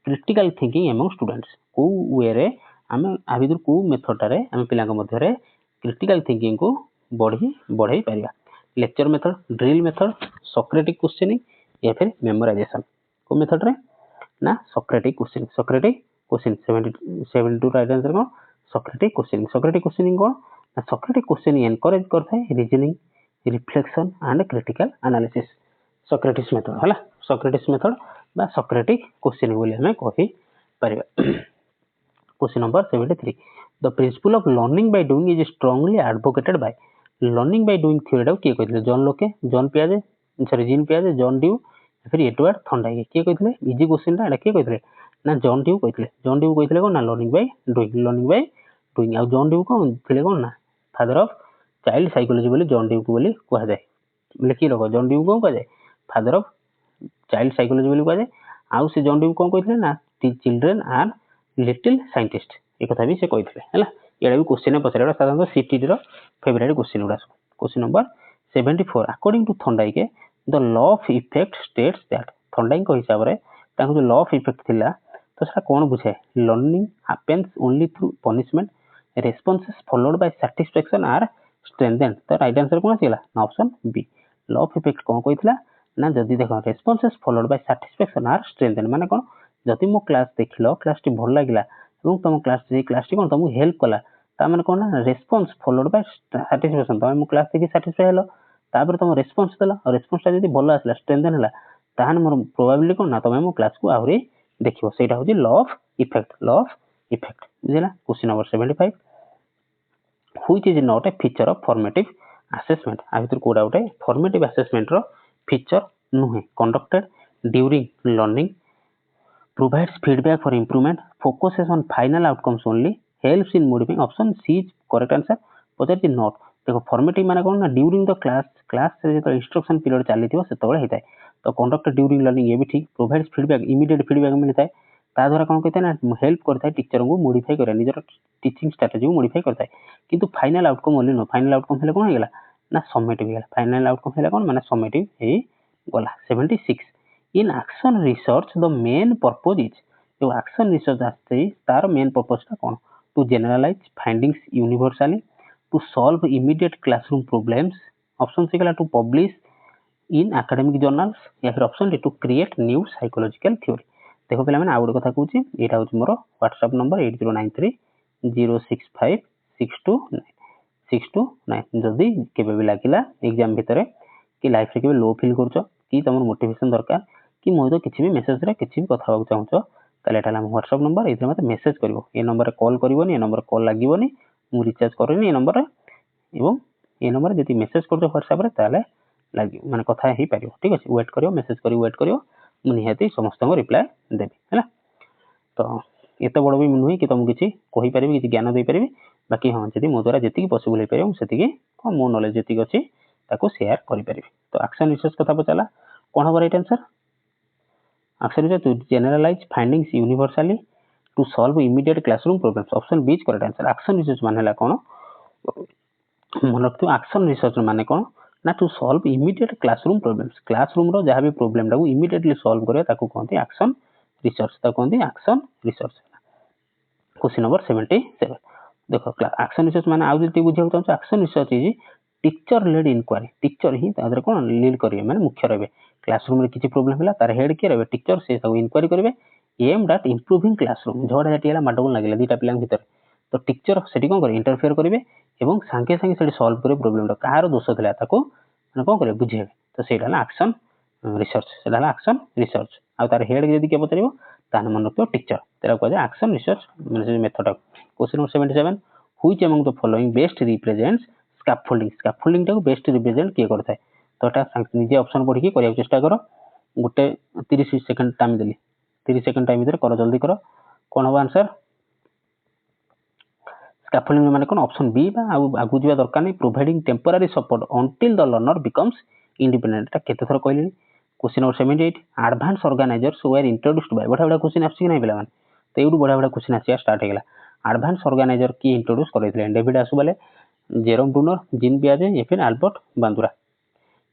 critical thinking among students को वे रे हम आबिदुर को मेथड रे हम पिला के मध्य रे क्रिटिकल थिंकिंग को बढ़ाई परिया lecture method drill method Socratic questioning या फिर मेमोराइजेशन को मेथड रे ना सोक्रेटिक क्वेश्चन 72 राइट आंसर को सोक्रेटिक क्वेश्चनिंग कौन ना सोक्रेटिक क्वेश्चनिंग एनकरेज करता है reasoning reflection and critical analysis Socrates method हला सोक्रेटिस मेथड बा सोक्रेटिक क्वेश्चनिंग बोली हमें कहि परिबा question number 73 the principle of learning by doing is strongly advocated by learning by doing theory टा के कहले जॉन लोके John पियाजे sorry gene पियाजे John due फिर एडवर्ड थॉन्डाइके के कहले इजी क्वेश्चन टा एटा के कहले ना जॉन ड्यू कहले कोन ना लर्निंग बाय डूइंग आ जॉन ड्यू कोन थिले कोन ना फादर ऑफ चाइल्ड साइकोलॉजी बोली जॉन ड्यू को बोली कहा जाए लिखि रखो जॉन ड्यू को कहा जाए फादर ऑफ चाइल्ड साइकोलॉजी बोली कहा जाए आउ से जॉन ड्यू कोन कहथिले ना चिल्ड्रन आर लिटिल साइंटिस्ट ए कथा भी से कहथिले हला एडा भी क्वेश्चन पछरेडा साधारणतः सीटीटी रो फेवरेट क्वेश्चन उडा question number 74 according to Thorndike the law of effect states that Thorndike को हिसाब रे ताको जो लॉ ऑफ इफेक्ट थिला तो सेटा कोन बुझाए learning happens only through punishment responses followed by satisfaction are strengthened तो राइट आंसर कोन आसीला ना option B law of effect कोन कहितला ना जदी देखो responses followed by satisfaction are strengthened माने कोन जदी मो क्लास देखिलो क्लास टी भल लागिला एवं तुम क्लास टी कोन तुमको हेल्प कला ता माने कोन ना रेस्पॉन्स फॉलोड बाय satisfaction तुम मो क्लास देखि सैटिस्फाई हेलो तापर तुम रेस्पॉन्स देला और रेस्पॉन्स ता जदी भल आसला स्ट्रेंथन हला ताहन मोर प्रोबेबिलिटी कोन ना तुम मो क्लास को आउरी देखिबो सेटा होजी लॉ ऑफ इफेक्ट बुझिला question number 75 which is not a feature of formative assessment आ भीतर कोडा उठे formative assessment रो feature नुहे conducted during learning provides feedback for improvement focuses on final outcomes only helps in modifying option C is correct answer Pachar not देखो formative माने कोन ना during the class से जो instruction period चली थिबो सेतबेले हेताय तो conducted during learning ये भी ठीक provides feedback immediate feedback मिलता है ता द्वारा कोन कहते ना हेल्प करता है टीचर को मॉडिफाई करे निजर टीचिंग स्ट्रेटजी को मॉडिफाई करता है किंतु final outcome only no final outcome हेले कोन हेगला ना समेटिव हेगला फाइनल आउटकम हेला कोन माने समेटिव हे गला 76 in action research the main purpose is जो एक्शन रिसर्च आस्ते तार मेन पर्पस ता कोन to generalise findings universally to solve immediate classroom problems option C गला to publish in academic journals या फिर option D to create new psychological theory देखो पे मैंने आउ गोटे कथा कहूँ यहाँ हूँ मोर व्हाट्सएप नंबर 8093062629 जदि केबे भी लागिला एग्जाम भितर कि लाइफ रे केबे लो फील करछो कि तमर मोटिवेशन दरकार कि मोय तो किछि भी मेसेज रे किछि भी कथा होग चाहूछो ताले एटा हम व्हाट्सएप नंबर एथि मते मेसेज करबो ए नंबर रे कॉल करबोनी ए नंबर कॉल लागिबोनी मु रिचार्ज करनी ए नंबर रे एवं ए नंबर जति मेसेज करछो व्हाट्सएप रे ताले लागि माने कथा हे पारियो ठीक अछि वेट करियो मेसेज करियो वेट करियो मु निहाती समस्त को रिप्लाई देबी हैला तो एत बड़ भी नुहे कि तुमको किसी कहि परिबी कि ज्ञान दे परिबी बाकी हां जदी मो द्वारा जति पॉसिबल हे परियो सेति को मो नॉलेज जति अछि ताको शेयर करि परिबी तो एक्शन रिसर्च कथा पचला कोन हो right answer action research to generalise findings universally to solve immediate classroom problems option B is correct answer action research मानेला कोन मन रखतो एक्शन रिसर्च माने कोन ना to solve immediate classroom problems classroom रो जहां भी प्रॉब्लम टा इमीडिएटली सॉल्व करे ताको कहते एक्शन रिसर्च ताको कहते एक्शन रिसर्च। क्वेश्चन नंबर 77 देख एक्शन रिसर्च माने आउ जति बुझिया चाहछ action research is teacher led inquiry teacher ही तादर कोन लीड करिवे माने मुख्य रहबे क्लासरूम रे किछि प्रॉब्लम होला तार हेड के रहबे टीचर से ताको इंक्वायरी करिवे एम्ड एट इंप्रूविंग क्लासरूम झगड़ा झाटी होला माडबल लागिला दुटा पिलांग भीतर तो टीचर सेठी कोन करे इंटरफेयर करिवे एवं संगे संगे सेठी सॉल्व करे प्रॉब्लम टा कार दोष थिला ताको माने कोन करे बुझेबे तो सेटा होला एक्शन रिसर्च सेटा होला एक्शन रिसर्च आ तार हेड यदि के पचरिबो ताने मन रखियो टीचर तेरा कहै एक्शन रिसर्च माने method. Question number 77 which among the following best represents scaffolding scaffolding टा बेस्ट रिप्रेजेंट के करथाय तो एटा निजे ऑप्शन पढी के करिया चेष्टा करो गुटे 30 सेकंड टाइम देली 30 सेकंड टाइम भीतर करो जल्दी करो कोन हो आंसर स्कैफोल्डिंग माने कोन ऑप्शन बी बा आगु जिबा दरकार नै providing temporary support until the learner becomes independent ता केते थर कहली। Question number 78 advance organizers were introduced by बडा बडा क्वेश्चन आछि नै पिला माने तो एडू बडा बडा क्वेश्चन आसिया स्टार्ट हेगला एडवांस ऑर्गेनाइजर की इंट्रोड्यूस करैथिले David Ausubel Jerome Bruner Jean पियाजे या फिर अल्बर्ट बांदुरा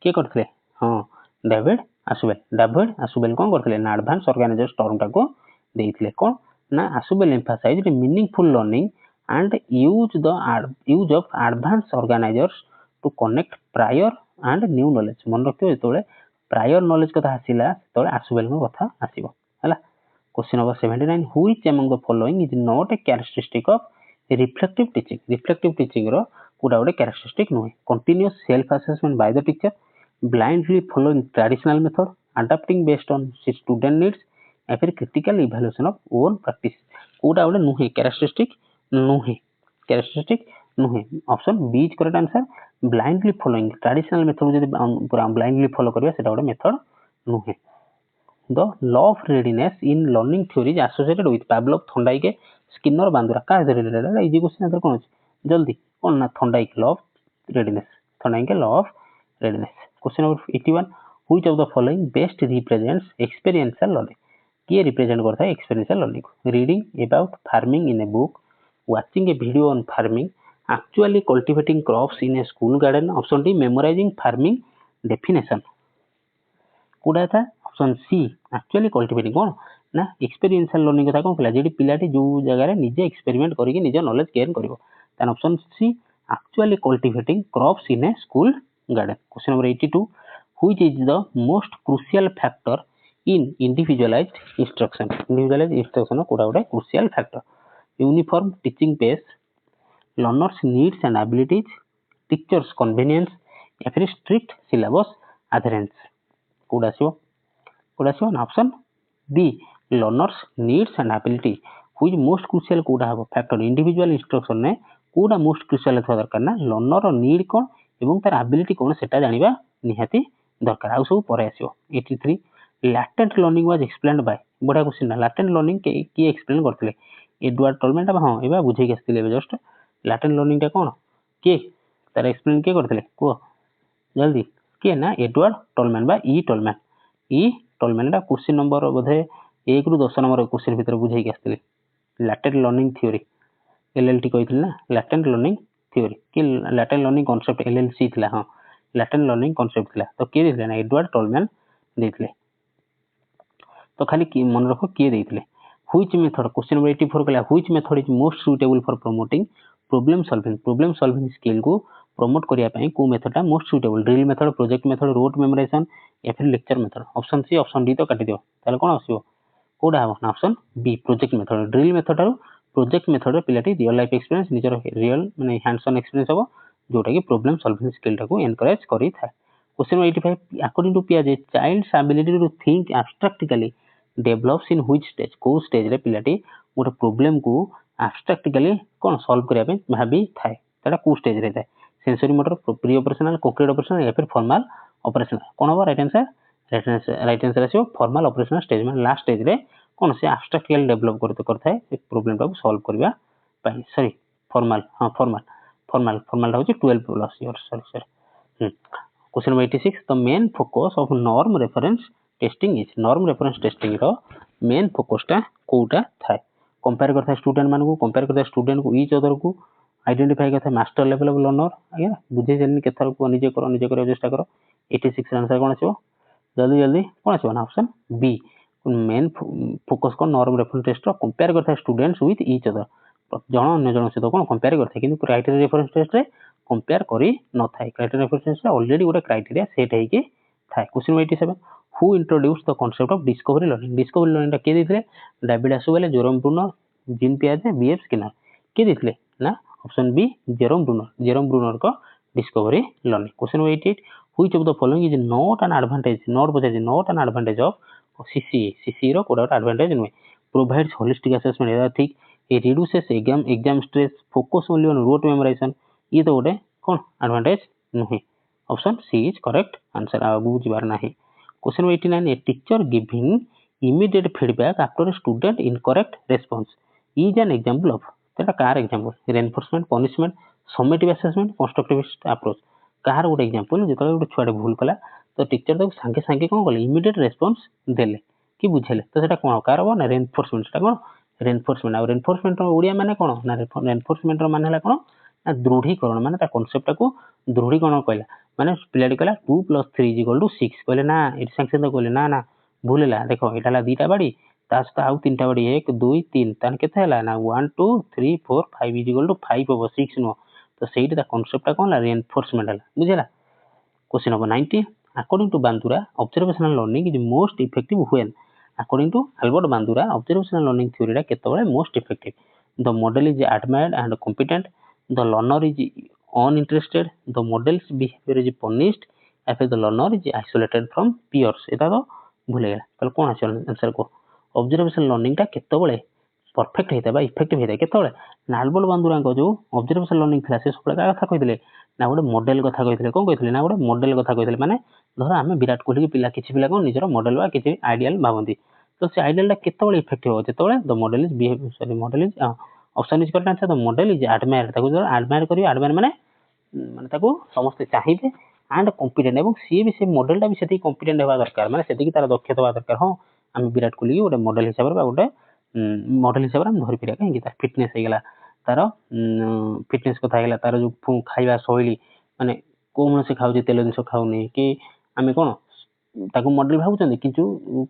के करथिले हां डेविड आसुबेल कोन करथिले ना एडवांस ऑर्गेनाइजर्स टर्म टाको देइथिले कोन ना Ausubel emphasize the meaningful learning and use of advance organisers to connect prior and new knowledge मन रखियो जेतोले प्रायर नॉलेज कथा आसीला तोले आसुबेल को कथा आसीबो हला। Question number 79 which among the following is not a characteristic of reflective teaching रो कोडा गोटे कैरेक्टरिस्टिक नुहे continuous self assessment by the teacher blindly following traditional method adopting based on student needs या फिर critical evaluation of own practice कोडा गोटे नुहे characteristic नुहे option B is correct answer blindly following traditional method जदि पूरा blindly follow करिया सेटा गोटे मेथड नुहे। The law of readiness in learning theory is associated with Pavlov Thorndike Skinner Bandura का रिलेटेड इजी क्वेश्चन आंसर कोन अछि जल्दी कोन ना Thorndike law of readiness. Question number 81 which of the following best represents experiential learning के represent करता है experiential learning reading about farming in a book watching a video on farming actually cultivating crops in a school garden option D memorizing farming definition कोडा था option C actually cultivating कोन ना experiential learning कथा कोन कहला JD पिलाटी जो जगह रे निजे experiment करिके निजे नॉलेज गेन करिवो तन option C actually cultivating crops in a school garden. Question number 82 which is the most crucial factor in individualized instruction कोडा गोटे crucial factor uniform teaching pace learners needs and abilities teachers convenience या फिर strict syllabus adherence कोडा सियो ना option B learners needs and ability which most crucial कोडा हबो factor individual instruction ने कोडा मोस्ट क्रूशियल थवा दरकार ना लर्नर नीड कोन एवं तार एबिलिटी कोन सेटा जानिबा निहाती दरकार आ सब परे आसियो। 83 latent learning was explained bye बडा क्वेश्चन लैटेंट लर्निंग की एक्सप्लेन करथिले एडवर्ड टॉलमैन हां एबा बुझे के आस्तिले जस्ट लैटेंट लर्निंग टा कोन के तार एक्सप्लेन के करथिले को जल्दी के ना एडवर्ड टॉलमैन बा ई टॉलमैन दा क्वेश्चन नंबर बोधे 1 रु 10 नंबर क्वेश्चन भीतर बुझे के आस्तिले लैटेंट लर्निंग थ्योरी एलएलटी कहिथिले ना लैटेंट लर्निंग थ्योरी कि लैटेंट लर्निंग कांसेप्ट एलएलसी थिला हां लैटेंट लर्निंग कांसेप्ट थिला तो के देथिले ना एडवर्ड टॉलमैन देथिले तो खाली की मन रखो के देथिले व्हिच मेथड क्वेश्चन नंबर 84 कहला which method is most suitable for promoting problem solving skill को प्रमोट करिया पई को method most suitable drill method project method rote memorization या फिर lecture method option C option D तो काटी दियो ताले कोन आसीबो कोडा हो ना option B project method drill method आरो प्रोजेक्ट मेथड रे पिलाटी रियल लाइफ एक्सपीरियंस निजर रियल माने हैंड्स ऑन एक्सपीरियंस हो जोटा कि प्रॉब्लम सॉल्विंग स्किल टाको एनकरेज करी था। क्वेश्चन 85 अकॉर्डिंग टू पियाजे child's ability to think abstractly develops in which stage को स्टेज रे पिलाटी गोटे प्रॉब्लम को एब्स्ट्रैक्टिकली कोन सॉल्व करिया पे भाबी थाए तडा को स्टेज रे थाए sensory motor pre operational concrete operational या फिर फॉर्मल ऑपरेशनल कोन हो राइट आंसर आसीओ फॉर्मल ऑपरेशनल स्टेज में लास्ट स्टेज रे कोन से एब्स्ट्रैक्टिकली डेवलप करते ए प्रॉब्लम टाको सॉल्व करबा पई सॉरी फॉर्मल फॉर्मल होची 12 plus your sorry question number 86 the main focus of norm reference testing is norm reference testing रो मेन फोकस टा कोटा थाए कंपेयर करता स्टूडेंट मान को कंपेयर करता स्टूडेंट को ईच अदर को आइडेंटिफाई करता मास्टर लेवल ऑफ लर्नर आज्ञा बुझे जल्दी केथर को निजे करो चेष्टा करो 86 आंसर कोन आछो जल्दी कोन आछो ना ऑप्शन बी मेन फोकस कौन नॉर्म रेफरेंस टेस्ट कंपेयर करता है स्टूडेंट्स विथ ईच अदर जन अन्य जन सहित कौन कंपेयर करता है कि क्राइटेरिया रेफरेंस टेस्ट रे कंपेयर करी न थाए क्राइटेरिया रेफरेंस टेस्ट रे ऑलरेडी गोटे क्राइटेरिया सेट होइके थाए question 87 who introduce the concept of discovery learning टा के देथिले David Ausubel Jerome Bruner Jean पियाजे बीएफ स्किनर के देथिले ना ऑप्शन बी जेरोम ब्रूनर को discovery learning question 88 which of the following is not an advantage of CCE रो कोड एडवांटेज नुहे प्रोवाइड्स होलिस्टिक असेसमेंट एदा ठीक it reduces exam stress focus only on rote memorization ये तो गोटे कौन एडवांटेज नुहे option C is correct answer आगु जिबार नाही question 89 a teacher giving immediate feedback after a student incorrect response is an example of तेरा कार example reinforcement punishment summative assessment constructivist approach कार गोटे एग्जांपल जेतले गोटे छुआटे भूल कला तो टीचर ताको सांगे सांगे कोन कले इमीडिएट रेस्पॉन्स देले कि बुझेले तो सेटा कोन कार हो ना रेनफोर्समेंट सेटा कोन रेनफोर्समेंट आ रेनफोर्समेंट ओडिया माने कोन ना रेनफोर्समेंट रो माने हला कोन ना दृढ़ीकरण माने ता कांसेप्ट को दृढ़ीकरण कहला माने पिलाडी कहला 2 + 3 = 6 कहले ना इट सैंक्शन तो कहले ना भूलेला देखो एटाला दीटा बाडी तास आउ तीनटा बाडी 1 2 3 तान केते हला ना 1 2 3 4 5 = 5 हो 6 नो तो सेटा कांसेप्ट कोन ला रेनफोर्समेंट हला बुझेला question number 90 according to Bandura observational learning is most effective when according to Albert Bandura observational learning theory रा केतबेले most effective the model is admired and competent the learner is uninterested the model's behaviour is punished if the learner is isolated from peers एटा तो भूले गेला तले कोन आछ answer को observational learning टा केतबेले परफेक्ट हेता बा इफेक्टिव हेता केतबेले अल्बर्ट बांदुरा को जो ऑब्जर्वेशनल लर्निंग क्लास से सबले का कथा कहितले ना गोटे मॉडल कथा कहितले कोन कहितले ना गोटे मॉडल कथा कहितले माने धर आमे विराट कोहली के पिला किछि पिला को निजर मॉडल बा किछि आइडियल भावंती तो से आइडियल टा केतबेले इफेक्टिव हो जेतबेले the model is behave sorry model is option is correct answer the model is admire ताको जो एडमायर करियो एडमायर माने माने ताको समस्त चाहिबे एंड कॉम्पिटेंट एवं सी भी से मॉडल टा भी सेती कॉम्पिटेंट हेबा दरकार माने सेती की तार दक्षता बा दरकार हो आमे विराट कोहली के गोटे मॉडल हिसाब रे बा गोटे मॉडल हिसाब रे हम धरि पिरा काहे कि तार फिटनेस हे गेला तार फिटनेस कथा गेला तार जो खाइबा शैली माने कोन से खाउ जे तेल जिंस खाउनी कि आमे कोन ताको मॉडल भाबुचंदी किंतु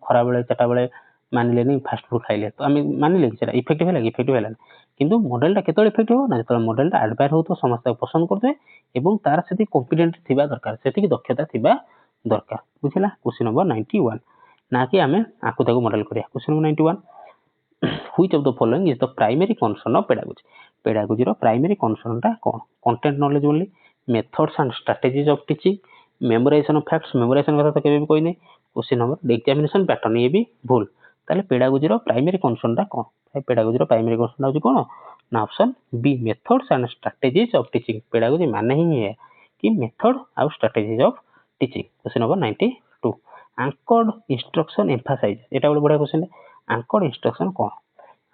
खरा बेले चटा बेले मानिले नहीं फास्ट फूड खाइले तो आमे मानिले कि सेटा इफेक्टिव हैला किंतु मॉडल टा केतले इफेक्टिव हो ना जेतले मॉडल टा एडवायर हो तो समस्त पसंद करते एवं तार सेती कॉन्फिडेंट थिबा दरकार सेती की दक्षता थिबा दरकार बुझिला क्वेश्चन नंबर 91 ना कि आमे आकु ताको मॉडल करिया question number 91 which of the following is the primary concern of pedagogy रो प्राइमरी कंसर्न टा कोन content knowledge only methods and strategies of teaching memorization of facts memorization कथा तो केबे भी कोइ नै क्वेश्चन नंबर एग्जामिनेशन पैटर्न ये भी भूल ताले पेडागोजी रो प्राइमरी कंसर्न टा कोन पेडागोजी रो प्राइमरी कंसर्न होची कोन ना option B methods and strategies of teaching pedagogy माने ही है कि मेथड और strategies of teaching question number 92 anchored instruction emphasize एटा बड़ा क्वेश्चन है एंकर्ड इंस्ट्रक्शन कोन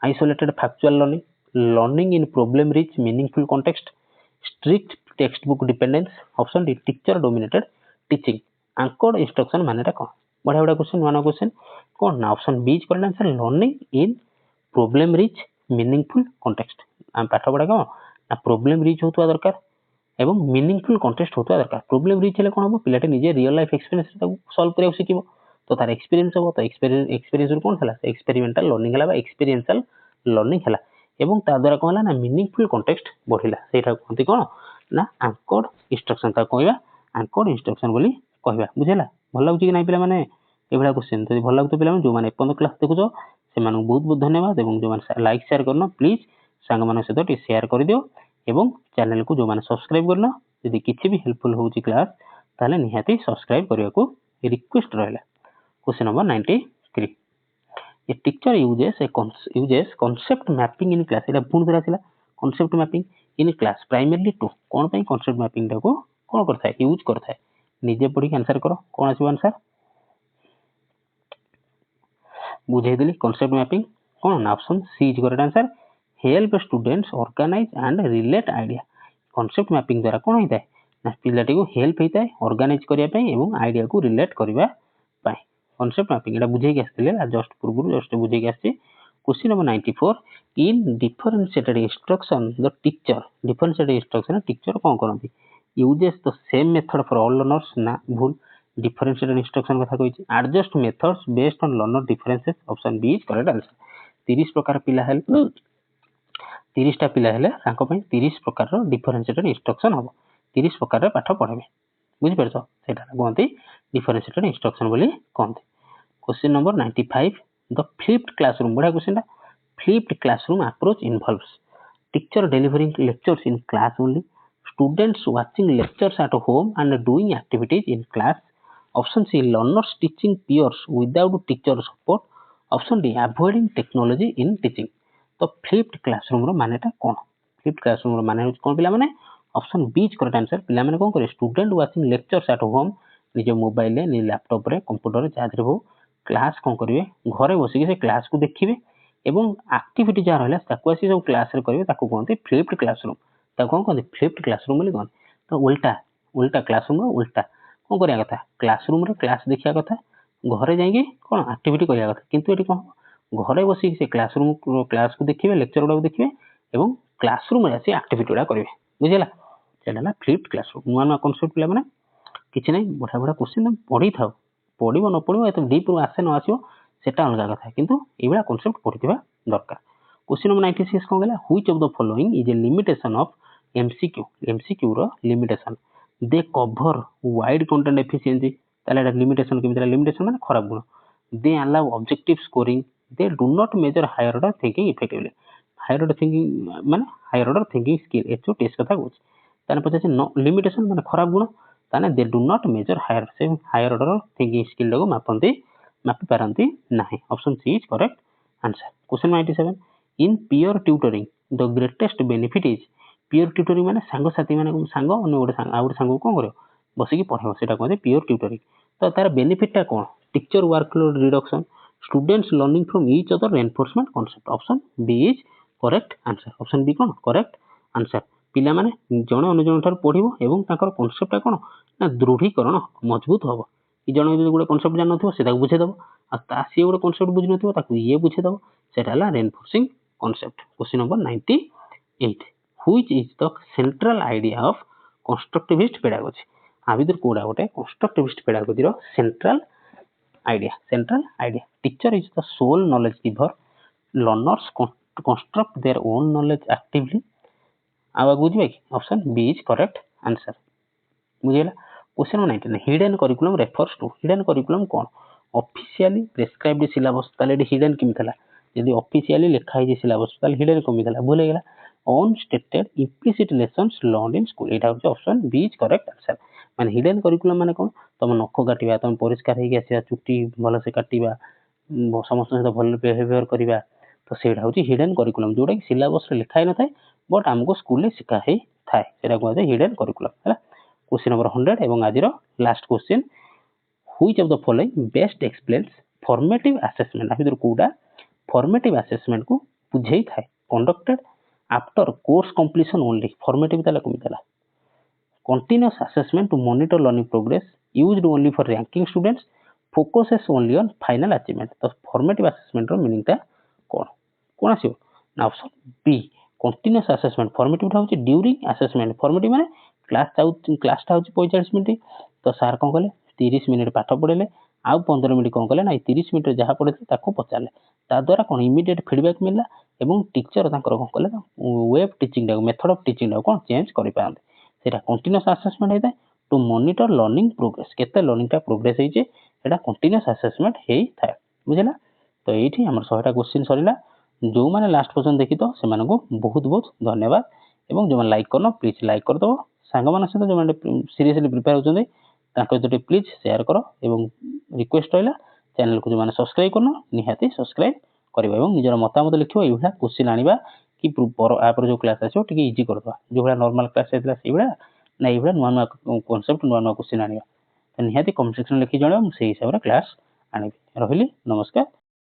isolated factual learning in problem rich meaningful context strict textbook dependence option D teacher dominated teaching anchored instruction मानेटा कोन बड़ा question one question कोन ना option B is correct answer learning in problem rich meaningful context हम पाठ पढा कोन ना problem rich होतवा दरकार एवं मीनिंगफुल कॉन्टेक्स्ट होतवा दरकार प्रॉब्लम रिच हेले कोन हो पिलाटे निजे रियल लाइफ एक्सपीरियंस ताको सॉल्व करियो सिकिबो तो तार एक्सपीरियंस हो तो एक्सपीरियंस रो कोन हला एक्सपेरिमेंटल लर्निंग हला बा एक्सपीरियंशियल लर्निंग हला एवं ता द्वारा कोन हला ना मीनिंगफुल कॉन्टेक्स्ट बढ़िला सेटा कोनती कोन ना एंकर्ड इंस्ट्रक्शन ता कहबा एंकर्ड इंस्ट्रक्शन बोली कहबा बुझेला भल लागु कि नै पिला माने एभला क्वेश्चन तो भल लागु पिला माने जो माने 15 क्लास देखुछो से मानु बहुत बहुत धन्यवाद एवं जो माने लाइक शेयर करनो प्लीज संग माने सहित टी शेयर कर दियो एवं चैनल को जो माने सब्सक्राइब करनो यदि किछि भी हेल्पफुल होउची क्लास ताले निहाती सब्सक्राइब करिया को रिक्वेस्ट रहला question number 93 a teacher uses concept mapping in class एटा पुन दरा थिला concept mapping in class primarily to कोन पई concept mapping टा को कोन करथा है यूज करथा है निजे पढी आंसर करो कोन आसी आंसर बुझे देली concept mapping कोन option C is correct answer help students organize and relate idea concept mapping द्वारा कोन होइता है ना पिलाटी को हेल्प होइता है ऑर्गेनाइज करिया पई एवं आइडिया को रिलेट करबा पई concept mapping एटा बुझे के आस्थिले जस्ट पूर्व जस्ट बुझे के आस्छि question number 94 in differentiated instruction the teacher differentiated instruction teacher कोन करंती uses the same method for all learners ना भूल डिफरेंशिएटेड इंस्ट्रक्शन कथा कहिछि adjust methods based on learner differences option B is correct answer 30 प्रकार पिला हेले 30 टा पिला हेले तांको पई 30 प्रकार रो डिफरेंशिएटेड इंस्ट्रक्शन हबो 30 प्रकार रे पाठ पढबे बुझि परछो सेटा कोनती डिफरेंशिएटेड इंस्ट्रक्शन बोली कोनती question number 95 the flipped classroom बडा question flipped classroom approach involves teacher delivering lectures in class only students watching lectures at home and doing activities in class option C learners teaching peers without teacher support option D avoiding technology in teaching तो flipped classroom रो मानेटा कोन flipped classroom रो माने होछ कोन पिला माने option B is correct answer पिला माने कोन करे student watching lectures at home निज मोबाइल ले नि लैपटॉप रे कंप्यूटर रे चार्ज रे हो क्लास कोन करिवे घरे बसी के से क्लास को देखिबे एवं एक्टिविटी जा रहला ताको आसी सब क्लास रे करिवे ताको कोनते फ्लिप्ड क्लासरूम ताको कोन कोनते फ्लिप्ड क्लासरूम बोली कोन तो उल्टा क्लासरूम रो उल्टा कोन करिया कथा क्लासरूम रे क्लास देखिया कथा घरे जाई के कोन एक्टिविटी करिया कथा किंतु एटी कोन घरे बसी से क्लासरूम क्लास को देखिबे लेक्चर गुडा को देखिबे एवं क्लासरूम रे आसी एक्टिविटी गुडा करिवे बुझिला सेला फ्लिप्ड क्लासरूम नुवा कांसेप्ट पिला माने किछि नै बडा बडा क्वेश्चन पढी थाओ पढिबो न पढिबो एत डीप रू आसे न आसीबो सेटा अलगा कथा किंतु एबा कांसेप्ट पढिथिबा दरकार क्वेश्चन नंबर 96 कोन गेला which of the following is a limitation of MCQ रो limitation they cover wide content efficiency ताले लिमिटेशन केमितला लिमिटेशन माने खराब गुण they allow objective scoring they do not measure higher order thinking effectively higher order thinking माने higher order thinking skill एचो test कथा कहूछ ताने पछे नो लिमिटेशन माने खराब गुण ताने they do not measure higher order thinking skill को मापी पारंती नाही option C is correct answer question 97 in peer tutoring the greatest benefit is peer tutoring माने सांग साथी माने सांग अन्य गोटे सांग कोन करियो बसिकी पढियो सेटा कहते पीयर ट्यूटरिंग तो तार बेनिफिट ता कोन teacher workload reduction students learning from each other reinforcement concept option B is correct answer option B कोन करेक्ट आंसर पिला माने जणे अन्य जण थार पढिबो एवं ताकर कांसेप्ट ता कोन ना दृढीकरण मजबूत होबो इ जणे जदि गोटे कांसेप्ट जान नथिबो सेटा बुझे दबो आ ता सी गोटे कांसेप्ट बुझि नथिबो ताकू ये बुझे दबो सेटा हला reinforcing concept question number 98 which is the central idea of constructivist pedagogy आ भीतर कोडा गोटे कंस्ट्रक्टिविस्ट पेडागोजी रो central idea teacher is the sole knowledge giver learners construct their own knowledge actively आ बुझिबे कि option B is correct answer बुझिला question number 19 hidden curriculum refers to hidden curriculum कोन ऑफिशियली प्रेस्क्राइब्ड सिलेबस ताले hidden किमथला यदि officially लिखा है सिलेबस ताले हिडन कमिथला भूल गेला unstated implicit lessons learned in school एटा होचे option B is correct answer माने हिडन करिकुलम माने कोन तुम नख काटिबा तुम परिष्कार हेके आसीबा चुट्टी भलो से काटिबा समस्त सहित भलो बिहेवियर करिबा तो सेटा होची हिडन करिकुलम जोडा कि सिलेबस रे लिखा है न थाए बट हमको स्कूल ले सिखा है थाए सेटा कहते हिडन करिकुलम हैला क्वेश्चन नंबर 100 एवं आजिरो last question which of the following best explains formative assessment आ भीतर कोडा फॉर्मेटिव असेसमेंट को बुझेई थाए conducted after course completion only formative ताला कमितला continuous assessment to monitor learning progress used only for ranking students focuses only on final achievement तो formative assessment रो मीनिंग ता कोन आसीबो ना option B continuous assessment formative ता होची ड्यूरिंग असेसमेंट formative माने क्लास ता होची 45 मिनिट तो सर कोन कले 30 मिनिट पाठ पढेले आ 15 मिनिट कोन कले ना 30 मिनिट जहा पढे ताको पचारले ता द्वारा कोन इमीडिएट फीडबैक मिलला एवं टीचर तांकर कोन कले वेब टीचिंग दा मेथड ऑफ टीचिंग दा कोन चेंज करि पारंते सेटा कंटीन्यूअस असेसमेंट हेता टू मॉनिटर लर्निंग प्रोग्रेस केते लर्निंग ता प्रोग्रेस हेचे एटा कंटीन्यूअस असेसमेंट हेई थाए बुझिला तो एठी हमर 100टा क्वेश्चन सरिला जो माने लास्ट क्वेश्चन देखि तो से मानको बहुत बहुत धन्यवाद एवं जो माने लाइक करनो प्लीज लाइक कर दो सांग माने से जो माने सीरियसली प्रिपेयर होचंदे ताको जति प्लीज शेयर करो एवं रिक्वेस्ट रहला चैनल को जो माने सब्सक्राइब करनो निहाती सब्सक्राइब करबा एवं निजर मतामत लिखियो एभला क्वेश्चन आनिबा कि आप जो क्लास आछो टिके इजी करबा जो भला नॉर्मल क्लास हेतला सेबला ना एभला नुवा कांसेप्ट नुवा क्वेश्चन आनिबा तो निहाती कमेंट सेक्शन लिखि जणो से हिसाब रे क्लास आनिबी रहिली नमस्कार।